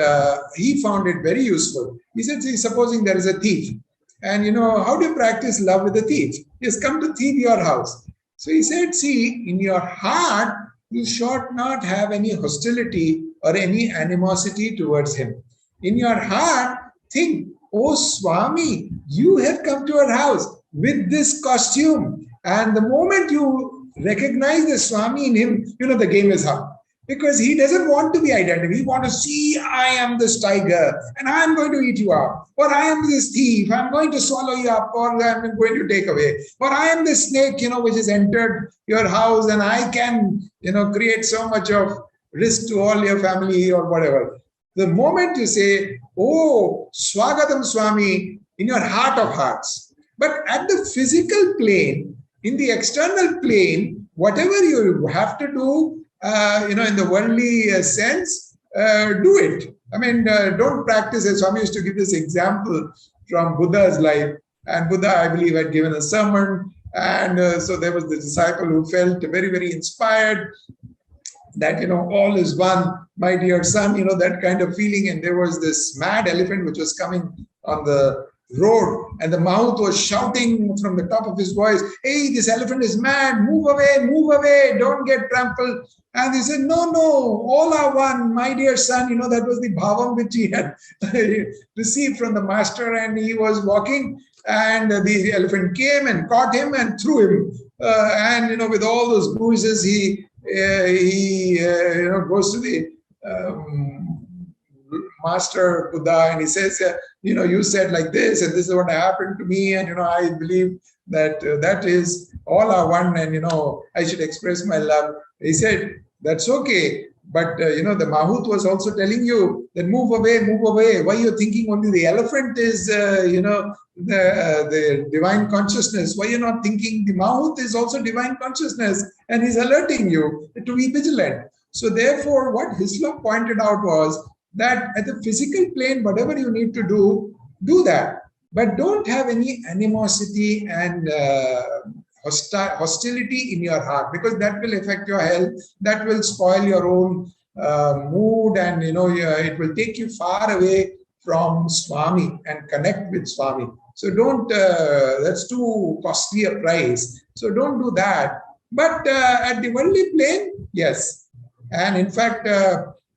he found it very useful. He said, see, supposing there is a thief. And how do you practice love with a thief? He has come to thief your house. So he said, see, in your heart, you should not have any hostility or any animosity towards him. In your heart, think, oh Swami, you have come to our house with this costume. And the moment you recognize the Swami in him, the game is up. Because he doesn't want to be identified. He wants to see, I am this tiger and I am going to eat you up. Or I am this thief, I am going to swallow you up, or I am going to take away. Or I am this snake, which has entered your house and I can, create so much of risk to all your family or whatever. The moment you say, oh, Swagatam Swami, in your heart of hearts. But at the physical plane, in the external plane, whatever you have to do, in the worldly sense, do it. I mean, don't practice it. Swami used to give this example from Buddha's life. And Buddha, I believe, had given a sermon. And so there was the disciple who felt very, very inspired that, all is one, my dear son, that kind of feeling. And there was this mad elephant which was coming on the road, and the Mahut was shouting from the top of his voice, hey, this elephant is mad, move away, don't get trampled. And he said, no, all are one, my dear son. That was the bhavam which he had received from the master, and he was walking, and the elephant came and caught him and threw him. And with all those bruises, he goes to the Master Buddha, and he says, you said like this, and this is what happened to me, and I believe that that is all are one, and I should express my love. He said, that's okay, but the Mahut was also telling you that move away. Why you're thinking only the elephant is the divine consciousness? Why you're not thinking the Mahut is also divine consciousness, and he's alerting you to be vigilant. So therefore, what Hislop pointed out was that at the physical plane, whatever you need to do that. But don't have any animosity and hostility in your heart, because that will affect your health, that will spoil your own mood, and it will take you far away from Swami and connect with Swami. So don't, that's too costly a price. So don't do that. But at the worldly plane, yes. And in fact,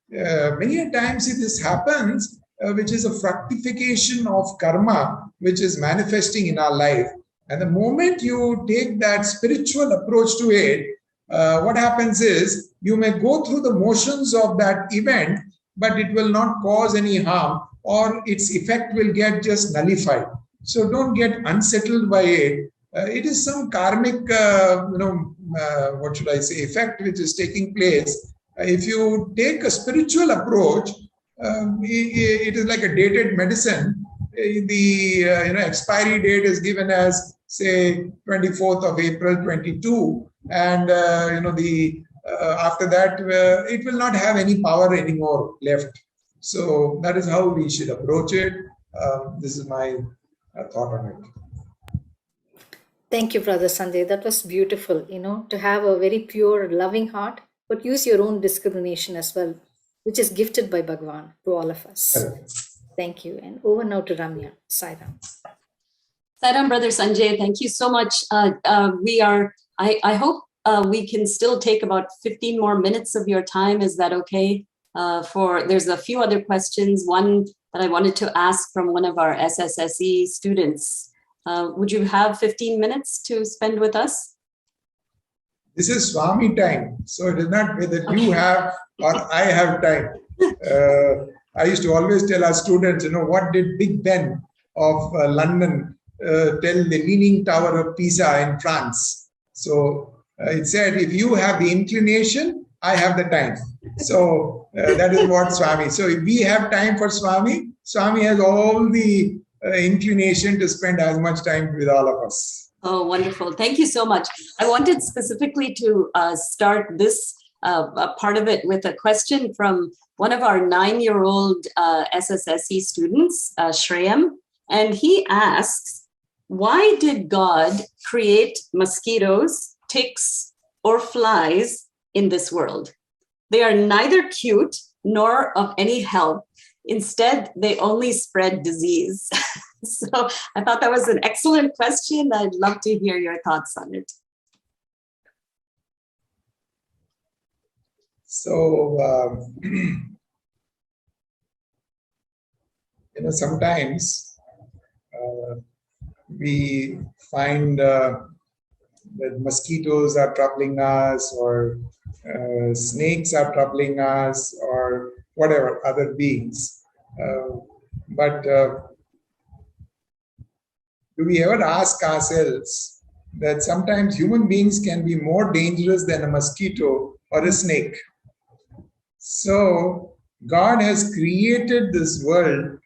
many times this happens, which is a fructification of karma, which is manifesting in our life. And the moment you take that spiritual approach to it, what happens is you may go through the motions of that event, but it will not cause any harm. or its effect will get just nullified. So don't get unsettled by it. It is some karmic, what should I say, effect which is taking place. If you take a spiritual approach, it is like a dated medicine. The expiry date is given as, say, 24th of April 22, and after that it will not have any power anymore left. So that is how we should approach it. This is my thought on it. Thank you, Brother Sanjay. That was beautiful, to have a very pure, loving heart, but use your own discrimination as well, which is gifted by Bhagwan to all of us. Thank you. And over now to Ramya. Sairam. Sairam, Brother Sanjay, thank you so much. I hope we can still take about 15 more minutes of your time. Is that okay? There's a few other questions. One that I wanted to ask from one of our SSSE students. Would you have 15 minutes to spend with us? This is Swami time, so it is not whether you have or I have time. I used to always tell our students, what did Big Ben of London tell the Leaning Tower of Pisa in France? So it said, if you have the inclination, I have the time. So that is what Swami. So if we have time for Swami, Swami has all the inclination to spend as much time with all of us. Oh, wonderful. Thank you so much. I wanted specifically to start this part of it with a question from one of our 9-year-old SSSE students, Shreyam. And he asks, why did God create mosquitoes, ticks, or flies in this world? They are neither cute nor of any help. Instead, they only spread disease. So I thought that was an excellent question. I'd love to hear your thoughts on it. So, sometimes we find that mosquitoes are troubling us, or snakes are troubling us, or whatever, other beings. But do we ever ask ourselves that sometimes human beings can be more dangerous than a mosquito or a snake? So God has created this world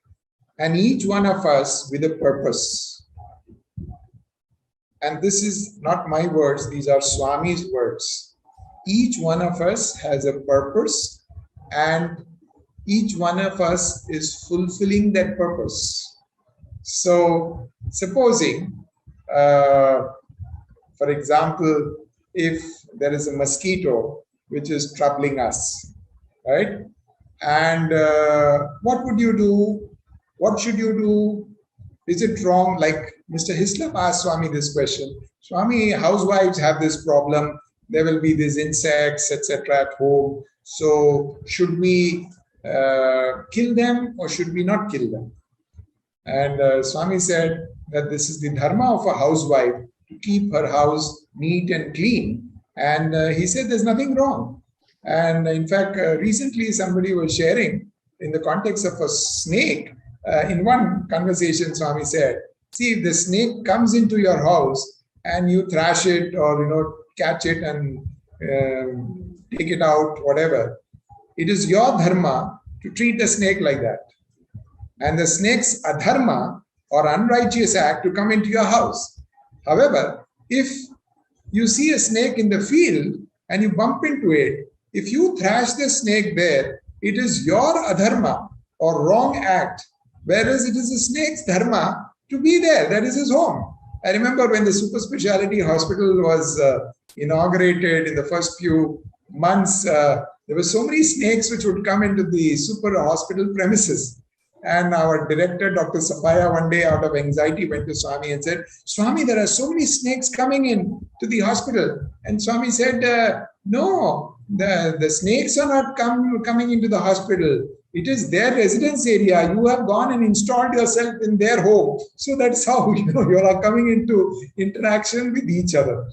and each one of us with a purpose. And this is not my words, these are Swami's words. Each one of us has a purpose, and each one of us is fulfilling that purpose. So supposing, for example, if there is a mosquito which is troubling us, right? And what would you do? What should you do? Is it wrong? Like Mr. Hislop asked Swami this question. Swami, housewives have this problem. There will be these insects, etc. at home. So should we kill them or should we not kill them? And Swami said that this is the dharma of a housewife, to keep her house neat and clean. And he said there's nothing wrong. And in fact, recently somebody was sharing in the context of a snake. In one conversation, Swami said, see, if the snake comes into your house and you thrash it or, catch it and take it out, whatever, it is your dharma to treat the snake like that. And the snake's adharma or unrighteous act to come into your house. However, if you see a snake in the field and you bump into it, if you thrash the snake there, it is your adharma or wrong act, whereas it is the snake's dharma to be there. That is his home. I remember when the super specialty hospital was inaugurated in the first few months, there were so many snakes which would come into the super hospital premises. And our director, Dr. Sathya, one day out of anxiety went to Swami and said, Swami, there are so many snakes coming in to the hospital. And Swami said, no, the snakes are not coming into the hospital. It is their residence area. You have gone and installed yourself in their home. So that's how you are coming into interaction with each other.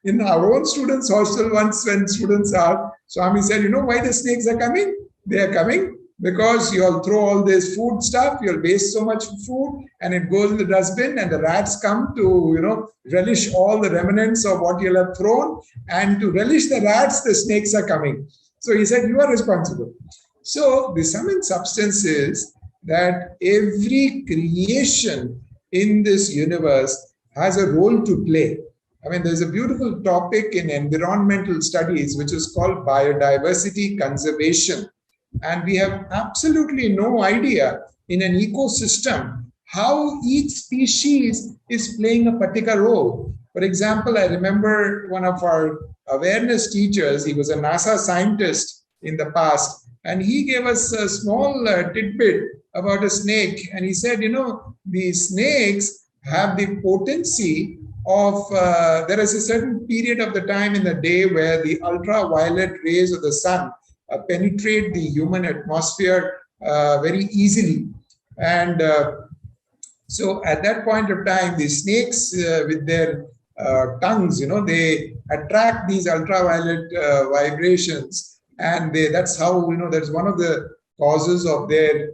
In our own students' hostel, once when students are, Swami said, why the snakes are coming? They are coming because you'll throw all this food stuff, you'll waste so much food, and it goes in the dustbin, and the rats come to, relish all the remnants of what you'll have thrown, and to relish the rats, the snakes are coming. So he said, you are responsible. So the sum and substance is that every creation in this universe has a role to play. I mean, there's a beautiful topic in environmental studies which is called biodiversity conservation. And we have absolutely no idea in an ecosystem how each species is playing a particular role. For example, I remember one of our awareness teachers, he was a NASA scientist in the past, and he gave us a small tidbit about a snake. And he said, the snakes have the potency of, there is a certain period of the time in the day where the ultraviolet rays of the sun penetrate the human atmosphere very easily. And so at that point of time, the snakes with their tongues, they attract these ultraviolet vibrations. And that's how, that's one of the causes of their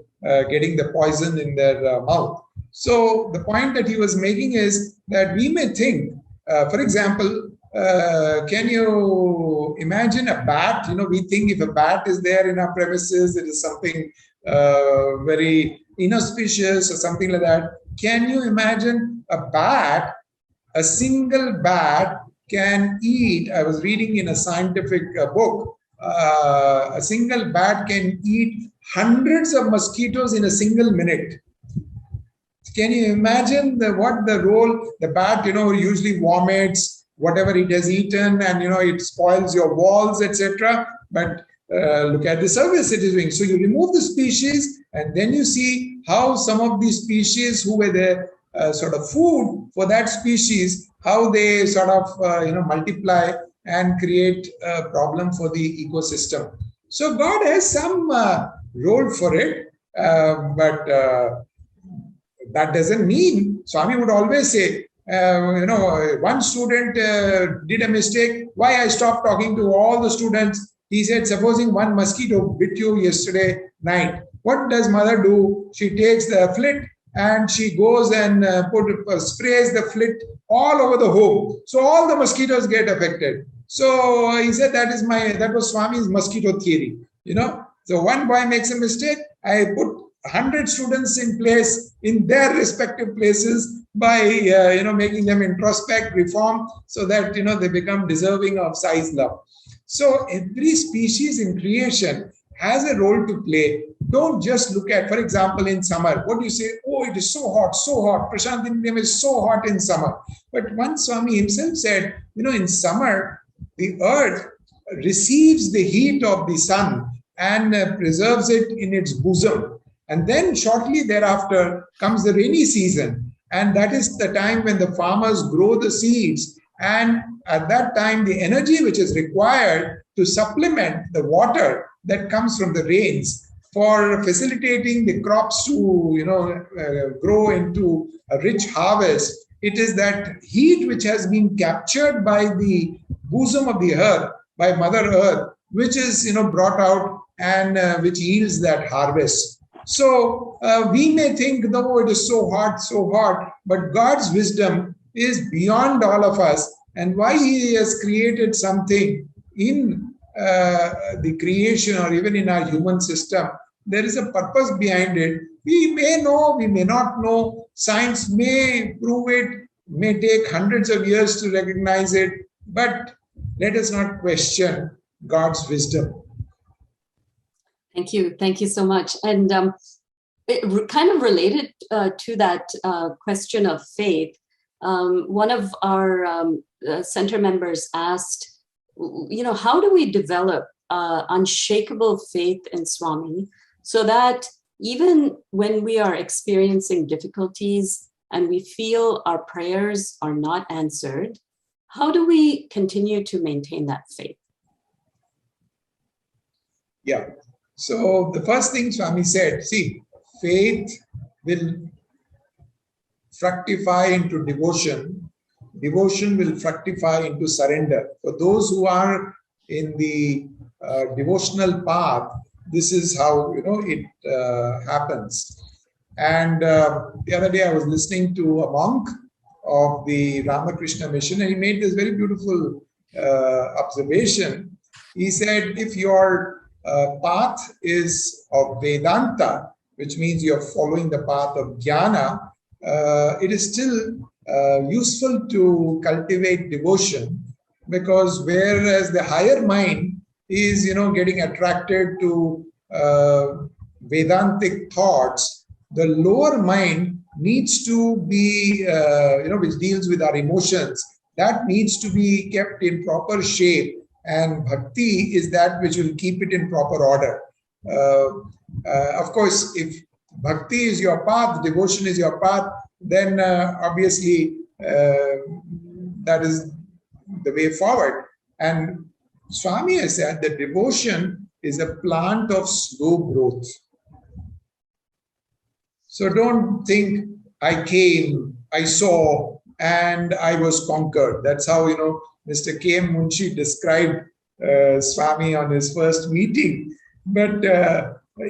getting the poison in their mouth. So the point that he was making is that we may think, for example, can you imagine a bat? We think if a bat is there in our premises, it is something very inauspicious or something like that. Can you imagine a bat? A single bat can eat, I was reading in a scientific book, a single bat can eat hundreds of mosquitoes in a single minute. Can you imagine what the role the bat, usually vomits whatever it has eaten, and it spoils your walls, etc. But look at the service it is doing. So you remove the species, and then you see how some of these species who were the sort of food for that species, how they sort of multiply and create a problem for the ecosystem. So God has some role for it, but that doesn't mean, Swami would always say, one student did a mistake. Why I stopped talking to all the students? He said, supposing one mosquito bit you yesterday night, what does mother do? She takes the flit and she goes and sprays the flit all over the home. So all the mosquitoes get affected. So he said, that was Swami's mosquito theory. So one boy makes a mistake. I put 100 students in place in their respective places by making them introspect, reform, so that they become deserving of Sai's love. So every species in creation has a role to play. Don't just look at, for example, in summer, what do you say? Oh, it is so hot, so hot. Prashant Indiam is so hot in summer. But one Swami himself said, in summer, the earth receives the heat of the sun and preserves it in its bosom. And then shortly thereafter comes the rainy season. And that is the time when the farmers grow the seeds. And at that time, the energy which is required to supplement the water that comes from the rains for facilitating the crops to, grow into a rich harvest, it is that heat which has been captured by the bosom of the earth, by Mother Earth, which is, brought out and which yields that harvest. So we may think, though it is so hot, but God's wisdom is beyond all of us. And why He has created something in the creation or even in our human system, there is a purpose behind it. We may know, we may not know. Science may prove it, may take hundreds of years to recognize it, but let us not question God's wisdom. Thank you. Thank you so much. And it kind of related to that question of faith, one of our center members asked, how do we develop unshakable faith in Swami so that even when we are experiencing difficulties and we feel our prayers are not answered, how do we continue to maintain that faith? Yeah. So the first thing Swami said, see, faith will fructify into devotion. Devotion will fructify into surrender. For those who are in the devotional path, this is how it happens. And the other day I was listening to a monk of the Ramakrishna mission, and he made this very beautiful observation. He said, if your path is of Vedanta, which means you're following the path of jnana, it is still useful to cultivate devotion, because whereas the higher mind is getting attracted to Vedantic thoughts, the lower mind needs to be which deals with our emotions, that needs to be kept in proper shape, and bhakti is that which will keep it in proper order. Of course, if bhakti is your path, devotion is your path, then obviously that is the way forward. And Swami has said that devotion is a plant of slow growth. So don't think I came, I saw, and I was conquered. That's how Mr. K.M. Munshi described Swami on his first meeting. But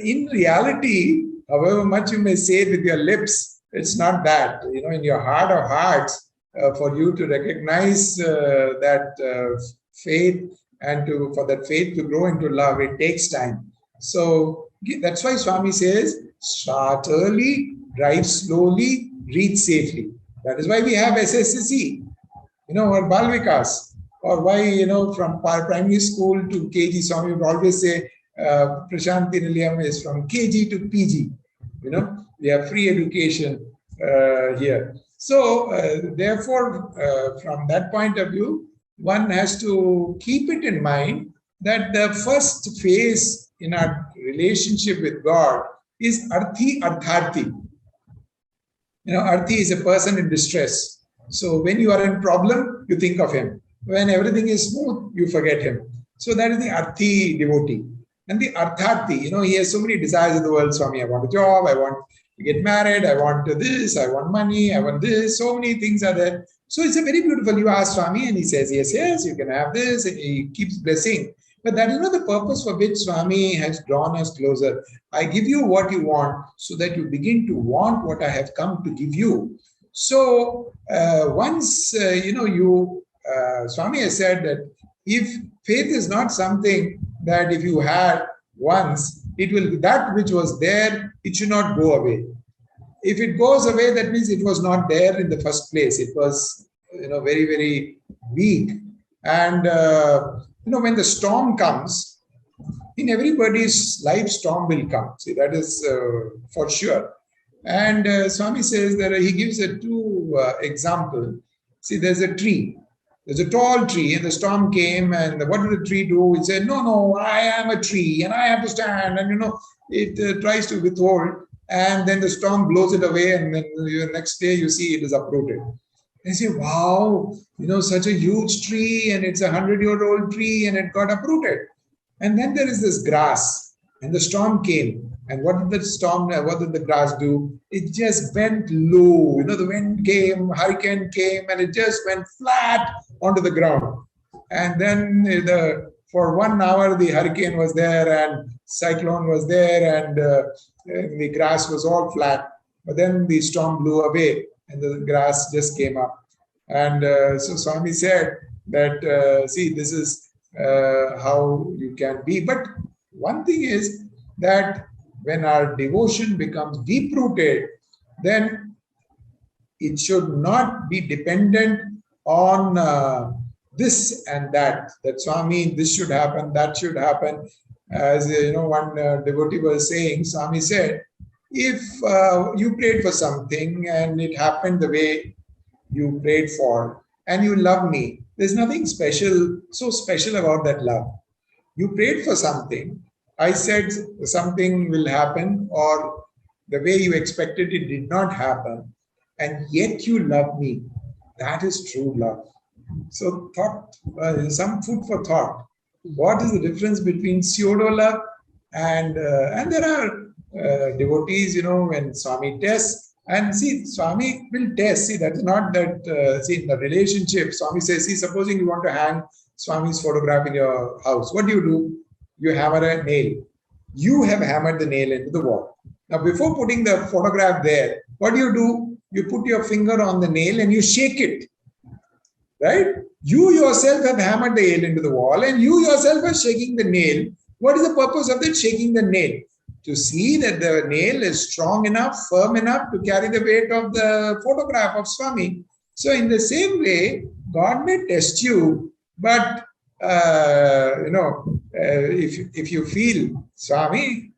in reality, however much you may say it with your lips, it's not that. In your heart of hearts, for you to recognize that faith and for that faith to grow into love, it takes time. So that's why Swami says, start early, drive slowly, reach safely. That is why we have SSSC, or Balvikas, or why, from primary school to KG, Swami would always say, Prashanti Nilayam is from KG to PG. We have free education here. So, therefore, from that point of view, one has to keep it in mind that the first phase in our relationship with God is Arthi Artharthi. Arthi is a person in distress. So when you are in problem, you think of him. When everything is smooth, you forget him. So that is the Arthi devotee. And the Artharthi, he has so many desires in the world. Swami, I want a job, I want to get married, I want this, I want money, I want this. So many things are there. So it's a very beautiful, you ask Swami and he says, yes, you can have this. And he keeps blessing. But that is not the purpose for which Swami has drawn us closer. I give you what you want so that you begin to want what I have come to give you. So once, Swami has said that if faith is not something that if you had once, it will be that which was there, it should not go away. If it goes away, that means it was not there in the first place. It was, very, very weak. And, when the storm comes, in everybody's life, storm will come. See, that is for sure. And Swami says that he gives a two example. See, there's a tree. There's a tall tree and the storm came, and what did the tree do? It said, no, I am a tree and I have to stand. And, it tries to withhold, and then the storm blows it away, and then the next day you see it is uprooted. And you say, wow, such a huge tree, and it's 100-year-old tree, and it got uprooted. And then there is this grass, and the storm came. And what did the grass do? It just went low. The wind came, hurricane came, and it just went flat onto the ground. And then for 1 hour, the hurricane was there and cyclone was there, and the grass was all flat. But then the storm blew away and the grass just came up. And so Swami said that, see, this is how you can be. But one thing is that when our devotion becomes deep-rooted, then it should not be dependent on this and that Swami, this should happen, that should happen. As one devotee was saying, Swami said, if you prayed for something and it happened the way you prayed for, and you love me, there's nothing so special about that love. You prayed for something, I said something will happen, or the way you expected it did not happen, and yet you love me. That is true love. So some food for thought. What is the difference between pseudo love and there are devotees, when Swami tests, and see, Swami will test. See, that is not that, see, in the relationship, Swami says, see, supposing you want to hang Swami's photograph in your house, what do? You hammer a nail. you have hammered the nail into the wall. Now, before putting the photograph there, what do? You put your finger on the nail and you shake it, right? You yourself have hammered the nail into the wall and you yourself are shaking the nail. What is the purpose of that shaking the nail? To see that the nail is strong enough, firm enough to carry the weight of the photograph of Swami. So in the same way, God may test you, but if you feel, Swami,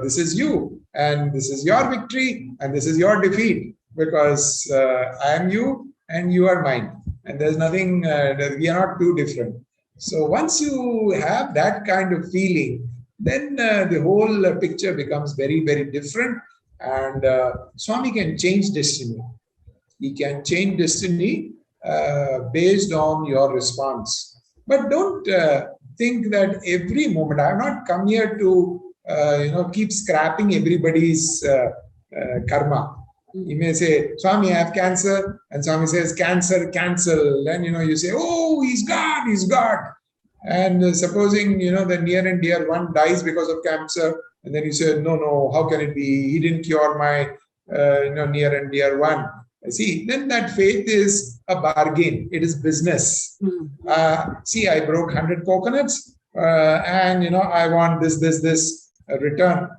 this is you, and this is your victory, and this is your defeat, because I am you and you are mine, and there's nothing, we are not too different. So once you have that kind of feeling, then the whole picture becomes very, very different, and Swami can change destiny. He can change destiny based on your response. But don't think that every moment, I have not come here to keep scrapping everybody's karma. You may say, Swami, I have cancer, and Swami says, cancer, cancel. Then you say, oh, he's God. And supposing the near and dear one dies because of cancer, and then you say, no, how can it be? He didn't cure my near and dear one. See, then that faith is a bargain. It is business. See, I broke 100 coconuts, and I want this return.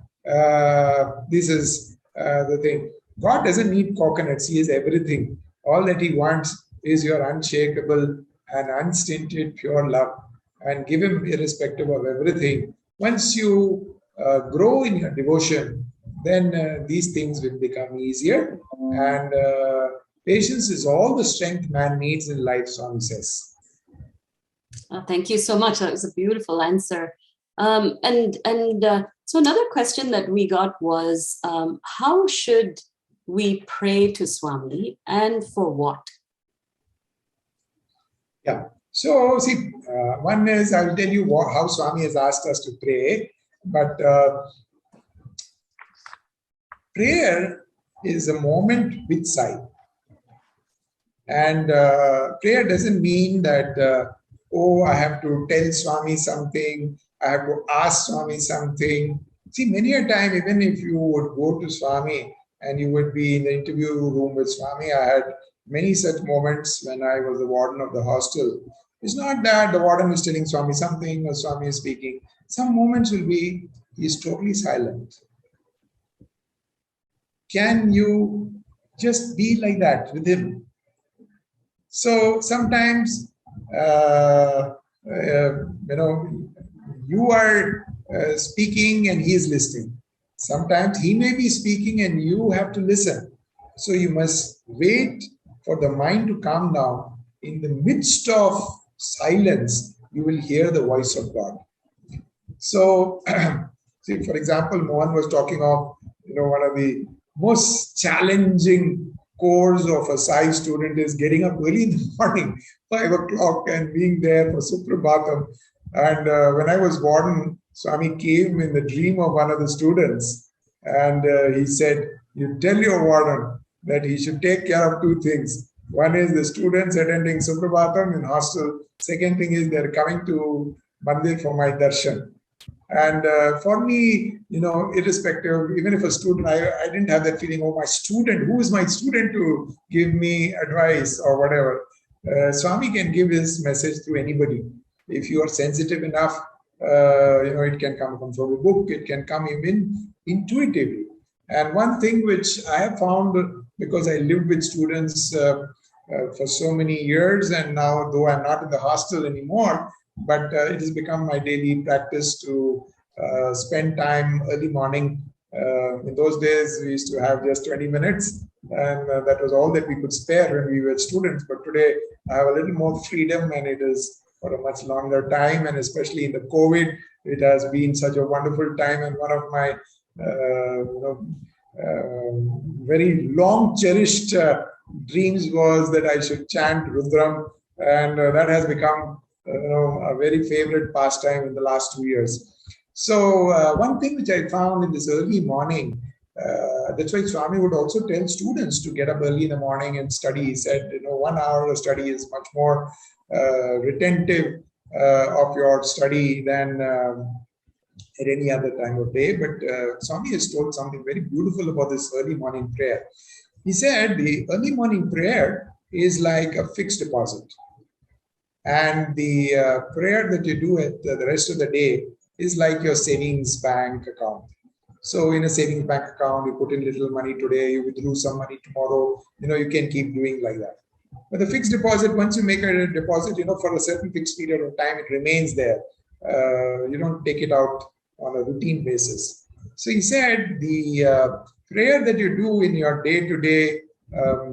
This is the thing. God doesn't need coconuts. He is everything. All that he wants is your unshakable and unstinted pure love, and give him irrespective of everything. Once you grow in your devotion, then these things will become easier, and patience is all the strength man needs in life, Swami says. Thank you so much. That was a beautiful answer. So another question that we got was, how should we pray to Swami, and for what? Yeah. So see, one is, I will tell you how Swami has asked us to pray, but prayer is a moment with sight. And prayer doesn't mean that, I have to tell Swami something, I have to ask Swami something. See, many a time, even if you would go to Swami and you would be in the interview room with Swami, I had many such moments when I was the warden of the hostel. It's not that the warden is telling Swami something or Swami is speaking. Some moments will be, he is totally silent. Can you just be like that with him? So sometimes, you are speaking and he is listening. Sometimes he may be speaking and you have to listen. So you must wait for the mind to calm down. In the midst of silence, you will hear the voice of God. So, see, for example, Mohan was talking of, one of the most challenging course of a Sai student is getting up early in the morning, 5 o'clock, and being there for Suprabhatam. And when I was warden, Swami came in the dream of one of the students, and he said, you tell your warden that he should take care of 2 things. One is the students attending Suprabhatam in hostel. Second thing is they're coming to Mandir for my darshan. And for me, irrespective, even if a student, I didn't have that feeling, my student, who is my student to give me advice or whatever. Swami can give his message to anybody. If you are sensitive enough, it can come from a book, it can come even intuitively. And one thing which I have found, because I lived with students for so many years, and now, though I'm not in the hostel anymore, but it has become my daily practice to spend time early morning. In those days, we used to have just 20 minutes, and that was all that we could spare when we were students. But today, I have a little more freedom, and it is for a much longer time. And especially in the COVID, it has been such a wonderful time. And one of my very long cherished dreams was that I should chant Rudram, and that has become a very favorite pastime in the last 2 years. So one thing which I found in this early morning, that's why Swami would also tell students to get up early in the morning and study. He said, 1 hour of study is much more retentive of your study than at any other time of day. But Swami has told something very beautiful about this early morning prayer. He said the early morning prayer is like a fixed deposit. And the prayer that you do at the rest of the day is like your savings bank account. So in a savings bank account, you put in little money today, you withdraw some money tomorrow, you can keep doing like that. But the fixed deposit, once you make a deposit, for a certain fixed period of time, it remains there. You don't take it out on a routine basis. So he said the prayer that you do in your day-to-day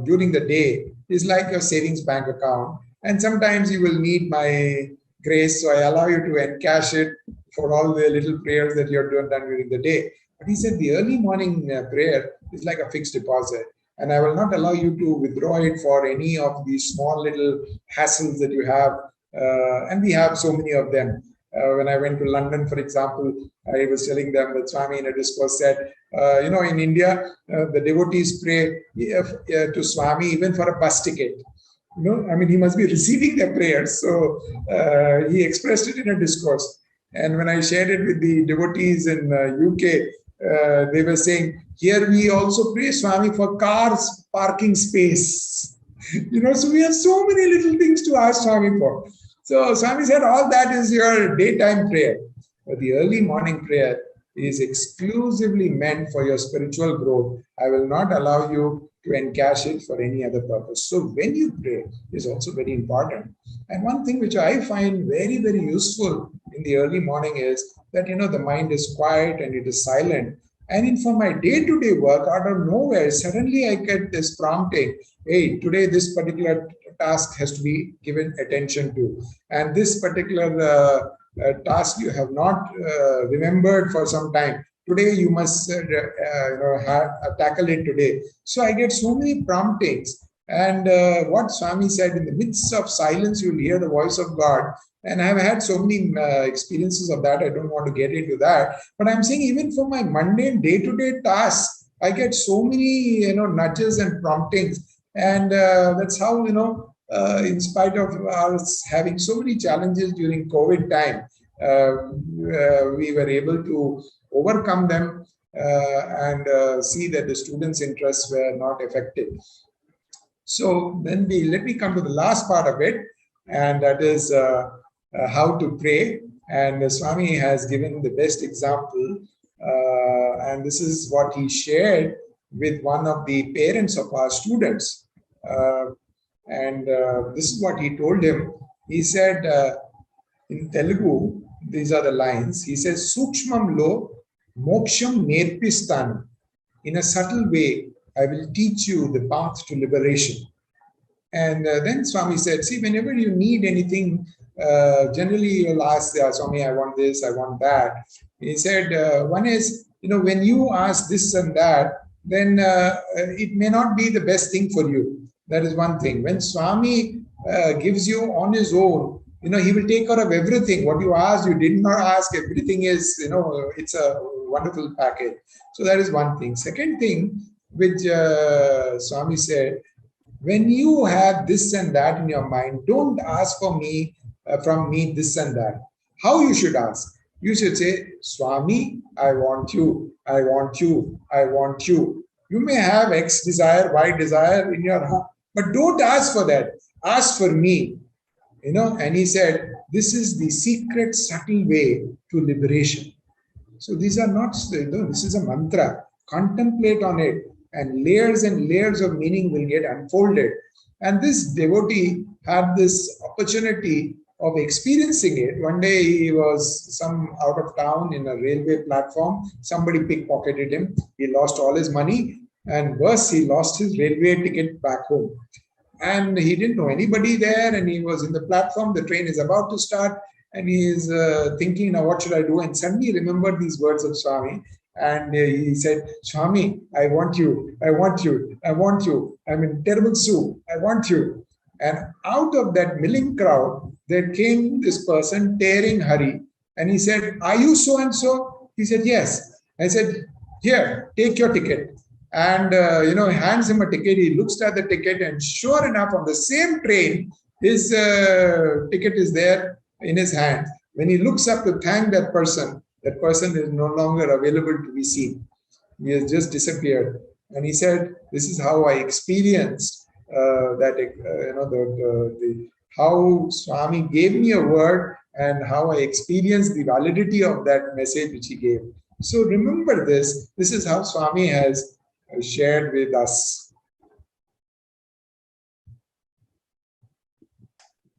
during the day is like your savings bank account. And sometimes you will need my grace, so I allow you to encash it for all the little prayers that you're done during the day. But he said the early morning prayer is like a fixed deposit. And I will not allow you to withdraw it for any of these small little hassles that you have. And we have so many of them. When I went to London, for example, I was telling them that Swami in a discourse said, in India, the devotees pray to Swami even for a bus ticket. He must be receiving their prayers. So he expressed it in a discourse. And when I shared it with the devotees in UK, they were saying, here we also pray Swami for cars parking space. So we have so many little things to ask Swami for. So Swami said, all that is your daytime prayer. But the early morning prayer is exclusively meant for your spiritual growth. I will not allow you to encash it for any other purpose. So when you pray is also very important. And one thing which I find very, very useful in the early morning is that, the mind is quiet and it is silent. And for my day-to-day work, out of nowhere, suddenly I get this prompting, hey, today this particular task has to be given attention to. And this particular task you have not remembered for some time. Today you must tackle it today. So I get so many promptings. And what Swami said, in the midst of silence, you'll hear the voice of God. And I've had so many experiences of that. I don't want to get into that. But I'm saying even for my mundane day-to-day tasks, I get so many, nudges and promptings. And that's how, in spite of us having so many challenges during COVID time, we were able to overcome them and see that the students' interests were not affected. So then let me come to the last part of it, and that is how to pray. And Swami has given the best example, and this is what he shared with one of the parents of our students. And this is what he told him. He said in Telugu, these are the lines. He says, Sukshmam lo moksham nerpistan. In a subtle way, I will teach you the path to liberation. And then Swami said, see, whenever you need anything, generally you'll ask, Swami, I want this, I want that. He said, one is, when you ask this and that, then it may not be the best thing for you. That is one thing. When Swami gives you on his own, he will take care of everything. What you asked, you did not ask, everything is, it's a wonderful package. So that is one thing. Second thing, which Swami said, when you have this and that in your mind, don't ask from me this and that. How you should ask? You should say, Swami, I want you, I want you, I want you. You may have X desire, Y desire in your heart, but don't ask for that. Ask for me. And he said, this is the secret, subtle way to liberation. So these are not, this is a mantra. Contemplate on it, and layers of meaning will get unfolded. And this devotee had this opportunity of experiencing it. One day he was out of town in a railway platform. Somebody pickpocketed him. He lost all his money, and worse, he lost his railway ticket back home. And he didn't know anybody there, and he was in the platform. The train is about to start, and he is thinking, now what should I do? And suddenly he remembered these words of Swami. And he said, Swami, I want you, I want you, I want you. I'm in terrible soup. I want you. And out of that milling crowd, there came this person tearing Hari. And he said, are you so-and-so? He said, yes. I said, here, take your ticket. And, hands him a ticket. He looks at the ticket, and sure enough, on the same train, his ticket is there in his hand. When he looks up to thank that person, that person is no longer available to be seen. He has just disappeared. And he said, this is how I experienced how Swami gave me a word and how I experienced the validity of that message which he gave. So remember this. This is how Swami has shared with us.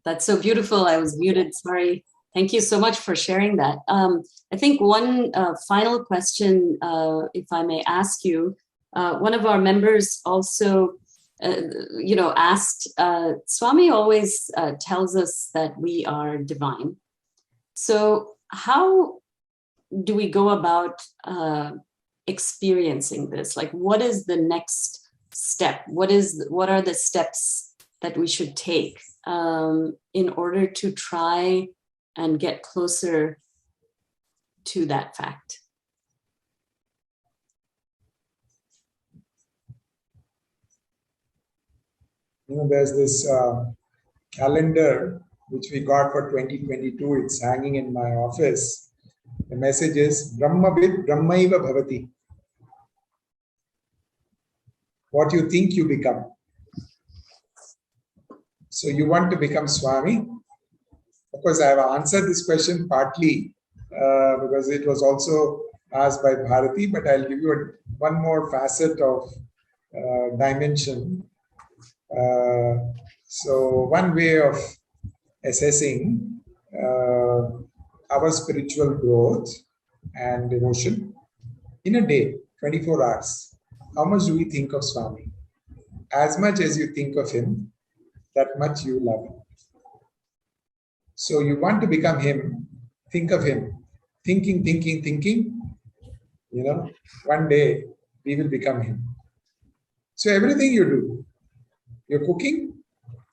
That's so beautiful. I was muted, sorry. Thank you so much for sharing that. I think one final question, if I may ask you, one of our members also, asked, Swami always tells us that we are divine. So how do we go about experiencing this? Like, what is the next step? What are the steps that we should take in order to try and get closer to that fact? There's this calendar which we got for 2022. It's hanging in my office. The message is Brahmavid Brahmaiva Bhavati. What you think, you become. So you want to become Swami? Of course, I have answered this question partly because it was also asked by Bharati, but I'll give you one more facet of dimension. So one way of assessing our spiritual growth and devotion in a day, 24 hours, how much do we think of Swami? As much as you think of him, that much you love him. So you want to become him, think of him, thinking, one day we will become him. So everything you do, you're cooking,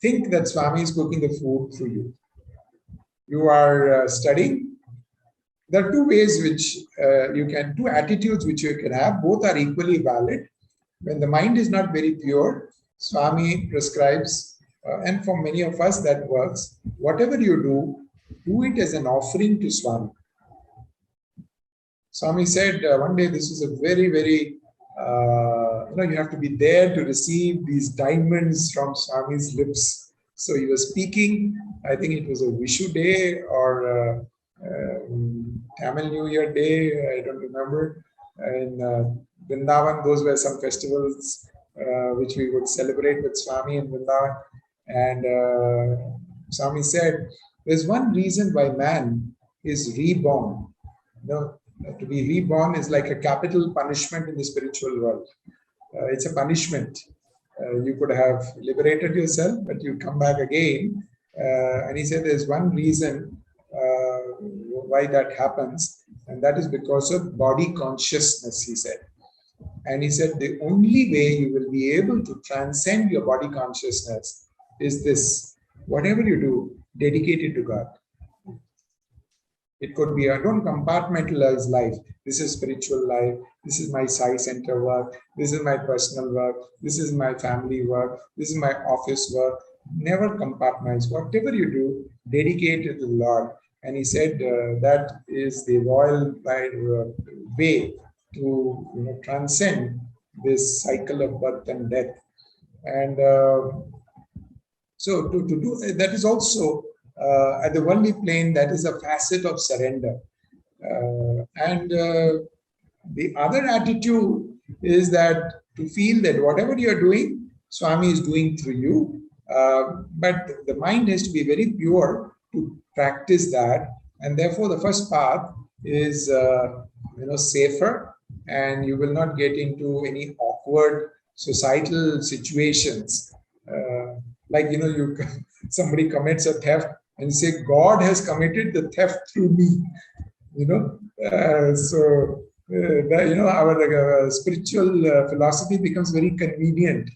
think that Swami is cooking the food through you. You are studying. There are two ways which two attitudes which you can have. Both are equally valid. When the mind is not very pure, Swami prescribes, and for many of us that works, whatever you do it as an offering to Swami. Swami said one day, this is a very, very, you have to be there to receive these diamonds from Swami's lips. So he was speaking, I think it was a Vishu day or Tamil New Year day, I don't remember. In Vrindavan, those were some festivals which we would celebrate with Swami in Vrindavan. And Swami said, there's one reason why man is reborn. To be reborn is like a capital punishment in the spiritual world. It's a punishment. You could have liberated yourself, but you come back again. And he said there's one reason why that happens, and that is because of body consciousness, he said. And he said the only way you will be able to transcend your body consciousness is this: whatever you do, dedicate it to God. It could be, I don't compartmentalize life. This is spiritual life. This is my Sai Center work. This is my personal work. This is my family work. This is my office work. Never compartmentalize. Whatever you do, dedicate it to the Lord. And he said that is the royal way to transcend this cycle of birth and death. And so to do that is also at the worldly plane, that is a facet of surrender. And the other attitude is that to feel that whatever you are doing, Swami is doing through you. But the mind has to be very pure to practice that. And therefore, the first path is safer, and you will not get into any awkward societal situations. Like, somebody commits a theft and say, God has committed the theft through me. Our spiritual philosophy becomes very convenient.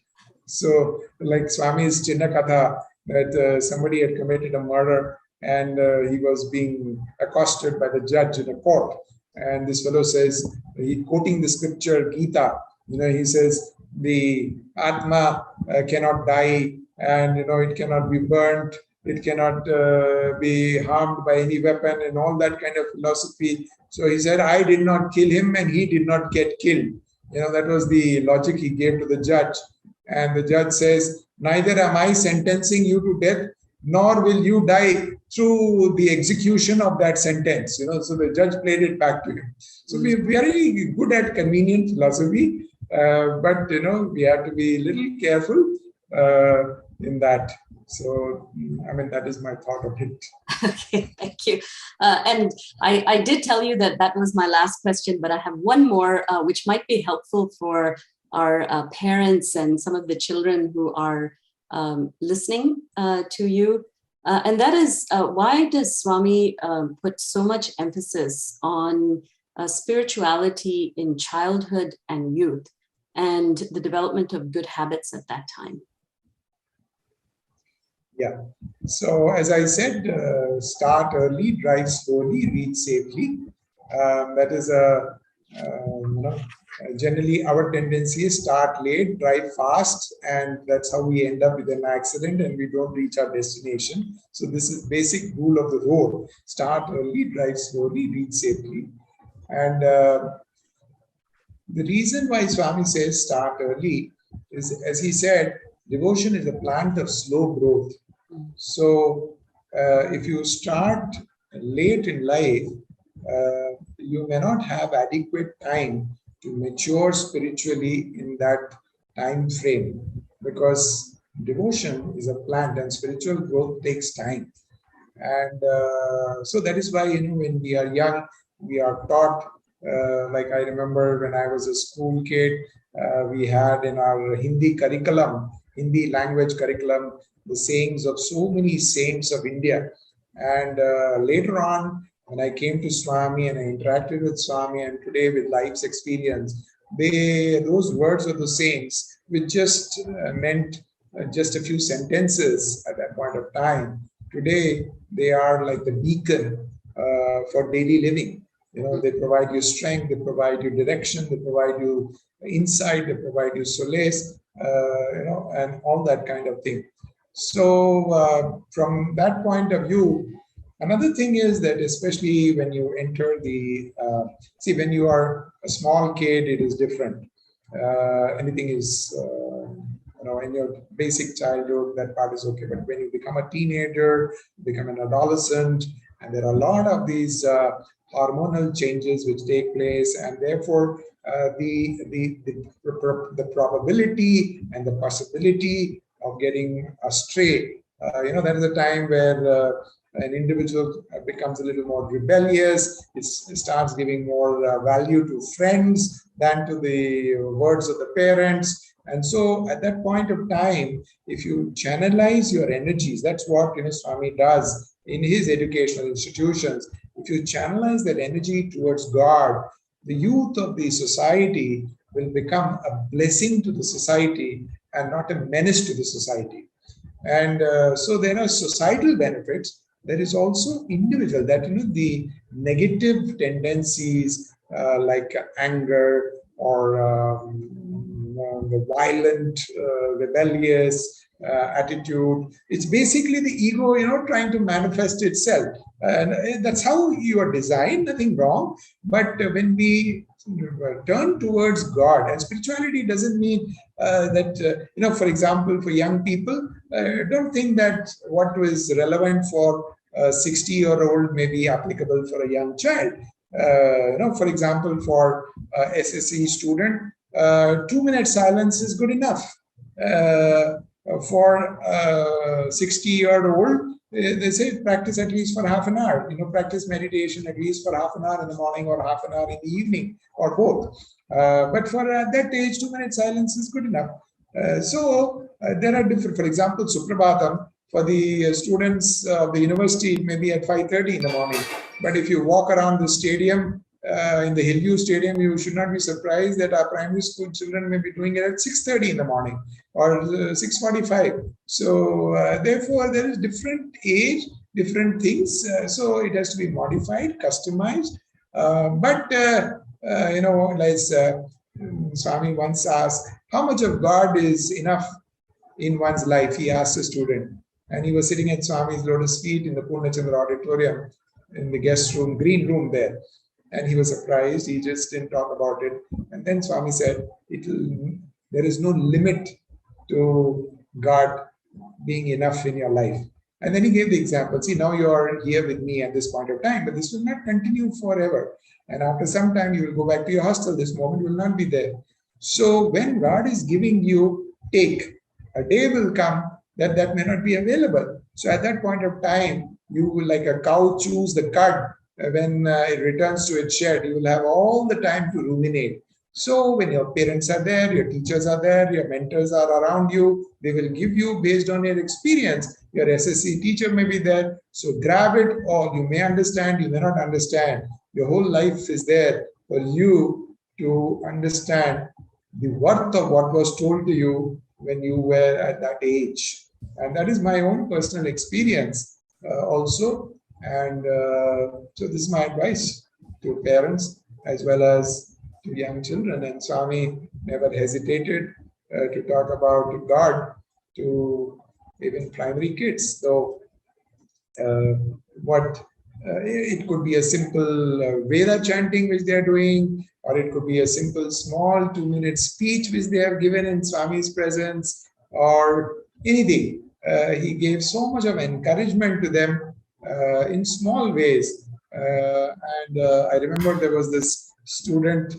So, like Swami's Chinna Katha, that somebody had committed a murder and he was being accosted by the judge in a court. And this fellow says, he quoting the scripture Gita, he says, the Atma cannot die, and it cannot be burnt, it cannot be harmed by any weapon and all that kind of philosophy. So he said, I did not kill him and he did not get killed. That was the logic he gave to the judge. And the judge says, neither am I sentencing you to death, nor will you die through the execution of that sentence. So the judge played it back to him. So we're very good at convenient philosophy, but we have to be a little careful in that. So, that is my thought of it. Okay, thank you. And I did tell you that was my last question, but I have one more, which might be helpful for our parents and some of the children who are listening to you. And that is, why does Swami put so much emphasis on spirituality in childhood and youth and the development of good habits at that time? Yeah. So as I said, start early, drive slowly, reach safely. That is generally our tendency is start late, drive fast, and that's how we end up with an accident and we don't reach our destination. So this is basic rule of the road. Start early, drive slowly, reach safely. And the reason why Swami says start early is, as he said, devotion is a plant of slow growth. So if you start late in life, you may not have adequate time to mature spiritually in that time frame, because devotion is a plant and spiritual growth takes time. And so that is why, when we are young, we are taught, like I remember when I was a school kid, we had in our Hindi curriculum, Hindi language curriculum, the sayings of so many saints of India. And later on, when I came to Swami and I interacted with Swami, and today with life's experience, those words of the saints, which just meant just a few sentences at that point of time, today they are like the beacon for daily living. They provide you strength, they provide you direction, they provide you insight, they provide you solace, and all that kind of thing. So from that point of view, another thing is that especially when you enter when you are a small kid, it is different. Anything is, in your basic childhood, that part is okay. But when you become a teenager, become an adolescent, and there are a lot of these hormonal changes which take place, and therefore the probability and the possibility of getting astray, that is a time where an individual becomes a little more rebellious. It starts giving more value to friends than to the words of the parents. And so at that point of time, if you channelize your energies, that's what Swami does in his educational institutions. If you channelize that energy towards God, the youth of the society will become a blessing to the society and not a menace to the society. And so there are societal benefits. There is also individual, that the negative tendencies like anger or the violent, rebellious attitude. It's basically the ego, trying to manifest itself. And that's how you are designed, nothing wrong. But when we turn towards God, and spirituality doesn't mean that, for example, for young people, don't think that what was relevant for a 60-year-old may be applicable for a young child. For example, for SSE student, 2-minute silence is good enough. For 60-year-old, they say practice at least for half an hour. Practice meditation at least for half an hour in the morning or half an hour in the evening, or both. But for that age, 2-minute silence is good enough. So there are different. For example, Suprabhatam for the students of the university, it may be at 5:30 in the morning. But if you walk around the stadium, in the Hillview Stadium, you should not be surprised that our primary school children may be doing it at 6:30 in the morning or 6:45. So therefore, there is different age, different things. So it has to be modified, customized. But like Swami once asked, how much of God is enough in one's life? He asked a student. and he was sitting at Swami's lotus feet in the Purnachandra auditorium in the guest room, green room there. And he was surprised. He just didn't talk about it. And then Swami said, there is no limit to God being enough in your life. And then he gave the example. See, now you are here with me at this point of time, but this will not continue forever. And after some time, you will go back to your hostel. This moment will not be there. So when God is giving you, take. A day will come that may not be available. So at that point of time, you will, like a cow, choose the cud. When it returns to its shed, you will have all the time to ruminate. So when your parents are there, your teachers are there, your mentors are around you, they will give you based on your experience. Your SSC teacher may be there. So grab it all. You may understand, you may not understand. Your whole life is there for you to understand the worth of what was told to you when you were at that age. And that is my own personal experience also. And so this is my advice to parents as well as to young children. And Swami never hesitated to talk about God to even primary kids. So it could be a simple Veda chanting which they are doing, or it could be a simple small 2-minute speech which they have given in Swami's presence, or anything. He gave so much of encouragement to them in small ways. And I remember there was this student,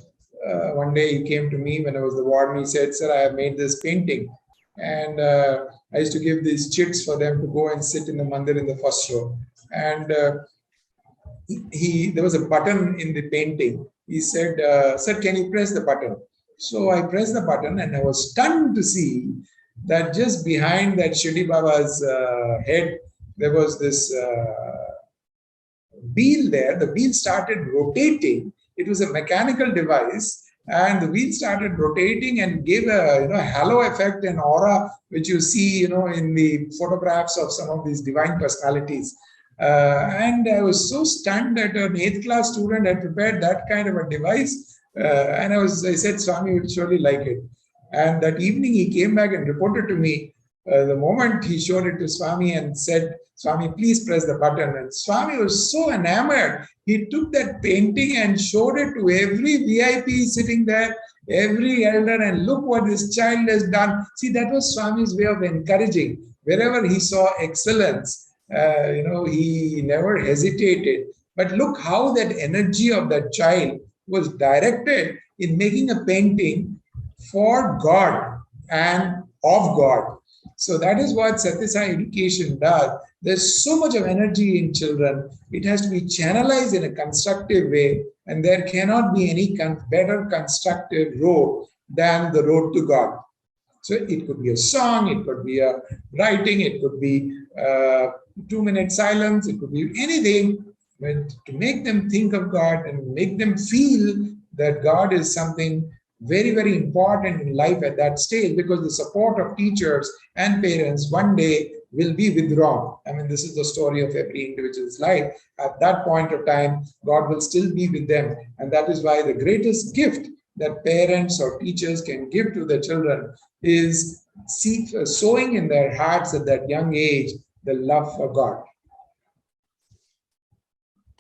one day he came to me when I was the warden. He said, "Sir, I have made this painting." And I used to give these chits for them to go and sit in the mandir in the first row. And there was a button in the painting. He said, "Sir, can you press the button?" So I pressed the button, and I was stunned to see that just behind that Shirdi Baba's head, there was this wheel there. The wheel started rotating. It was a mechanical device, and the wheel started rotating and gave a halo effect and aura which you see in the photographs of some of these divine personalities. And I was so stunned that an 8th class student had prepared that kind of a device. And I said, "Swami would surely like it." And that evening he came back and reported to me the moment he showed it to Swami and said, "Swami, please press the button." And Swami was so enamored. He took that painting and showed it to every VIP sitting there, every elder, and look what this child has done. See, that was Swami's way of encouraging. Wherever he saw excellence, he never hesitated. But look how that energy of that child was directed in making a painting for God and of God. So that is what Sathya education does. There's so much of energy in children. It has to be channelized in a constructive way, and there cannot be any better constructive road than the road to God. So it could be a song, it could be a writing, it could be 2-minute silence, it could be anything, but to make them think of God and make them feel that God is something very, very important in life at that stage, because the support of teachers and parents one day will be withdrawn. I mean, this is the story of every individual's life. At that point of time, God will still be with them. And that is why the greatest gift that parents or teachers can give to their children is sowing in their hearts at that young age the love for God.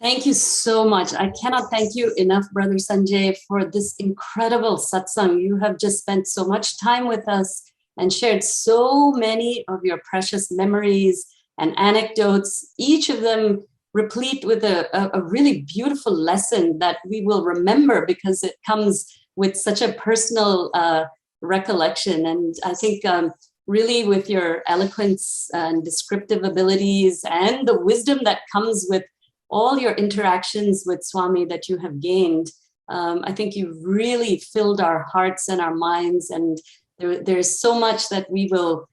Thank you so much. I cannot thank you enough, Brother Sanjay, for this incredible satsang. You have just spent so much time with us and shared so many of your precious memories and anecdotes, each of them replete with a really beautiful lesson that we will remember because it comes with such a personal recollection. And I think really with your eloquence and descriptive abilities and the wisdom that comes with all your interactions with Swami that you have gained, I think you've really filled our hearts and our minds, and there's so much that we will,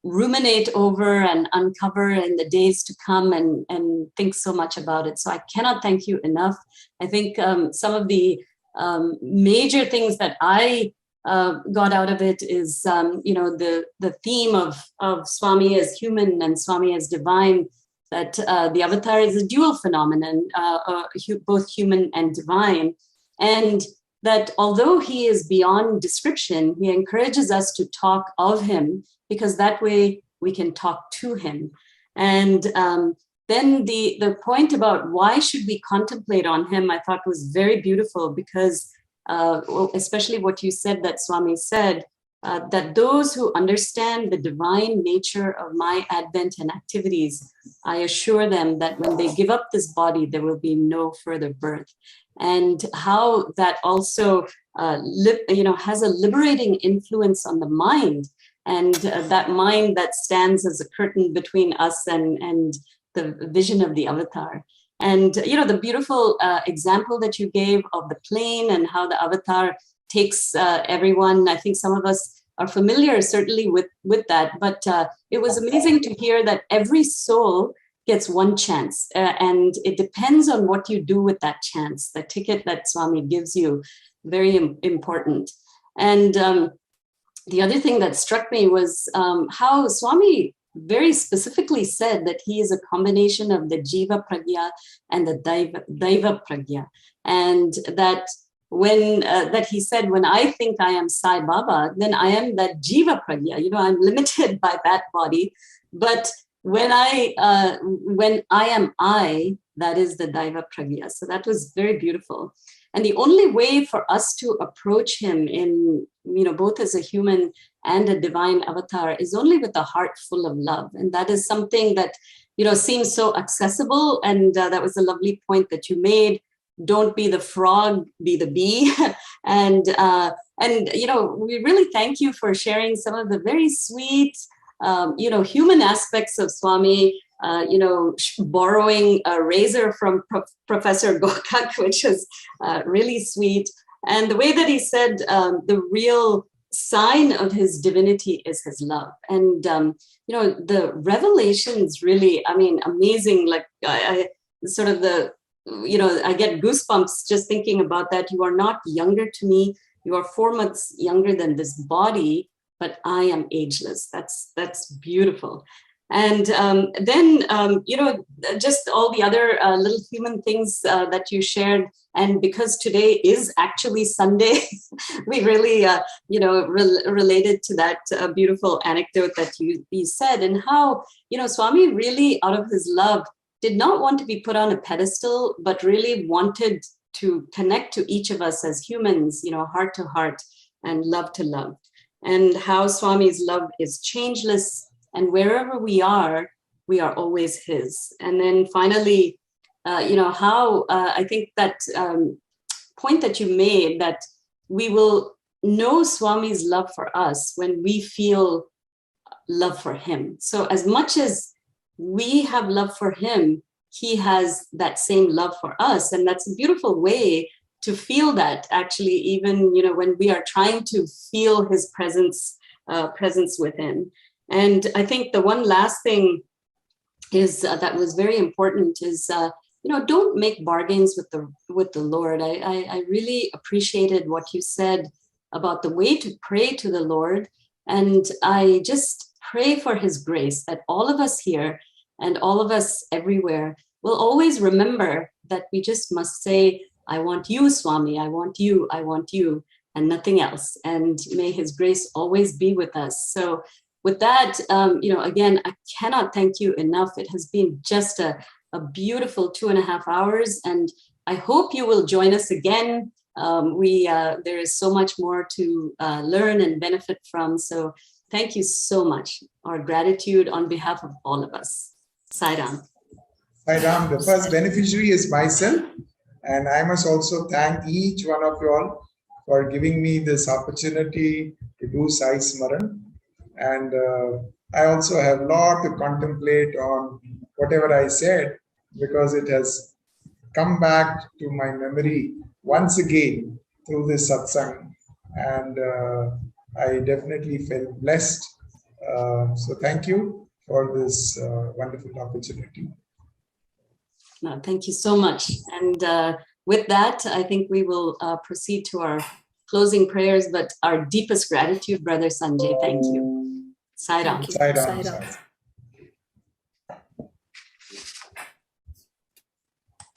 ruminate over and uncover in the days to come and think so much about it. So I cannot thank you enough. I think some of the major things that I got out of it is, the theme of Swami as human and Swami as divine, that the avatar is a dual phenomenon, both human and divine. And that although he is beyond description, he encourages us to talk of him, because that way we can talk to him. And then the point about why should we contemplate on him, I thought was very beautiful, because especially what you said, that Swami said, that those who understand the divine nature of my advent and activities, I assure them that when they give up this body, there will be no further birth. And how that also has a liberating influence on the mind, and that mind that stands as a curtain between us and the vision of the avatar. And the beautiful example that you gave of the plane and how the avatar takes everyone. I think some of us are familiar certainly with that, but it was amazing to hear that every soul gets one chance, and it depends on what you do with that chance. The ticket that Swami gives you, very important. And the other thing that struck me was how Swami very specifically said that he is a combination of the Jiva Pragya and the Daiva Pragya, and that when that he said, when I think I am Sai Baba, then I am that Jiva Pragya. I'm limited by that body, but when I am I, that is the Daiva Pragya. So that was very beautiful. And the only way for us to approach him in, both as a human and a divine avatar is only with a heart full of love. And that is something that, seems so accessible. And that was a lovely point that you made. Don't be the frog, be the bee. And we really thank you for sharing some of the very sweet, human aspects of Swami, borrowing a razor from Professor Gokak, which is really sweet. And the way that he said the real sign of his divinity is his love. And, the revelations really, amazing. Like I get goosebumps just thinking about that. You are not younger to me. You are 4 months younger than this body, but I am ageless. That's beautiful. And then, just all the other little human things that you shared. And because today is actually Sunday, we really, related to that beautiful anecdote that you said, and how, Swami really, out of his love, did not want to be put on a pedestal, but really wanted to connect to each of us as humans, heart to heart and love to love. And how Swami's love is changeless, and wherever we are always his. And then finally, how I think that point that you made, that we will know Swami's love for us when we feel love for him. So as much as we have love for him, he has that same love for us. And that's a beautiful way to feel that, actually, even, when we are trying to feel his presence within. And I think the one last thing is that was very important is, don't make bargains with the Lord. I really appreciated what you said about the way to pray to the Lord. And I just pray for his grace, that all of us here and all of us everywhere will always remember that we just must say, I want you, Swami, I want you, and nothing else. And may his grace always be with us. So with that, again, I cannot thank you enough. It has been just a beautiful 2.5 hours, and I hope you will join us again. There is so much more to learn and benefit from. So thank you so much. Our gratitude on behalf of all of us. Sai Ram. Sai Ram, the first beneficiary is myself, and I must also thank each one of you all for giving me this opportunity to do Sai Smaran. And I also have a lot to contemplate on whatever I said, because it has come back to my memory once again through this satsang. And I definitely felt blessed. So thank you for this wonderful opportunity. No, thank you so much. And with that, I think we will proceed to our closing prayers, but our deepest gratitude, Brother Sanjay. Thank you. Sai Ram. Thank you. Sai Ram. Sai Ram.